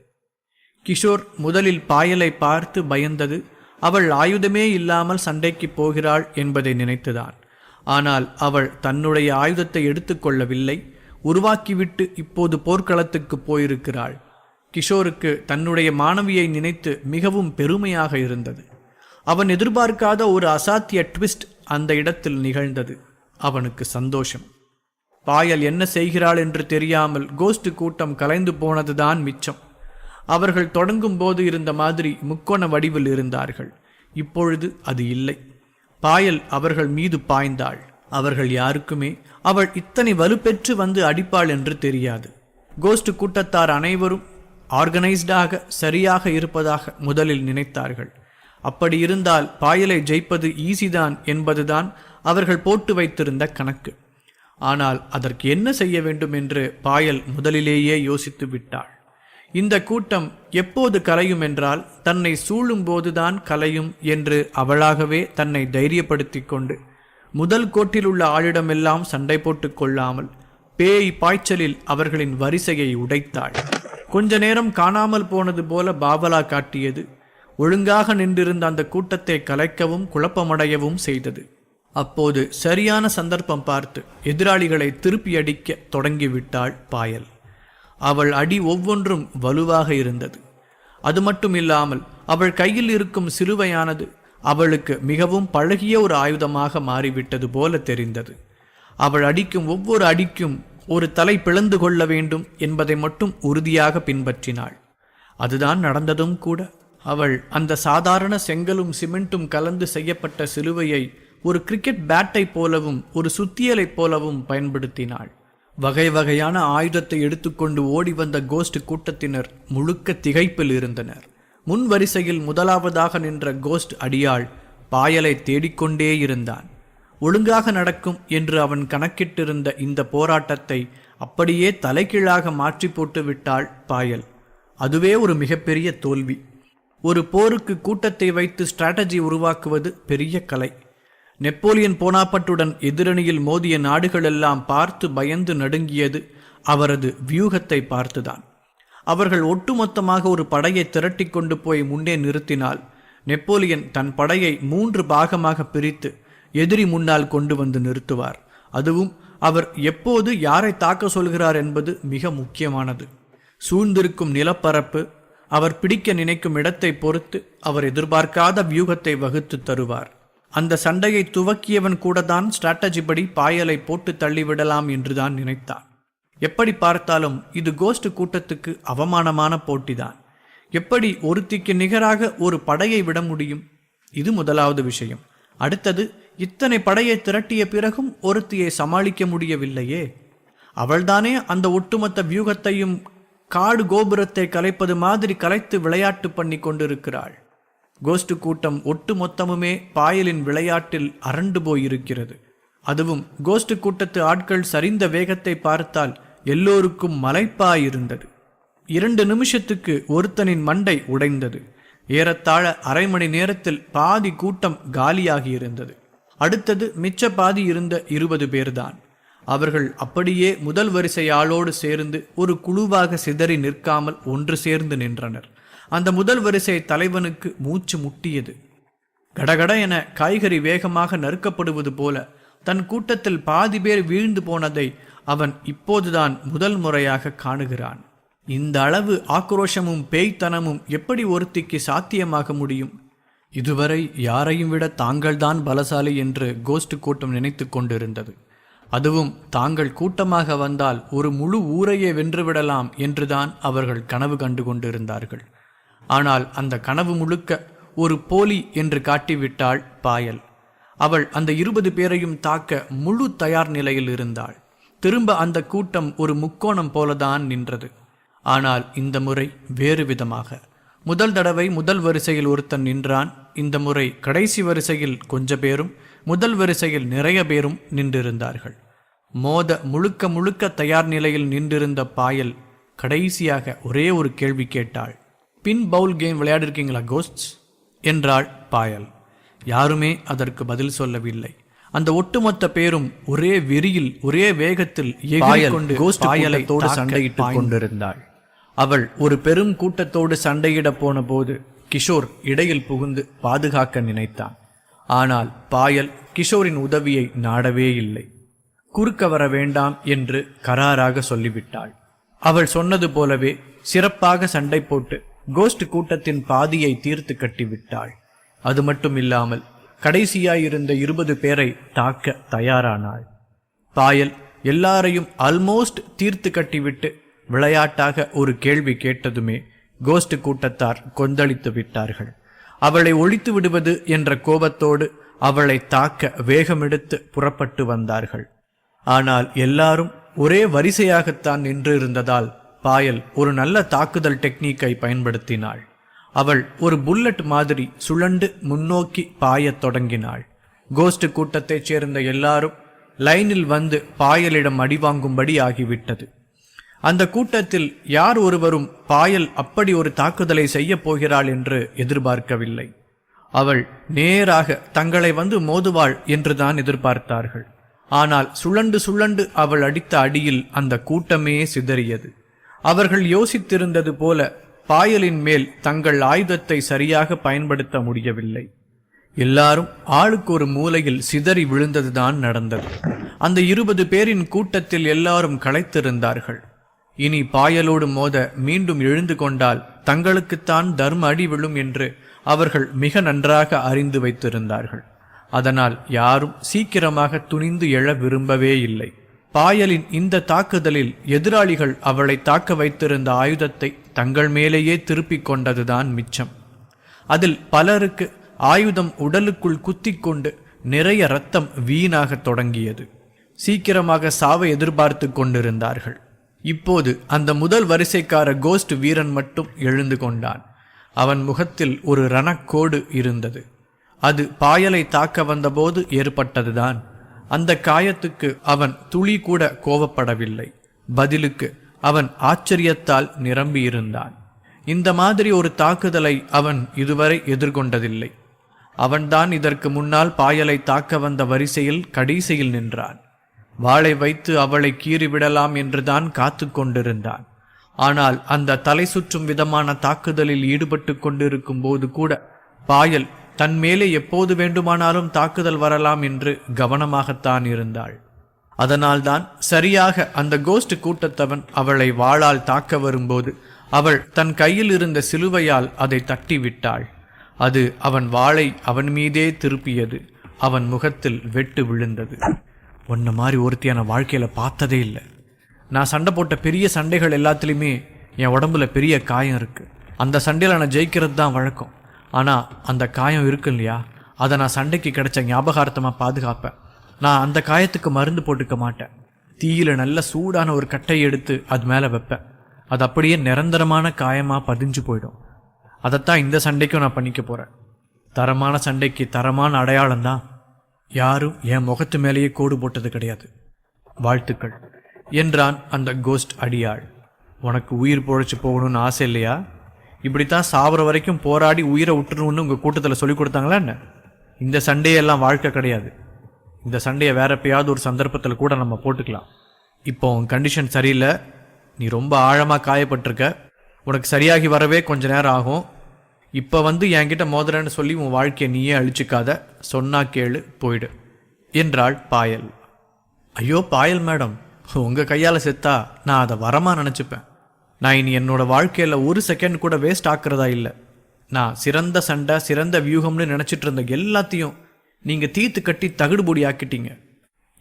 கிஷோர் முதலில் பாயலை பார்த்து பயந்தது அவள் ஆயுதமே இல்லாமல் சண்டைக்கு போகிறாள் என்பதை நினைத்துதான். ஆனால் அவள் தன்னுடைய ஆயுதத்தை எடுத்துக்கொள்ளவில்லை, உருவாக்கிவிட்டு இப்போது போர்க்களத்துக்கு போயிருக்கிறாள். கிஷோருக்கு தன்னுடைய மாணவியை நினைத்து மிகவும் பெருமையாக இருந்தது. அவன் எதிர்பார்க்காத ஒரு அசாத்திய ட்விஸ்ட் அந்த இடத்தில் நிகழ்ந்தது. அவனுக்கு சந்தோஷம். பாயல் என்ன செய்கிறாள் என்று தெரியாமல் கோஸ்ட் கூட்டம் கலைந்து போனதுதான் மிச்சம். அவர்கள் தொடங்கும் போது இருந்த மாதிரி முக்கோண வடிவில் இருந்தார்கள். இப்பொழுது அது இல்லை. பாயல் அவர்கள் மீது பாய்ந்தாள். அவர்கள் யாருக்குமே அவள் இத்தனை வலுப்பெற்று வந்து அடிப்பாள் என்று தெரியாது. கோஸ்ட் கூட்டத்தார் அனைவரும் ஆர்கனைஸ்டாக சரியாக இருப்பதாக முதலில் நினைத்தார்கள். அப்படி இருந்தால் பாயலை ஜெயிப்பது ஈஸிதான் என்பதுதான் அவர்கள் போட்டு வைத்திருந்த கணக்கு. ஆனால் அதற்கு என்ன செய்ய வேண்டும் என்று பாயல் முதலிலேயே யோசித்து விட்டாள். இந்த கூட்டம் எப்போது கலையும் என்றால் தன்னை சூழும் போதுதான் கலையும் என்று அவளாகவே தன்னை தைரியப்படுத்தி கொண்டு முதல் கோட்டில் உள்ள ஆளிடமெல்லாம் சண்டை போட்டு கொள்ளாமல் பேய் பாய்ச்சலில் அவர்களின் வரிசையை உடைத்தாள். கொஞ்ச நேரம் காணாமல் போனது போல பாவலா காட்டியது. ஒழுங்காக நின்றிருந்த அந்த கூட்டத்தை கலைக்கவும் குழப்பமடையவும் செய்தது. அப்போது சரியான சந்தர்ப்பம் பார்த்து எதிராளிகளை திருப்பி அடிக்க தொடங்கிவிட்டாள் பாயல். அவள் அடி ஒவ்வொன்றும் வலுவாக இருந்தது. அது மட்டும் இல்லாமல் அவள் கையில் இருக்கும் சிலுவையானது அவளுக்கு மிகவும் பழகிய ஒரு ஆயுதமாக மாறிவிட்டது போல தெரிந்தது. அவள் அடிக்கும் ஒவ்வொரு அடிக்கும் ஒரு தலை பிளந்து கொள்ள வேண்டும் என்பதை மட்டும் உறுதியாக பின்பற்றினாள். அதுதான் நடந்ததும் கூட. அவள் அந்த சாதாரண செங்கலும் சிமெண்ட்டும் கலந்து செய்யப்பட்ட சிலுவையை ஒரு கிரிக்கெட் பேட்டை போலவும் ஒரு சுத்தியலைப் போலவும் பயன்படுத்தினாள். வகை வகையான ஆயுதத்தை எடுத்துக்கொண்டு ஓடி வந்த கோஸ்ட் கூட்டத்தினர் முழுக்க திகைப்பில் இருந்தனர். முன் வரிசையில் முதலாவதாக நின்ற கோஸ்ட் அடியாள் பாயலை தேடிக்கொண்டே இருந்தான். ஒழுங்காக நடக்கும் என்று அவன் கணக்கிட்டிருந்த இந்த போராட்டத்தை அப்படியே தலைகீழாக மாற்றி போட்டு விட்டாள் பாயல். அதுவே ஒரு மிகப்பெரிய தோல்வி. ஒரு போருக்கு கூட்டத்தை வைத்து ஸ்ட்ராட்டஜி உருவாக்குவது பெரிய கலை. நெப்போலியன் போனாபட்டுடன் எதிரணியில் மோதிய நாடுகளெல்லாம் பார்த்து பயந்து நடுங்கியது அவரது வியூகத்தை பார்த்துதான். அவர்கள் ஒட்டுமொத்தமாக ஒரு படையை திரட்டி கொண்டு போய் முன்னே நிறுத்தினால் நெப்போலியன் தன் படையை 3 பாகமாக பிரித்து எதிரி முன்னால் கொண்டு வந்து நிறுத்துவார். அதுவும் அவர் எப்போது யாரை தாக்க சொல்கிறார் என்பது மிக முக்கியமானது. சூழ்ந்திருக்கும் நிலப்பரப்பு, அவர் பிடிக்க நினைக்கும் இடத்தை பொறுத்து அவர் எதிர்பார்க்காத வியூகத்தை வகுத்து தருவார். அந்த சண்டையை துவக்கியவன் கூட தான் ஸ்ட்ராட்டஜி படி பாயலை போட்டு தள்ளிவிடலாம் என்றுதான் நினைத்தான். எப்படி பார்த்தாலும் இது கோஸ்ட் கூட்டத்துக்கு அவமானமான போட்டிதான். எப்படி ஒருத்திக்கு நிகராக ஒரு படையை விட முடியும்? இது முதலாவது விஷயம். அடுத்தது, இத்தனை படையை திரட்டிய பிறகும் ஒருத்தியை சமாளிக்க முடியவில்லையே. அவள்தானே அந்த ஒட்டுமொத்த வியூகத்தையும் காடு கோபுரத்தை கலைப்பது மாதிரி கலைத்து விளையாட்டு பண்ணி கொண்டிருக்கிறாள். கோஸ்ட் கூட்டம் ஒட்டு மொத்தமுமே பாயலின் விளையாட்டில் அரண்டு போயிருக்கிறது. அதுவும் கோஸ்ட் கூட்டத்து ஆட்கள் சரிந்த வேகத்தை பார்த்தால் எல்லோருக்கும் மலைப்பாயிருந்தது. 2 நிமிஷத்துக்கு ஒருத்தனின் மண்டை உடைந்தது. ஏறத்தாழ அரை மணி நேரத்தில் பாதி கூட்டம் காலியாகியிருந்தது. அடுத்தது மிச்ச பாதி இருந்த 20 பேர்தான். அவர்கள் அப்படியே முதல் வரிசை ஆளோடு சேர்ந்து ஒரு குழுவாக சிதறி நிற்காமல் ஒன்று சேர்ந்து நின்றனர். அந்த முதல் வரிசை தலைவனுக்கு மூச்சு முட்டியது. கடகட என காய்கறி வேகமாக நறுக்கப்படுவது போல தன் கூட்டத்தில் பாதி பேர் வீழ்ந்து போனதை அவன் இப்போதுதான் முதல் முறையாக காணுகிறான். இந்த அளவு ஆக்ரோஷமும் பேய்த்தனமும் எப்படி ஒருத்திக்கு சாத்தியமாக முடியும்? இதுவரை யாரையும் விட தாங்கள்தான் பலசாலி என்று கோஸ்ட் கூட்டம் நினைத்து கொண்டிருந்தது. அதுவும் தாங்கள் கூட்டமாக வந்தால் ஒரு முழு ஊரையே வென்றுவிடலாம் என்றுதான் அவர்கள் கனவு கண்டு கொண்டிருந்தார்கள். ஆனால் அந்த கனவு முழுக்க ஒரு போலி என்று காட்டிவிட்டாள் பாயல். அவள் அந்த 20 பேரையும் தாக்க முழு தயார் நிலையில் இருந்தாள். திரும்ப அந்த கூட்டம் ஒரு முக்கோணம் போலதான் நின்றது. ஆனால் இந்த முறை வேறு விதமாக. முதல் தடவை முதல் வரிசையில் ஒருத்தன் நின்றான். இந்த முறை கடைசி வரிசையில் கொஞ்ச பேரும் முதல் வரிசையில் நிறைய பேரும் நின்றிருந்தார்கள். மோத முழுக்க முழுக்க தயார் நிலையில் நின்றிருந்த பாயல் கடைசியாக ஒரே ஒரு கேள்வி கேட்டாள். பின் பவுல் கேம் விளையாடிருக்கீங்களா கோஸ்ட்ஸ் என்றாள் பாயல். யாருமே அதற்கு பதில் சொல்லவில்லை. அந்த ஒட்டுமொத்த பேரும் ஒரே வெறியில் ஒரே வேகத்தில் பாயலத்தோடு சண்டையிட்டுக் கொண்டிருந்தாள். அவள் ஒரு பெரும் கூட்டத்தோடு சண்டையிட போன போது கிஷோர் இடையில் புகுந்து பாதுகாக்க நினைத்தான். ஆனால் பாயல் கிஷோரின் உதவியை நாடவே இல்லை. குறுக்க வர வேண்டாம் என்று கராராக சொல்லிவிட்டாள். அவள் சொன்னது போலவே சிறப்பாக சண்டை போட்டு கோஸ்ட் கூட்டத்தின் பாதியை தீர்த்து கட்டிவிட்டாள். அது மட்டும் இல்லாமல் கடைசியாயிருந்த 20 பேரை தாக்க தயாரானாள். பாயல் எல்லாரையும் ஆல்மோஸ்ட் தீர்த்து கட்டிவிட்டு விளையாட்டாக ஒரு கேள்வி கேட்டதுமே கோஸ்ட் கூட்டத்தார் கொந்தளித்து விட்டார்கள். அவளை ஒழித்து விடுவது என்ற கோபத்தோடு அவளை தாக்க வேகமெடுத்து புறப்பட்டு வந்தார்கள். ஆனால் எல்லாரும் ஒரே வரிசையாகத்தான் நின்றிருந்ததால் பாயல் ஒரு நல்ல தாக்குதல் டெக்னிக்கை பயன்படுத்தினாள். அவள் ஒரு புல்லட் மாதிரி சுழண்டு முன்னோக்கி பாயத் தொடங்கினாள். கோஸ்ட் கூட்டத்தைச் சேர்ந்த எல்லாரும் லைனில் வந்து பாயலிடம் அடிவாங்கும்படி ஆகிவிட்டது. அந்த கூட்டத்தில் யார் ஒருவரும் பாயல் அப்படி ஒரு தாக்குதலை செய்ய போகிறாள் என்று எதிர்பார்க்கவில்லை. அவள் நேராக தங்களை வந்து மோதுவாள் என்றுதான் எதிர்பார்த்தார்கள். ஆனால் சுழண்டு சுழண்டு அவள் அடித்த அடியில் அந்த கூட்டமே சிதறியது. அவர்கள் யோசித்திருந்தது போல பாயலின் மேல் தங்கள் ஆயுதத்தை சரியாக பயன்படுத்த முடியவில்லை. எல்லாரும் ஆளுக்கு ஒரு மூலையில் சிதறி விழுந்ததுதான் நடந்தது. அந்த 20 பேரின் கூட்டத்தில் எல்லாரும் களைத்திருந்தார்கள். இனி பாயலோடு மோத மீண்டும் எழுந்து கொண்டால் தங்களுக்குத்தான் தர்ம அடி விழும் என்று அவர்கள் மிக நன்றாக அறிந்து வைத்திருந்தார்கள். அதனால் யாரும் சீக்கிரமாக துணிந்து எழ விரும்பவே இல்லை. பாயலின் இந்த தாக்குதலில் எதிராளிகள் அவளை தாக்க வைத்திருந்த ஆயுதத்தை தங்கள் மேலேயே திருப்பிக் கொண்டதுதான் மிச்சம். அதில் பலருக்கு ஆயுதம் உடலுக்குள் குத்திக்கொண்டு நிறைய இரத்தம் வீணாக தொடங்கியது. சீக்கிரமாக சாவை எதிர்பார்த்து கொண்டிருந்தார்கள். இப்போது அந்த முதல் வரிசைக்கார கோஸ்ட் வீரன் மட்டும் எழுந்து கொண்டான். அவன் முகத்தில் ஒரு ரணக்கோடு இருந்தது. அது பாயலை தாக்க வந்தபோது ஏற்பட்டதுதான். அந்த காயத்துக்கு அவன் துளி கூட கோபப்படவில்லை. பதிலுக்கு அவன் ஆச்சரியத்தால் நிரம்பியிருந்தான். இந்த மாதிரி ஒரு தாக்குதலை அவன் இதுவரை எதிர்கொண்டதில்லை. அவன்தான் இதற்கு முன்னால் பாயலை தாக்க வந்த வரிசையில் கடைசியில் நின்றான். வாளை வைத்து அவளை கீறிவிடலாம் என்றுதான் காத்து கொண்டிருந்தான். ஆனால் அந்த தலை சுற்றும் விதமான தாக்குதலில் ஈடுபட்டு கொண்டிருக்கும் போது கூட பாயல் தன் மேலே எப்போது வேண்டுமானாலும் தாக்குதல் வரலாம் என்று கவனமாகத்தான் இருந்தாள். அதனால்தான் சரியாக அந்த கோஸ்ட் கூட்டத்தவன் அவளை வாளால் தாக்க வரும்போது அவள் தன் கையில் இருந்த சிலுவையால் அதை தட்டிவிட்டாள். அது அவன் வாளை அவன் மீதே திருப்பியது. அவன் முகத்தில் வெட்டு விழுந்தது. உன்ன மாதிரி ஒருத்தியான வாழ்க்கையில பார்த்ததே இல்லை. நான் சண்டை போட்ட பெரிய சண்டைகள் எல்லாத்துலேயுமே என் உடம்புல பெரிய காயம் இருக்கு. அந்த சண்டையில் நான் ஜெயிக்கிறது தான் வழக்கம். ஆனால் அந்த காயம் இருக்கு இல்லையா, அதை நான் சண்டைக்கு கிடைச்ச ஞாபகார்த்தமாக பாதுகாப்பேன். நான் அந்த காயத்துக்கு மருந்து போட்டுக்க மாட்டேன். தீயில நல்ல சூடான ஒரு கட்டையை எடுத்து அது மேலே வைப்பேன். அது அப்படியே நிரந்தரமான காயமாக பதிஞ்சு போயிடும். அதைத்தான் இந்த சண்டைக்கும் நான் பண்ணிக்க போகிறேன். தரமான சண்டைக்கு தரமான அடையாளம் தான். யாரும் என் முகத்து மேலேயே கோடு போட்டது கிடையாது. வாழ்த்துக்கள் என்றான் அந்த கோஸ்ட் அடியாள். உனக்கு உயிர் பொழைச்சு போகணும்னு ஆசை இல்லையா? இப்படித்தான் சாவர வரைக்கும் போராடி உயிரை விட்டுருன்னு உங்கள் கூட்டத்தில் சொல்லி கொடுத்தாங்களா என்ன? இந்த சண்டையெல்லாம் வாழ்க்கை கிடையாது. இந்த சண்டையை வேற எப்பயாவது ஒரு சந்தர்ப்பத்தில் கூட நம்ம போட்டுக்கலாம். இப்போ உன் கண்டிஷன் சரியில்லை. நீ ரொம்ப ஆழமாக காயப்பட்டிருக்க. உனக்கு சரியாகி வரவே கொஞ்ச நேரம் ஆகும். இப்போ என்கிட்ட மோதுறேன்னு சொல்லி உன் வாழ்க்கையை நீயே அழிச்சிக்காத. சொன்னா கேளு, போயிடு என்றாள் பாயல். ஐயோ பாயல் மேடம், உங்கள் கையால் செத்தா நான் அதை வரமாக நினச்சிப்பேன். நான் இனி என்னோட வாழ்க்கையில் ஒரு செகண்ட் கூட வேஸ்ட் ஆக்குறதா இல்லை. நான் சிறந்த சண்டை, சிறந்த வியூகம்னு நினச்சிட்டு இருந்த எல்லாத்தையும் நீங்கள் தீர்த்து கட்டி தகுடுபொடி ஆக்கிட்டீங்க.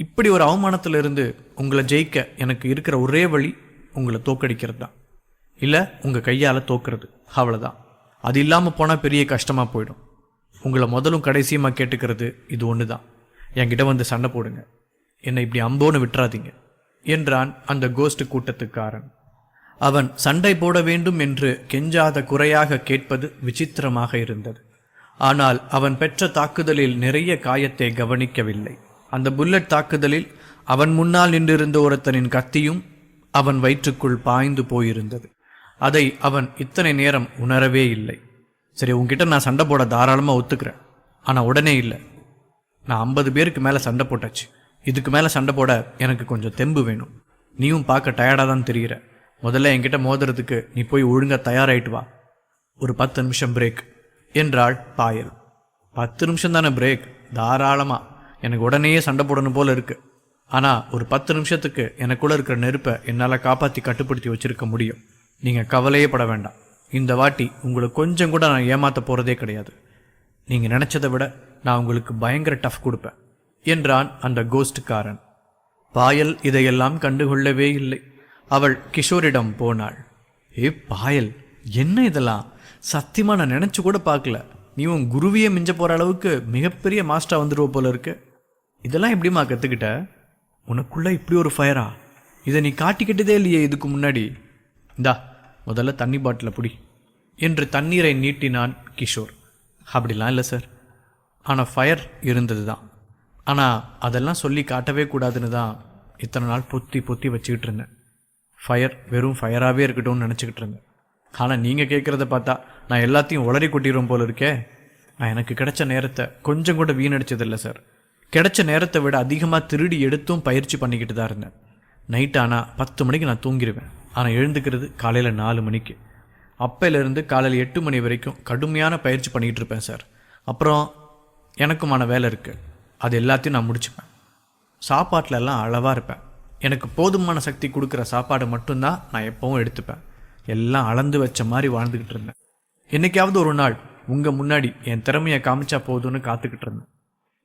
இப்படி ஒரு அவமானத்தில் இருந்து உங்களை ஜெயிக்க எனக்கு இருக்கிற ஒரே வழி உங்களை தோக்கடிக்கிறது தான், இல்லை உங்கள் கையால் தோக்கிறது. அவ்வளோதான். அது இல்லாமல் போனால் பெரிய கஷ்டமாக போயிடும். உங்களை முதலும் கடைசியமாக கேட்டுக்கிறது இது ஒன்று தான். என்கிட்ட சண்டை போடுங்க. என்னை இப்படி அம்போன்னு விட்டுறாதீங்க என்றான் அந்த கோஸ்ட் கூட்டத்துக்காரன். அவன் சண்டை போட வேண்டும் என்று கெஞ்சாத குறையாக கேட்பது விசித்திரமாக இருந்தது. ஆனால் அவன் பெற்ற தாக்குதலில் நிறைய காயத்தை கவனிக்கவில்லை. அந்த புல்லட் தாக்குதலில் அவன் முன்னால் நின்றிருந்த ஒருத்தனின் கத்தியும் அவன் வயிற்றுக்குள் பாய்ந்து போயிருந்தது. அதை அவன் இத்தனை நேரம் உணரவே இல்லை. சரி, உன்கிட்ட நான் சண்டை போட தாராளமாக ஒத்துக்கிறேன். ஆனால் உடனே இல்லை. நான் 50 பேருக்கு மேலே சண்டை போட்டாச்சு. இதுக்கு மேலே சண்டை போட எனக்கு கொஞ்சம் தெம்பு வேணும். நீயும் பார்க்க டயர்டாக தான் தெரிகிற. முதல்ல என்கிட்ட மோதுறதுக்கு நீ போய் ஒழுங்காக தயாராகிட்டு வா. ஒரு 10 நிமிஷம் பிரேக் என்றாள் பாயல். 10 நிமிஷம் தானே பிரேக்? தாராளமாக. எனக்கு உடனேயே சண்டை போடணும் போல இருக்கு. ஆனால் ஒரு 10 நிமிஷத்துக்கு எனக்குள்ளே இருக்கிற நெருப்பை என்னால் காப்பாற்றி கட்டுப்படுத்தி வச்சிருக்க முடியும். நீங்கள் கவலையே பட வேண்டாம். இந்த வாட்டி உங்களை கொஞ்சம் கூட நான் ஏமாற்ற போகிறதே கிடையாது. நீங்கள் நினச்சதை விட நான் உங்களுக்கு பயங்கர டஃப் கொடுப்பேன் என்றான் அந்த கோஸ்டுக்காரன். பாயல் இதையெல்லாம் கண்டுகொள்ளவே இல்லை. அவள் கிஷோரிடம் போனாள். ஏ பாயல், என்ன இதெல்லாம்? சத்தியமாக நான் நினச்சி கூட பார்க்கல. நீ உன் குருவியை மிஞ்ச போகிற அளவுக்கு மிகப்பெரிய மாஸ்டராக வந்துடுவ போல இருக்கு. இதெல்லாம் எப்படிமா கற்றுக்கிட்ட? உனக்குள்ளே இப்படி ஒரு ஃபயரா? இதை நீ காட்டிக்கிட்டதே இல்லையே இதுக்கு முன்னாடி. இந்தா முதல்ல தண்ணி பாட்டிலை பிடி என்று தண்ணீரை நீட்டினான் கிஷோர். அப்படிலாம் இல்லை சார். ஆனால் ஃபயர் இருந்தது தான். ஆனால் அதெல்லாம் சொல்லி காட்டவே கூடாதுன்னு தான் இத்தனை நாள் பொத்தி பொத்தி வச்சுக்கிட்டு இருந்தேன். ஃபயர் வெறும் ஃபயராகவே இருக்கட்டும்னு நினச்சிக்கிட்டு இருந்தேன். ஆனால் நீங்கள் கேட்குறத பார்த்தா நான் எல்லாத்தையும் உளறி கொட்டிடுவோம் போல இருக்கே. நான் எனக்கு கிடைச்ச நேரத்தை கொஞ்சம் கூட வீணடிச்சதில்லை சார். கிடைச்ச நேரத்தை விட அதிகமாக திருடி எடுத்தும் பயிற்சி பண்ணிக்கிட்டு தான் இருந்தேன். நைட் ஆனால் 10 மணிக்கு நான் தூங்கிடுவேன். ஆனால் எழுந்துக்கிறது காலையில் 4 மணிக்கு. அப்பையிலேருந்து காலையில் 8 மணி வரைக்கும் கடுமையான பயிற்சி பண்ணிக்கிட்டு இருப்பேன் சார். அப்புறம் எனக்குமான வேலை இருக்குது. அது எல்லாத்தையும் நான் முடிச்சுப்பேன். சாப்பாட்டிலெல்லாம் அளவாக இருப்பேன். எனக்கு போதுமான சக்தி கொடுக்குற சாப்பாடு மட்டும்தான் நான் எப்போவும் எடுத்துப்பேன். எல்லாம் அளந்து வச்ச மாதிரி வாழ்ந்துக்கிட்டு இருந்தேன். என்றைக்காவது ஒரு நாள் உங்கள் முன்னாடி என் திறமையை காமிச்சா போதுன்னு காத்துக்கிட்டு இருந்தேன்.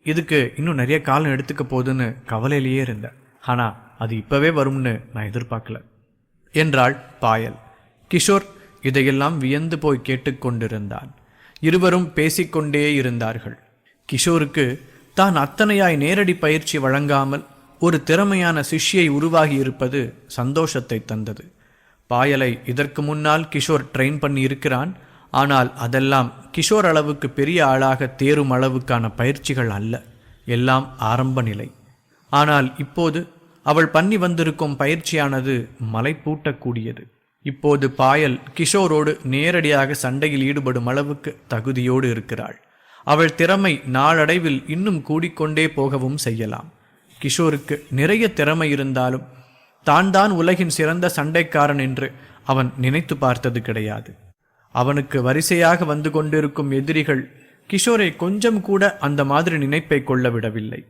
இதுக்கு இன்னும் நிறைய காலம் எடுத்துக்க போகுதுன்னு கவலையிலேயே இருந்தேன். ஆனால் அது இப்போவே வரும்னு நான் எதிர்பார்க்கல என்றாள் பாயல். கிஷோர் இதையெல்லாம் வியந்து போய் கேட்டுக்கொண்டிருந்தான். இருவரும் பேசிக்கொண்டே இருந்தார்கள். கிஷோருக்கு தான் அத்தனையாய் நேரடி பயிற்சி வழங்காமல் ஒரு திறமையான சிஷ்யை உருவாகி இருப்பது சந்தோஷத்தை தந்தது. பாயலை இதற்கு முன்னால் கிஷோர் ட்ரெயின் பண்ணி இருக்கிறான். ஆனால் அதெல்லாம் கிஷோர் அளவுக்கு பெரிய ஆளாக தேரும் அளவுக்கான பயிற்சிகள் அல்ல. எல்லாம் ஆரம்ப நிலை. ஆனால் இப்போது அவள் பண்ணி வந்திருக்கும் பயிற்சியானது மலை பூட்டக்கூடியது. இப்போது பாயல் கிஷோரோடு நேரடியாக சண்டையில் ஈடுபடும் அளவுக்கு தகுதியோடு இருக்கிறாள். அவள் திறமை நாளடைவில் இன்னும் கூடிக்கொண்டே போகவும் செய்யலாம். கிஷோருக்கு நிறைய திறமை இருந்தாலும் தான் உலகின் சிறந்த சண்டைக்காரன் என்று அவன் நினைத்து பார்த்தது கிடையாது. அவனுக்கு வரிசையாக வந்து கொண்டிருக்கும் எதிரிகள் கிஷோரை கொஞ்சம் கூட அந்த மாதிரி நினைப்பை கொள்ள விடவில்லை.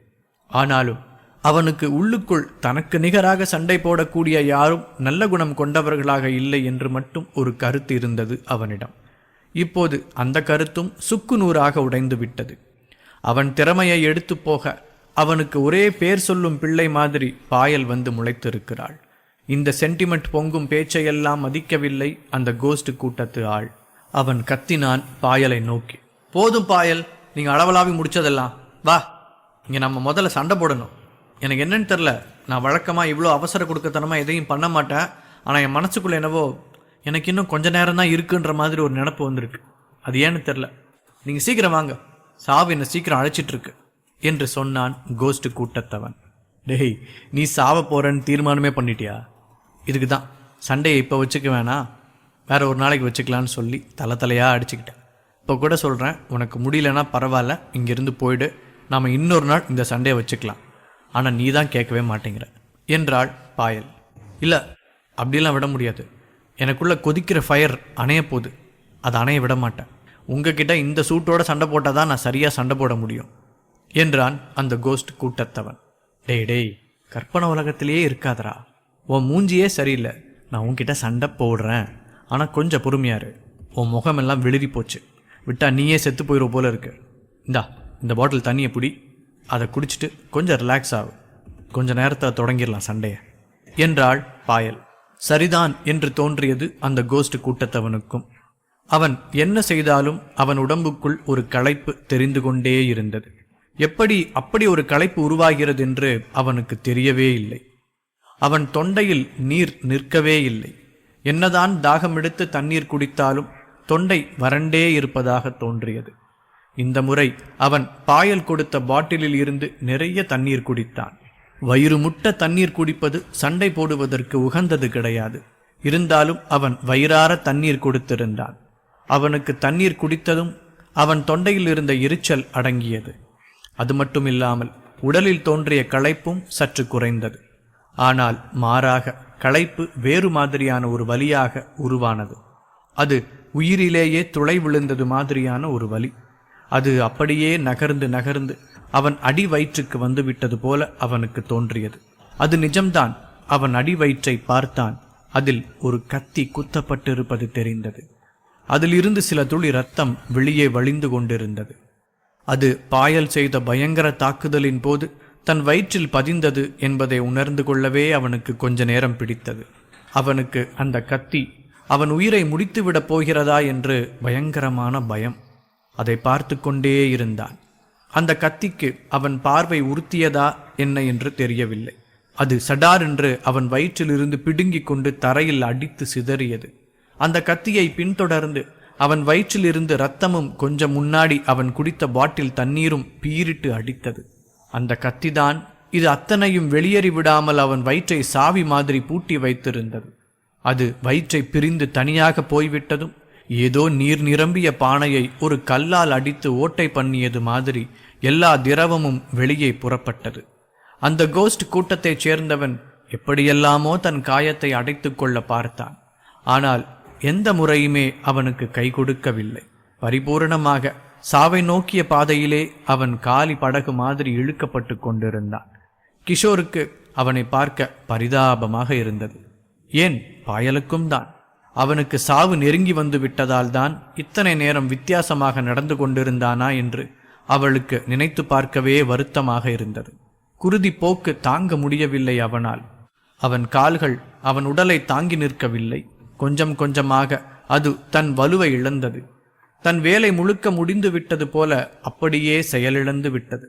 ஆனாலும் அவனுக்கு உள்ளுக்குள் தனக்கு நிகராக சண்டை போடக்கூடிய யாரும் நல்ல குணம் கொண்டவர்களாக இல்லை என்று மட்டும் ஒரு கருத்து இருந்தது அவனிடம். இப்போது அந்த கருத்தும் சுக்கு நூறாக உடைந்து விட்டது. அவன் திறமையை எடுத்து போக அவனுக்கு ஒரே பேர் சொல்லும் பிள்ளை மாதிரி பாயல் வந்து முளைத்திருக்கிறாள். இந்த சென்டிமெண்ட் பொங்கும் பேச்சையெல்லாம் மதிக்கவில்லை அந்த கோஸ்ட் கூட்டத்து ஆள். அவன் கத்தினான் பாயலை நோக்கி. போதும் பாயல், நீங்கள் அளவலாவி முடிச்சதெல்லாம். வா, இங்கே நம்ம முதல்ல சண்டை போடணும். எனக்கு என்னன்னு தெரில, நான் வழக்கமாக இவ்வளோ அவசர கொடுக்கத்தனமாக எதையும் பண்ண மாட்டேன். ஆனால் என் மனசுக்குள்ளே என்னவோ எனக்கு இன்னும் கொஞ்ச நேரம் தான் இருக்குன்ற மாதிரி ஒரு நினப்பு வந்திருக்கு. அது ஏன்னு தெரில. நீங்கள் சீக்கிரம் வாங்க, சாவு என்னை சீக்கிரம் அழைச்சிட்ருக்கு என்று சொன்னான் கோஸ்ட் கூட்டத்தவன். டேய், நீ சாவ போகிறன்னு தீர்மானமே பண்ணிட்டியா? இதுக்கு தான் சண்டையை இப்போ வச்சுக்க வேணாம், வேற ஒரு நாளைக்கு வச்சுக்கலான்னு சொல்லி தலையாக அடிச்சுக்கிட்டேன். இப்போ கூட சொல்கிறேன், உனக்கு முடியலன்னா பரவாயில்ல, இங்கேருந்து போயிடு, நாம் இன்னொரு நாள் இந்த சண்டையை வச்சுக்கலாம். ஆனால் நீ தான் கேட்கவே மாட்டேங்கிற என்றாள் பாயல். இல்லை, அப்படிலாம் விட முடியாது. எனக்குள்ளே கொதிக்கிற ஃபயர் அணைய போகுது, அதை அணைய விட மாட்டேன். உங்ககிட்ட இந்த சூட்டோட சண்டை போட்டால் தான் நான் சரியாக சண்டை போட முடியும் என்றான் அந்த கோஸ்ட் கூட்டத்தவன். டேய், கற்பனை உலகத்திலேயே இருக்காதரா. உன் மூஞ்சியே சரியில்லை. நான் உன்கிட்ட சண்டை போடுறேன், ஆனால் கொஞ்சம் பொறுமையாரு. உன் முகமெல்லாம் வெளிரி போச்சு, விட்டா நீயே செத்து போயிடுவ போல இருக்கு. இந்த பாட்டில் தண்ணியை பிடி, அதை குடிச்சிட்டு கொஞ்சம் ரிலாக்ஸ் ஆகும். கொஞ்ச நேரத்தை தொடங்கிடலாம் சண்டையை என்றாள் பாயல். சரிதான் என்று தோன்றியது அந்த கோஸ்ட் கூட்டத்தவனுக்கும். அவன் என்ன செய்தாலும் அவன் உடம்புக்குள் ஒரு களைப்பு தெரிந்து கொண்டே இருந்தது. அப்படி ஒரு களைப்பு உருவாகிறது என்று அவனுக்கு தெரியவே இல்லை. அவன் தொண்டையில் நீர் நிற்கவே இல்லை. என்னதான் தாகமெடுத்து தண்ணீர் குடித்தாலும் தொண்டை வறண்டே இருப்பதாக தோன்றியது. இந்த முறை அவன் பாயல் கொடுத்த பாட்டிலில் இருந்து நிறைய தண்ணீர் குடித்தான். வயிறு முட்ட தண்ணீர் குடிப்பது சண்டை போடுவதற்கு உகந்தது கிடையாது. இருந்தாலும் அவன் வயிறார தண்ணீர் கொடுத்திருந்தான். அவனுக்கு தண்ணீர் குடித்ததும் அவன் தொண்டையில் இருந்த எரிச்சல் அடங்கியது. அது மட்டுமில்லாமல் உடலில் தோன்றிய களைப்பும் சற்று குறைந்தது. ஆனால் மாறாக களைப்பு வேறு மாதிரியான ஒரு வலியாக உருவானது. அது உயிரிலேயே துளை விழுந்தது மாதிரியான ஒரு வலி. அது அப்படியே நகர்ந்து நகர்ந்து அவன் அடி வயிற்றுக்கு வந்துவிட்டது போல அவனுக்கு தோன்றியது. அது நிஜம்தான். அவன் அடி வயிற்றை பார்த்தான். அதில் ஒரு கத்தி குத்தப்பட்டிருப்பது தெரிந்தது. அதிலிருந்து சில துளி ரத்தம் வெளியே வழிந்து கொண்டிருந்தது. அது பாயல் செய்த பயங்கர தாக்குதலின் போது தன் வயிற்றில் பதிந்தது என்பதை உணர்ந்து கொள்ளவே அவனுக்கு கொஞ்ச நேரம் பிடித்தது. அவனுக்கு அந்த கத்தி அவன் உயிரை முடித்துவிடப் போகிறதா என்று பயங்கரமான பயம். அதை பார்த்து கொண்டே இருந்தான். அந்த கத்திக்கு அவன் பார்வை உறுத்தியதா என்ன என்று தெரியவில்லை. அது சடார் என்று அவன் வயிற்றிலிருந்து பிடுங்கிக் கொண்டு தரையில் அடித்து சிதறியது. அந்த கத்தியை பின்தொடர்ந்து அவன் வயிற்றிலிருந்து இரத்தமும் கொஞ்சம் முன்னாடி அவன் குடித்த பாட்டில் தண்ணீரும் பீரிட்டு அடித்தது. அந்த கத்திதான் இது அத்தனையும் வெளியேறி விடாமல் அவன் வயிற்றை சாவி மாதிரி பூட்டி வைத்திருந்தது. அது வயிற்றை பிரிந்து தனியாக போய்விட்டதும் ஏதோ நீர் நிரம்பிய பானையை ஒரு கல்லால் அடித்து ஓட்டை பண்ணியது மாதிரி எல்லா திரவமும் வெளியே புறப்பட்டது. அந்த கோஸ்ட் கூட்டத்தைச் சேர்ந்தவன் எப்படியெல்லாமோ தன் காயத்தை அடைத்து கொள்ள பார்த்தான். ஆனால் எந்த முறையுமே அவனுக்கு கை கொடுக்கவில்லை. பரிபூரணமாக சாவை நோக்கிய பாதையிலே அவன் காலி படகு மாதிரி இழுக்கப்பட்டு கொண்டிருந்தான். கிஷோருக்கு அவனை பார்க்க பரிதாபமாக இருந்தது. ஏன், பாயலுக்கும் தான். அவனுக்கு சாவு நெருங்கி வந்து விட்டதால் தான் இத்தனை நேரம் வித்தியாசமாக நடந்து கொண்டிருந்தானா என்று அவளுக்கு நினைத்து பார்க்கவே வருத்தமாக இருந்தது. குருதி போக்கு தாங்க முடியவில்லை அவனால். அவன் கால்கள் அவன் உடலை தாங்கி நிற்கவில்லை. கொஞ்சம் கொஞ்சமாக அது தன் வலுவை இழந்தது. தன் வேலை முழுக்க முடிந்து விட்டது போல அப்படியே செயலிழந்து விட்டது.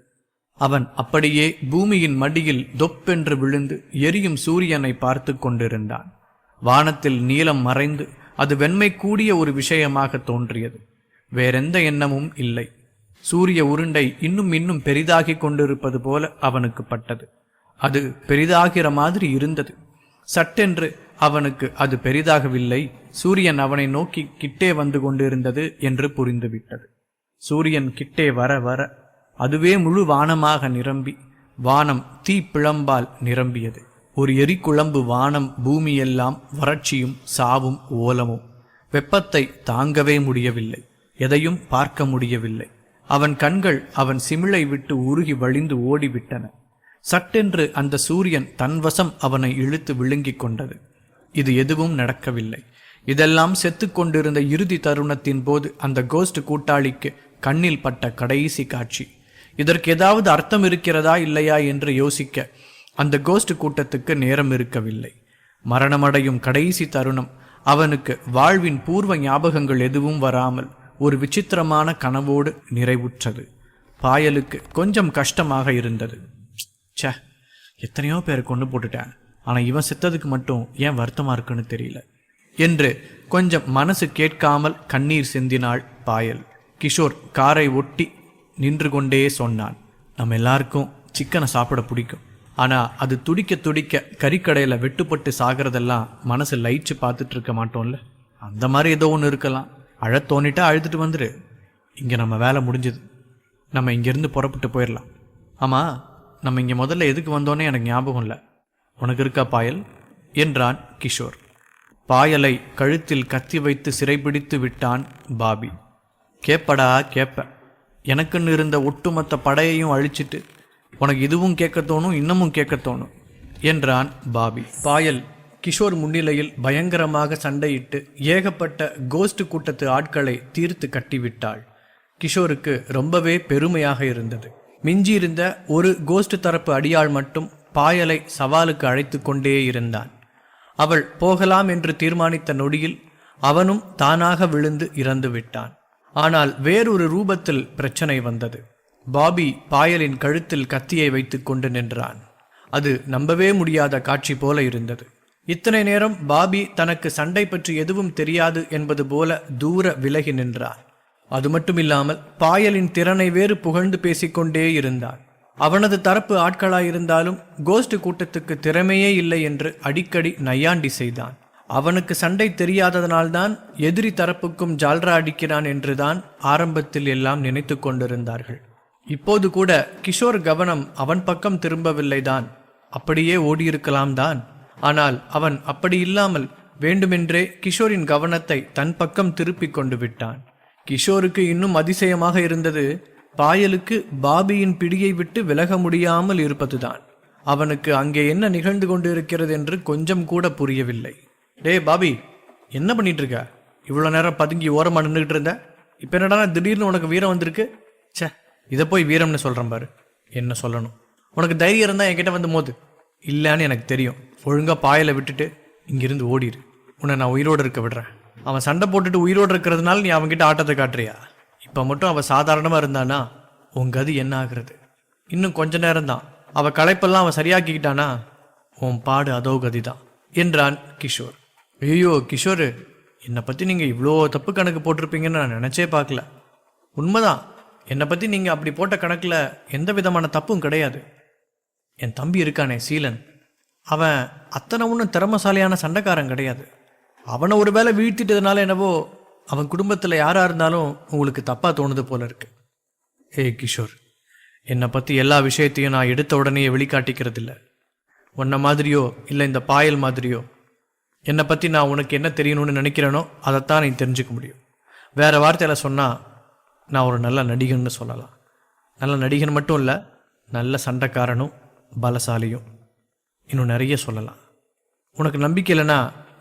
அவன் அப்படியே பூமியின் மடியில் தொப்பென்று விழுந்து எரியும் சூரியனை பார்த்து கொண்டிருந்தான். வானத்தில் நீலம் மறைந்து அது வெண்மை கூடிய ஒரு விஷயமாக தோன்றியது. வேறெந்த எண்ணமும் இல்லை. சூரிய உருண்டை இன்னும் பெரிதாகி கொண்டிருப்பது போல அவனுக்கு பட்டது. அது பெரிதாகிற மாதிரி இருந்தது. சட்டென்று அவனுக்கு அது பெரிதாகவில்லை, சூரியன் அவனை நோக்கி கிட்டே வந்து கொண்டிருந்தது என்று புரிந்துவிட்டது. சூரியன் கிட்டே வர வர அதுவே முழு வானமாக நிரம்பி வானம் தீ பிழம்பால் நிரம்பியது. ஒரு எரிக்குழம்பு வானம். பூமியெல்லாம் வறட்சியும் சாவும் ஓலமும். வெப்பத்தை தாங்கவே முடியவில்லை. எதையும் பார்க்க முடியவில்லை. அவன் கண்கள் அவன் சிமிழை விட்டு உருகி வழிந்து ஓடிவிட்டன. சட்டென்று அந்த சூரியன் தன்வசம் அவனை இழுத்து விழுங்கிக் கொண்டது. இது எதுவும் நடக்கவில்லை. இதெல்லாம் செத்து கொண்டிருந்த இறுதி தருணத்தின் போது அந்த கோஸ்ட் கூட்டாளிக்கு கண்ணில் பட்ட கடைசி காட்சி. இதற்கு ஏதாவது அர்த்தம் இருக்கிறதா இல்லையா என்று யோசிக்க அந்த கோஸ்ட் கூட்டத்துக்கு நேரம் இருக்கவில்லை. மரணமடையும் கடைசி தருணம். அவனுக்கு வாழ்வின் பூர்வ ஞாபகங்கள் எதுவும் வராமல் ஒரு விசித்திரமான கனவோடு நிறைவுற்றது. பாயலுக்கு கொஞ்சம் கஷ்டமாக இருந்தது. எத்தனையோ பேரை கொண்டு போட்டுட்டேன், ஆனால் இவன் செத்ததுக்கு மட்டும் ஏன் வருத்தமாக இருக்குன்னு தெரியல என்று கொஞ்சம் மனசு கேட்காமல் கண்ணீர் சிந்தினாள் பாயல். கிஷோர் காரை ஒட்டி நின்று கொண்டே சொன்னான், நம்ம எல்லாருக்கும் சிக்கனை சாப்பிட பிடிக்கும், ஆனால் அது துடிக்க துடிக்க கறிக்கடையில் வெட்டுப்பட்டு சாகிறதெல்லாம் மனசு லயிச்சு பார்த்துட்டு இருக்க மாட்டோம்ல. அந்த மாதிரி ஏதோ ஒன்று இருக்கலாம். அழ தோணிட்டா அழுதுட்டு வந்துடு. இங்கே நம்ம வேலை முடிஞ்சுது, நம்ம இங்கேருந்து புறப்பட்டு போயிடலாம். ஆமாம், நம்ம இங்கே முதல்ல எதுக்கு வந்தோன்னே எனக்கு ஞாபகம் இல்லை. உனக்கு இருக்கா பாயல் என்றான் கிஷோர். பாயலை கழுத்தில் கத்தி வைத்து சிறைபிடித்து விட்டான் பாபி. கேப்படா கேப்ப, எனக்குன்னு இருந்த ஒட்டுமொத்த படையையும் அழிச்சிட்டு உனக்கு இதுவும் கேட்க தோணும், இன்னமும் கேட்க தோணும் என்றான் பாபி. பாயல் கிஷோர் முன்னிலையில் பயங்கரமாக சண்டையிட்டு ஏகப்பட்ட கோஸ்ட் கூட்டத்து ஆட்களை தீர்த்து கட்டிவிட்டாள். கிஷோருக்கு ரொம்பவே பெருமையாக இருந்தது. மிஞ்சியிருந்த ஒரு கோஸ்ட் தரப்பு அடியாள் மட்டும் பாயலை சவாலுக்கு அழைத்து கொண்டே இருந்தான். அவள் போகலாம் என்று தீர்மானித்த நொடியில் அவனும் தானாக விழுந்து இறந்து விட்டான். ஆனால் வேறொரு ரூபத்தில் பிரச்சனை வந்தது. பாபி பாயலின் கழுத்தில் கத்தியை வைத்து கொண்டு நின்றான். அது நம்பவே முடியாத காட்சி போல இருந்தது. இத்தனை நேரம் பாபி தனக்கு சண்டை பற்றி எதுவும் தெரியாது என்பது போல தூர விலகி நின்றான். அது மட்டுமில்லாமல் பாயலின் திறனை வேறு புகழ்ந்து பேசிக்கொண்டே இருந்தான். அவனது தரப்பு ஆட்களாயிருந்தாலும் கோஸ்ட் கூட்டத்துக்கு திறமையே இல்லை என்று அடிக்கடி நையாண்டி செய்தான். அவனுக்கு சண்டை தெரியாததனால்தான் எதிரி தரப்புக்கும் ஜால்ரா அடிக்கிறான் என்றுதான் ஆரம்பத்தில் எல்லாம் நினைத்து கொண்டிருந்தார்கள். இப்போது கூட கிஷோர் கவனம் அவன் பக்கம் திரும்பவில்லைதான், அப்படியே ஓடியிருக்கலாம் தான். ஆனால் அவன் அப்படி இல்லாமல் வேண்டுமென்றே கிஷோரின் கவனத்தை தன் பக்கம் திருப்பிக் கொண்டு விட்டான். கிஷோருக்கு இன்னும் அதிசயமாக இருந்தது பாயலுக்கு பாபியின் பிடியை விட்டு விலக முடியாமல் இருப்பதுதான். அவனுக்கு அங்கே என்ன நிகழ்ந்து கொண்டு இருக்கிறது என்று கொஞ்சம் கூட புரியவில்லை. டே பாபி, என்ன பண்ணிட்டு இருக்க? இவ்வளோ நேரம் பதுங்கி ஓரமாக நின்றுகிட்டு இருந்த, இப்போ என்னடா திடீர்னு உனக்கு வீரம் வந்திருக்கு? சே, இதை போய் வீரம்னு சொல்கிறேன் பாரு. என்ன சொல்லணும்? உனக்கு தைரியம் இருந்தால் என்கிட்ட வந்து மோது. இல்லைன்னு எனக்கு தெரியும். ஒழுங்காக பாயலை விட்டுட்டு இங்கிருந்து ஓடிடு. உன்னை நான் உயிரோடு இருக்க விடுறேன். அவன் சண்டை போட்டுட்டு உயிரோடு இருக்கிறதுனால நீ அவன்கிட்ட ஆட்டத்தை காட்டுறியா? இப்போ மட்டும் அவன் சாதாரணமாக இருந்தானா உன் கதி என்ன ஆகுறது? இன்னும் கொஞ்ச நேரம்தான். அவள் களைப்பெல்லாம் அவன் சரியாக்கிக்கிட்டானா உன் பாடு அதோ கதி தான் என்றான் கிஷோர். ஐயோ கிஷோர், என்னை பற்றி நீங்கள் இவ்வளோ தப்பு கணக்கு போட்டிருப்பீங்கன்னு நான் நினச்சே பார்க்கல. உண்மைதான், என்னை பற்றி நீங்கள் அப்படி போட்ட கணக்கில் எந்த விதமான தப்பும் கிடையாது. என் தம்பி இருக்கானே சீலன், அவன் அத்தனை ஒன்றும் திறமசாலியான சண்டைக்காரன் கிடையாது. அவனை ஒரு வேளை வீழ்த்திட்டதுனால என்னவோ அவன் குடும்பத்தில் யாராக இருந்தாலும் உங்களுக்கு தப்பாக தோணுது போல இருக்கு. ஏய் கிஷோர், என்னை பற்றி எல்லா விஷயத்தையும் நான் எடுத்த உடனே வெளிக்காட்டிக்கிறது இல்லை. உன்னை மாதிரியோ இல்லை இந்த பாயல் மாதிரியோ என்னை பற்றி நான் உனக்கு என்ன தெரியணும்னு நினைக்கிறேனோ அதைத்தான் நீ தெரிஞ்சுக்க முடியும். வேறு வார்த்தையில் சொன்னால் நான் ஒரு நல்ல நடிகன்னு சொல்லலாம். நல்ல நடிகன் மட்டும் இல்லை, நல்ல சண்டைக்காரனும் பலசாலியும், இன்னும் நிறைய சொல்லலாம். உனக்கு நம்பிக்கை இல்லைன்னா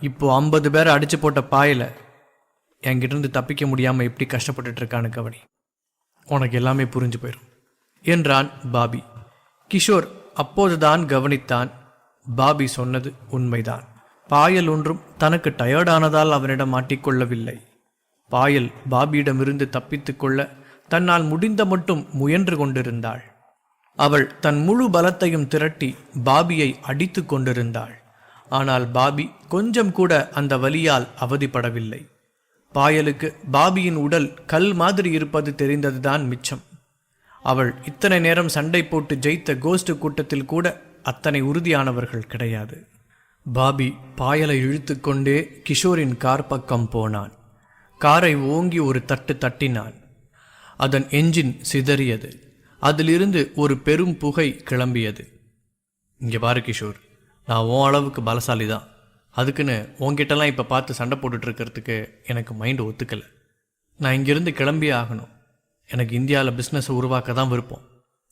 இப்போது 50 பேரை அடித்து போட்ட பாயில் என்கிட்டருந்து தப்பிக்க முடியாமல் எப்படி கஷ்டப்பட்டுட்டு இருக்கான்னு கவனி. உனக்கு எல்லாமே புரிஞ்சு போயிடும் என்றான் பாபி. கிஷோர் அப்போதுதான் கவனித்தான், பாபி சொன்னது உண்மைதான். பாயல் ஒன்றும் தனக்கு டயர்டானதால் அவனிடம் மாட்டிக்கொள்ளவில்லை. பாயல் பாபியிடமிருந்து தப்பித்து கொள்ள தன்னால் முடிந்த மட்டும் முயன்று கொண்டிருந்தாள். அவள் தன் முழு பலத்தையும் திரட்டி பாபியை அடித்து கொண்டிருந்தாள். ஆனால் பாபி கொஞ்சம் கூட அந்த வலியால் அவதிப்படவில்லை. பாயலுக்கு பாபியின் உடல் கல் மாதிரி இருப்பது தெரிந்ததுதான் மிச்சம். அவள் இத்தனை நேரம் சண்டை போட்டு ஜெயித்த கோஸ்ட் கூட்டத்தில் கூட அத்தனை உறுதியானவர்கள் கிடையாது. பாபி பாயலை இழுத்து கொண்டே கிஷோரின் கார் பக்கம் போனான். காரை ஓங்கி ஒரு தட்டு தட்டினான். அதன் என்ஜின் சிதறியது. அதிலிருந்து ஒரு பெரும் புகை கிளம்பியது. இங்கே பாரு கிஷோர், நான் உன் அளவுக்கு பலசாலி தான். அதுக்குன்னு உன்கிட்டலாம் இப்போ பார்த்து சண்டை போட்டுட்ருக்கிறதுக்கு எனக்கு மைண்டு ஒத்துக்கலை. நான் இங்கேருந்து கிளம்பியே ஆகணும். எனக்கு இந்தியாவில் பிஸ்னஸை உருவாக்க தான் விருப்பம்.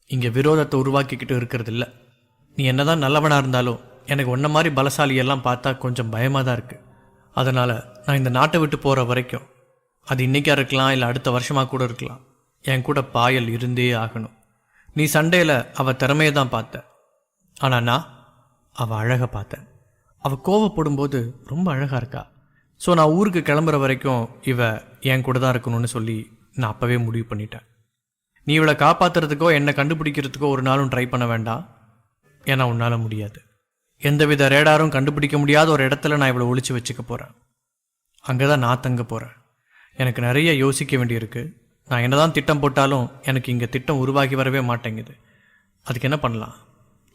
இங்கே விரோதத்தை உருவாக்கிக்கிட்டு இருக்கிறது இல்லை. நீ என்ன தான் நல்லவனாக இருந்தாலும் எனக்கு ஒன்றை மாதிரி பலசாலியெல்லாம் பார்த்தா கொஞ்சம் பயமாக தான் இருக்குது. அதனால் நான் இந்த நாட்டை விட்டு போகிற வரைக்கும், அது இன்றைக்கா இருக்கலாம் இல்லை அடுத்த வருஷமாக கூட இருக்கலாம், என் கூட பாயல் இருந்தே ஆகணும். நீ சண்டையில் அவள் திறமையை தான் பார்த்த, ஆனால் நான் அவள் அழகை பார்த்தேன். அவள் கோவப்படும்போது ரொம்ப அழகாக இருக்கா. ஸோ நான் ஊருக்கு கிளம்புற வரைக்கும் இவ என் கூட தான் இருக்கணும்னு சொல்லி நான் அப்போவே முடிவு பண்ணிட்டேன். நீ இவளை காப்பாற்றுறதுக்கோ என்னை கண்டுபிடிக்கிறதுக்கோ ஒரு நாளும் ட்ரை பண்ண வேண்டாம். ஏன்னா உன்னால் முடியாது. எந்தவித ரேடாரும் கண்டுபிடிக்க முடியாத ஒரு இடத்துல நான் இவ்வளோ ஒளிச்சு வச்சுக்க போகிறேன். அங்கே தான் நான் தங்க போகிறேன். எனக்கு நிறைய யோசிக்க வேண்டியிருக்கு. நான் என்னதான் திட்டம் போட்டாலும் எனக்கு இங்கே திட்டம் உருவாகி வரவே மாட்டேங்குது. அதுக்கு என்ன பண்ணலாம்?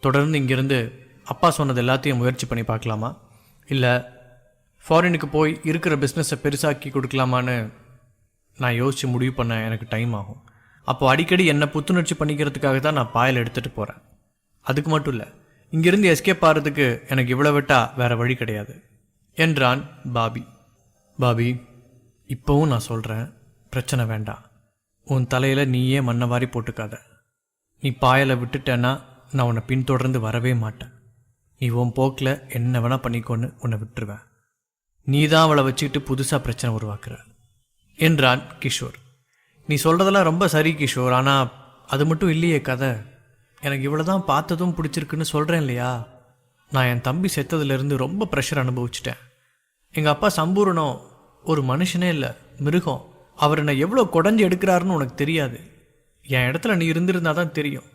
தொடர்ந்து இங்கேருந்து அப்பா சொன்னது எல்லாத்தையும் முயற்சி பண்ணி பார்க்கலாமா, இல்லை ஃபாரினுக்கு போய் இருக்கிற பிஸ்னஸை பெருசாக்கி கொடுக்கலாமான்னு நான் யோசித்து முடிவு பண்ண எனக்கு டைம் ஆகும். அப்போது அடிக்கடி என்னை புத்துணர்ச்சி பண்ணிக்கிறதுக்காக தான் நான் பாயில் எடுத்துகிட்டு போகிறேன். அதுக்கு மட்டும் இல்லை, இங்கிருந்து எஸ்கேப் ஆகிறதுக்கு எனக்கு இவ்வளோ விட்டா வேறு வழி கிடையாது என்றான் பாபி. பாபி, இப்போவும் நான் சொல்கிறேன், பிரச்சனை வேண்டாம். உன் தலையில் நீயே மண்ணை வாரி போட்டுக்காத. நீ பாயலை விட்டுட்டேன்னா நான் உன்னை பின்தொடர்ந்து வரவே மாட்டேன். நீ உன் போக்கில் என்ன வேணால் பண்ணிக்கொன்னு உன்னை விட்டுருவேன். நீ தான் அவளை வச்சுக்கிட்டு புதுசாக பிரச்சனை உருவாக்குற என்றான் கிஷோர். நீ சொல்கிறதெல்லாம் ரொம்ப சரி கிஷோர், ஆனால் அது மட்டும் இல்லையே கதை. எனக்கு இவ்வளோ தான் பார்த்ததும் பிடிச்சிருக்குன்னு சொல்கிறேன் இல்லையா. நான் என் தம்பி செத்ததுலேருந்து ரொம்ப ப்ரெஷர் அனுபவிச்சிட்டேன். எங்கள் அப்பா சம்பூரணம் ஒரு மனுஷனே இல்லை, மிருகம். அவர் என்னை எவ்வளோ குடஞ்சி எடுக்கிறாருன்னு உனக்கு தெரியாது. என் இடத்துல நீ இருந்திருந்தா தான் தெரியும்.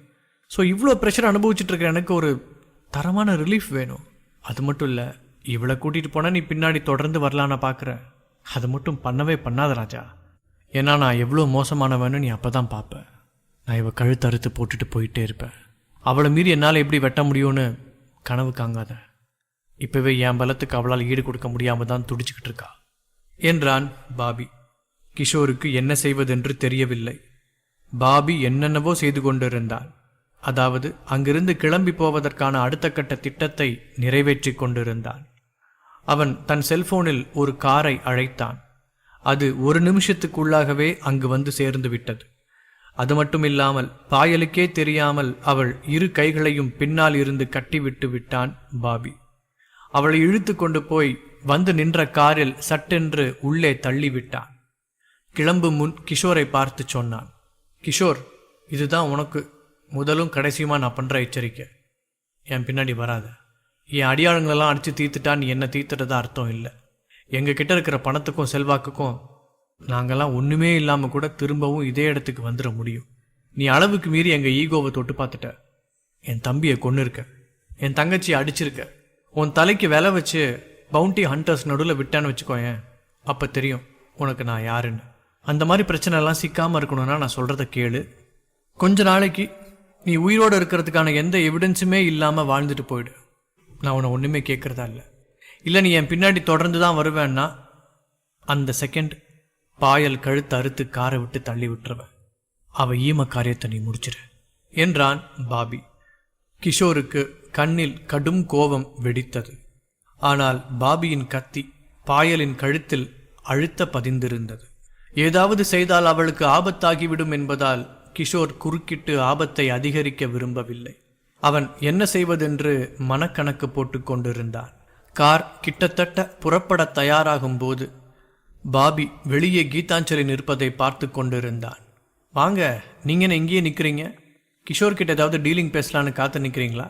ஸோ இவ்வளோ ப்ரெஷர் அனுபவிச்சுட்ருக்க எனக்கு ஒரு தரமான ரிலீஃப் வேணும். அது மட்டும் இல்லை, இவளை கூட்டிகிட்டு போனால் நீ பின்னாடி தொடர்ந்து வரலான்னு பார்க்குறேன். அது மட்டும் பண்ணவே பண்ணாத ராஜா. ஏன்னா நான் எவ்வளோ மோசமானவன்னு நீ அப்போ தான் பார்ப்பேன். நான் இவள் கழுத்தறுத்து போட்டுட்டு போயிட்டே இருப்பேன். அவளை மீறி என்னால் எப்படி வெட்ட முடியும்னு கனவு காங்காத. இப்போவே என் பலத்துக்கு அவளால் ஈடு கொடுக்க முடியாமல் தான் துடிச்சிக்கிட்டு இருக்கா என்றான் பாபி. கிஷோருக்கு என்ன செய்வதென்று தெரியவில்லை. பாபி என்னென்னவோ செய்து கொண்டிருந்தான். அதாவது அங்கிருந்து கிளம்பி போவதற்கான அடுத்த கட்ட திட்டத்தை நிறைவேற்றி கொண்டிருந்தான். அவன் தன் செல்போனில் ஒரு காரை அழைத்தான். அது ஒரு நிமிஷத்துக்குள்ளாகவே அங்கு வந்து சேர்ந்து விட்டது. அது மட்டுமில்லாமல் பாயலுக்கே தெரியாமல் அவள் இரு கைகளையும் பின்னால் இருந்து கட்டிவிட்டு விட்டான் பாபி. அவளை இழுத்து கொண்டு போய் வந்து நின்ற காரில் சட்டென்று உள்ளே தள்ளிவிட்டான். கிளம்பும் முன் கிஷோரை பார்த்து சொன்னான், கிஷோர், இதுதான் உனக்கு முதலும் கடைசியுமா நான் பண்ணுற எச்சரிக்கை. என் பின்னாடி வராத. என் அடியாளங்களெல்லாம் அடித்து தீர்த்துட்டா நீ என்ன தீர்த்துட்டதா அர்த்தம் இல்லை. எங்கள் கிட்ட இருக்கிற பணத்துக்கும் செல்வாக்குக்கும் நாங்கள்லாம் ஒன்றுமே இல்லாமல் கூட திரும்பவும் இதே இடத்துக்கு வந்துட முடியும். நீ அளவுக்கு மீறி எங்கள் ஈகோவை தொட்டு பார்த்துட்ட. என் தம்பியை கொன்று இருக்க, என் தங்கச்சியை அடிச்சிருக்க, உன் தலைக்கு விலை வச்சு பவுண்டி ஹண்டர்ஸ் நடுவில் விட்டான்னு வச்சுக்கோயேன். அப்போ தெரியும் உனக்கு நான் யாருன்னு. அந்த மாதிரி பிரச்சனைலாம் சிக்காமல் இருக்கணும்னா நான் சொல்கிறத கேளு. கொஞ்ச நாளைக்கு நீ உயிரோடு இருக்கிறதுக்கான எந்த எவிடன்ஸுமே இல்லாமல் வாழ்ந்துட்டு போயிடு. நான் உன்னை ஒன்றுமே கேட்குறதா இல்லை. இல்லை நீ என் பின்னாடி தொடர்ந்து தான் வருவேன்னா அந்த செகண்ட் பாயல் கழுத்து அறுத்து காரை விட்டு தள்ளி விட்டுருவேன். அவள் ஈம காரியத்தை நீ முடிச்சிரு என்றான் பாபி. கிஷோருக்கு கண்ணில் கடும் கோபம் வெடித்தது. ஆனால் பாபியின் கத்தி பாயலின் கழுத்தில் அழுத்த பதிந்திருந்தது. ஏதாவது செய்தால் அவளுக்கு ஆபத்தாகிவிடும் என்பதால் கிஷோர் குறுக்கிட்டு ஆபத்தை அதிகரிக்க விரும்பவில்லை. அவன் என்ன செய்வதென்று மனக்கணக்கு போட்டு கொண்டிருந்தான். கார் கிட்டத்தட்ட புறப்பட தயாராகும் போது பாபி வெளியே கீதாஞ்சலி நிற்பதை பார்த்து கொண்டிருந்தான். வாங்க, நீங்க என்ன இங்கேயே நிற்கிறீங்க? கிஷோர் கிட்ட ஏதாவது டீலிங் பேசலான்னு காத்து நிற்கிறீங்களா?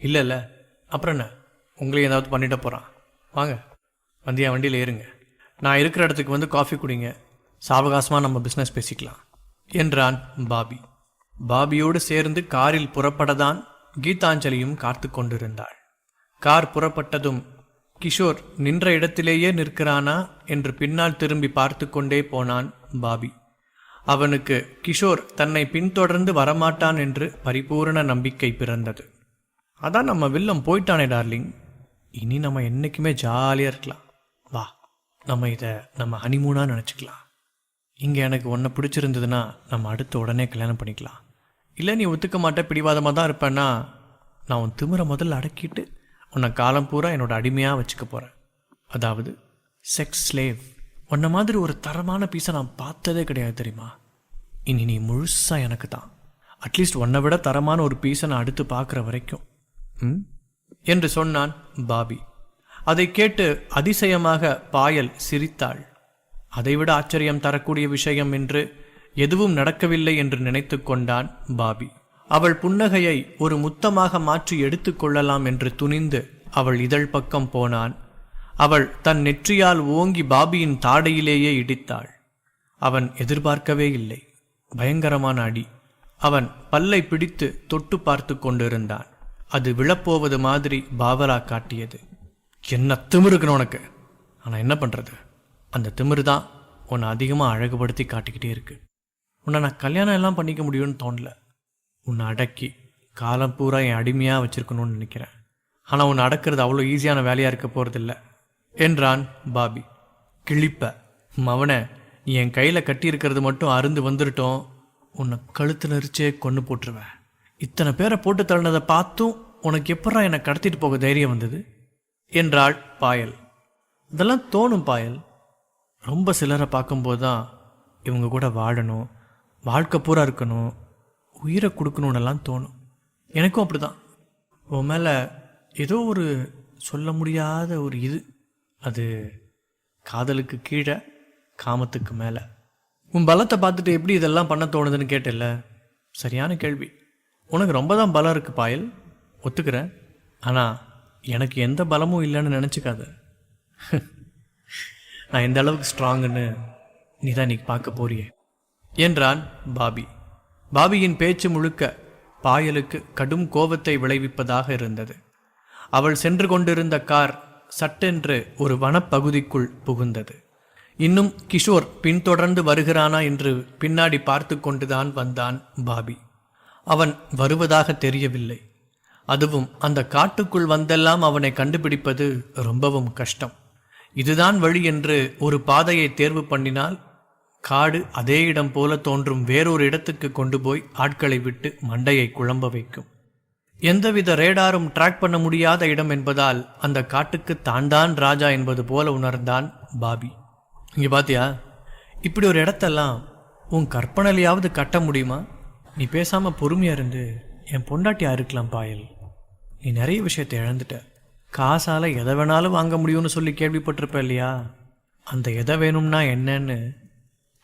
இல்லைல்ல, அப்புறம் என்ன, உங்களையும் ஏதாவது பண்ணிட்டு போகிறான். வாங்க, வந்தியா வண்டியில் ஏறுங்க. நான் இருக்கிற இடத்துக்கு வந்து காஃபி குடிங்க. சாவகாசமாக நம்ம பிஸ்னஸ் பேசிக்கலாம் என்றான் பாபி. பாபியோடு சேர்ந்து காரில் புறப்படதான் கீதாஞ்சலியும் காத்து கொண்டிருந்தாள். கார் புறப்பட்டதும் கிஷோர் நின்ற இடத்திலேயே நிற்கிறானா என்று பின்னால் திரும்பி பார்த்து கொண்டே போனான் பாபி. அவனுக்கு கிஷோர் தன்னை பின்தொடர்ந்து வரமாட்டான் என்று பரிபூரண நம்பிக்கை பிறந்தது. அதான் நம்ம வில்லம் போயிட்டானே டார்லிங், இனி நம்ம என்றைக்குமே ஜாலியாக இருக்கலாம். வா, நம்ம இதை நம்ம ஹனிமூனாக நினச்சிக்கலாம். இங்கே எனக்கு உன்னை பிடிச்சிருந்ததுன்னா நம்ம அடுத்து உடனே கல்யாணம் பண்ணிக்கலாம். இல்லை நீ ஒத்துக்க மாட்டே, பிடிவாதமாக தான் இருப்பேன்னா நான் உன் திமிரை முதல்ல அடக்கிட்டு உன்னை காலம் பூரா என்னோட அடிமையாக வச்சுக்க போகிறேன். அதாவது செக்ஸ் ஸ்லேவ். உன்ன மாதிரி ஒரு தரமான பீஸை நான் பார்த்ததே கிடையாது தெரியுமா. இனி நீ முழுசாக எனக்கு தான். அட்லீஸ்ட் உன்னை விட தரமான ஒரு பீஸை நான் அடுத்து பார்க்குற வரைக்கும் என்று சொன்னான் பாபி. அதை கேட்டு அதிசயமாக பாயல் சிரித்தாள். அதைவிட ஆச்சரியம் தரக்கூடிய விஷயம் என்று எதுவும் நடக்கவில்லை என்று நினைத்து கொண்டான் பாபி. அவள் புன்னகையை ஒரு முத்தமாக மாற்றி எடுத்துக்கொள்ளலாம் என்று துணிந்து அவள் இதழ் பக்கம் போனான். அவள் தன் நெற்றியால் ஓங்கி பாபியின் தாடையிலேயே இடித்தாள். அவன் எதிர்பார்க்கவே இல்லை. பயங்கரமான அடி. அவன் பல்லை பிடித்து தொட்டு பார்த்து கொண்டிருந்தான். அது விழப்போவது மாதிரி பாவலா காட்டியது. என்ன திமிருக்குன்னு உனக்கு! ஆனால் என்ன பண்ணுறது, அந்த திமிரு தான் உன்னை அதிகமாக அழகுபடுத்தி காட்டிக்கிட்டே இருக்கு. உன்னை நான் கல்யாணம் எல்லாம் பண்ணிக்க முடியும்னு தோணல. உன்னை அடக்கி காலம் பூரா என் அடிமையாக வச்சுருக்கணும்னு நினைக்கிறேன். ஆனால் உன்னை அடக்கிறது அவ்வளோ ஈஸியான வேலையாக இருக்க போகிறதில்ல என்றான் பாபி. கிழிப்ப மவனை, என் கையில் கட்டியிருக்கிறது மட்டும் அருந்து வந்துட்டோம், உன்னை கழுத்து நெரிச்சே கொண்டு போட்டுருவேன். இத்தனை பேரை போட்டு தள்ளினதை பார்த்தும் உனக்கு எப்படா என்னை கடத்திட்டு போக தைரியம் வந்தது என்றாள் பாயல். இதெல்லாம் தோணும் பாயல். ரொம்ப சிலரை பார்க்கும்போது தான் இவங்க கூட வாழணும், வாழ்க்கை பூரா இருக்கணும், உயிரை கொடுக்கணுன்னெல்லாம் தோணும். எனக்கும் அப்படி தான். உன் மேலே ஏதோ ஒரு சொல்ல முடியாத ஒரு இது, அது காதலுக்கு கீழே காமத்துக்கு மேலே. உன் பலத்தை பார்த்துட்டு எப்படி இதெல்லாம் பண்ண தோணுதுன்னு கேட்டல, சரியான கேள்வி. உனக்கு ரொம்ப தான் பலம் இருக்குது பாயல், ஒத்துக்கிறேன். ஆனால் எனக்கு எந்த பலமும் இல்லைன்னு நினச்சிக்காத. நான் எந்த அளவுக்கு ஸ்ட்ராங்குன்னு நீ தான் இன்னைக்கு பார்க்க போறியே என்றான் பாபி. பாபியின் பேச்சு முழுக்க பாயலுக்கு கடும் கோபத்தை விளைவிப்பதாக இருந்தது. அவள் சென்று கொண்டிருந்த கார் சட்டென்று ஒரு வனப்பகுதிக்குள் புகுந்தது. இன்னும் கிஷோர் பின்தொடர்ந்து வருகிறானா என்று பின்னாடி பார்த்து கொண்டுதான் வந்தான் பாபி. அவன் வருவதாக தெரியவில்லை. அதுவும் அந்த காட்டுக்குள் வந்தெல்லாம் அவனை கண்டுபிடிப்பது ரொம்பவும் கஷ்டம். இதுதான் வழி என்று ஒரு பாதையை தேர்வு பண்ணினால் காடு அதே இடம் போல தோன்றும் வேறொரு இடத்துக்கு கொண்டு போய் ஆட்களை விட்டு மண்டையை குழம்ப வைக்கும். எந்தவித ரேடாரும் ட்ராக் பண்ண முடியாத இடம் என்பதால் அந்த காட்டுக்கு தான் ராஜா என்பது போல உணர்ந்தான் பாபி. இங்கே பாத்தியா, இப்படி ஒரு இடத்தெல்லாம் உன் கற்பனையிலையாவது கட்ட முடியுமா? நீ பேசாம பொறுமையா இருந்து என் பொண்டாட்டியா இருக்கலாம் பாயல். நீ நிறைய விஷயத்தை இழந்துட்ட. காசால எதை வேணாலும் வாங்க முடியும்னு சொல்லி கேள்விப்பட்டிருப்ப இல்லையா? அந்த எதை வேணும்னா என்னன்னு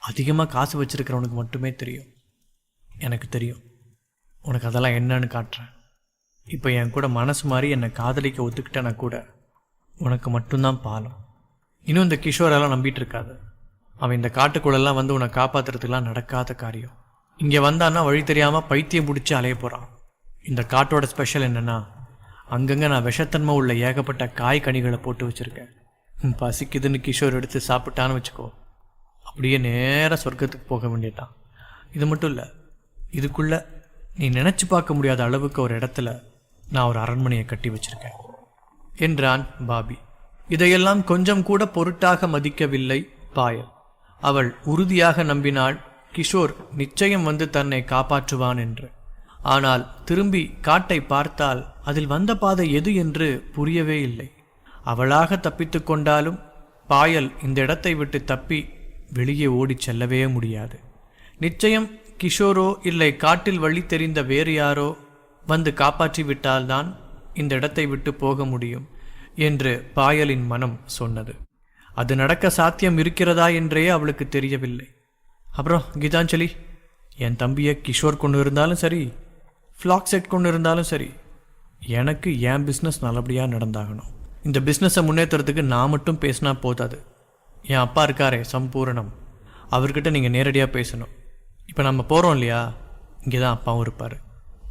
அதிகமாக காசு வச்சிருக்கிறவனுக்கு மட்டுமே தெரியும். எனக்கு தெரியும். உனக்கு அதெல்லாம் என்னன்னு காட்டுறேன். இப்போ என் கூட மனசு மாதிரி என்னை காதலிக்க ஒத்துக்கிட்டேன்னா கூட உனக்கு மட்டும்தான் பாலம். இன்னும் இந்த கிஷோரெல்லாம் நம்பிட்டு இருக்காது. அவன் இந்த காட்டுக்குள்ளெல்லாம் வந்து உன்னை காப்பாற்றுறதுக்கெல்லாம் நடக்காத காரியம். இங்கே வந்தான்னா வழி தெரியாமல் பைத்தியம் பிடிச்சி அலைய போகிறான். இந்த காட்டோட ஸ்பெஷல் என்னென்னா, அங்கங்கே நான் விஷத்தன்மை உள்ள ஏகப்பட்ட காய் கனிகளை போட்டு வச்சுருக்கேன். பசிக்குதுன்னு கிஷோர் எடுத்து சாப்பிட்டான்னு வச்சுக்கோ, அப்படியே நேராக சொர்க்கத்துக்கு போக வேண்டியதான். இது மட்டும் இல்லை, இதுக்குள்ளே நீ நினச்சி பார்க்க முடியாத அளவுக்கு ஒரு இடத்துல நான் ஒரு அரண்மனையை கட்டி வச்சுருக்கேன் என்றான் பாபி. இதையெல்லாம் கொஞ்சம் கூட பொருட்டாக மதிக்கவில்லை பாயல். அவள் உறுதியாக நம்பினாள் கிஷோர் நிச்சயம் வந்து தன்னை காப்பாற்றுவான் என்று. ஆனால் திரும்பி காட்டை பார்த்தால் அதில் வந்த பாதை எது என்று புரியவே இல்லை. அவளாக தப்பித்து கொண்டாலும் பாயல் இந்த இடத்தை விட்டு தப்பி வெளியே ஓடிச் செல்லவே முடியாது. நிச்சயம் கிஷோரோ இல்லை காட்டில் வழி தெரிந்த வேறு யாரோ வந்து காப்பாற்றி விட்டால்தான் இந்த இடத்தை விட்டு போக முடியும் என்று பாயலின் மனம் சொன்னது. அது நடக்க சாத்தியம் இருக்கிறதா என்றே அவளுக்கு தெரியவில்லை. அப்புறம் கீதாஞ்சலி, என் தம்பியை கிஷோர் கொண்டு இருந்தாலும் சரி, ஃப்ளாக் செட் கொண்டு இருந்தாலும் சரி, எனக்கு என் பிஸ்னஸ் நல்லபடியாக நடந்தாகணும். இந்த பிஸ்னஸை முன்னேற்றுறதுக்கு நான் மட்டும் பேசினா போதாது. என் அப்பா இருக்காரே சம்பூரணம், அவர்கிட்ட நீங்கள் நேரடியாக பேசணும். இப்போ நம்ம போகிறோம் இல்லையா, இங்கே தான் அப்பாவும் இருப்பார்.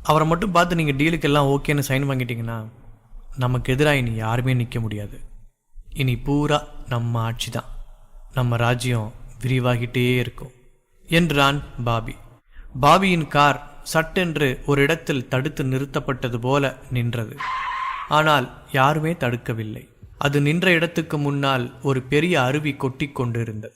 அவரை மட்டும் பார்த்து நீங்கள் டீலுக்கெல்லாம் ஓகேன்னு சைன் வாங்கிட்டீங்கன்னா நமக்கு எதிராக இனி யாருமே நிற்க முடியாது. இனி பூரா நம்ம ஆட்சி தான், நம்ம ராஜ்யம் விரிவாகிட்டே இருக்கும் என்றான் பாபி. பாபியின் கார் சட்டென்று ஒரு இடத்தில் தடுத்து நிறுத்தப்பட்டது போல நின்றது. ஆனால் யாருமே தடுக்கவில்லை. அது நின்ற இடத்துக்கு முன்னால் ஒரு பெரிய அருவி கொட்டி கொண்டிருந்தது.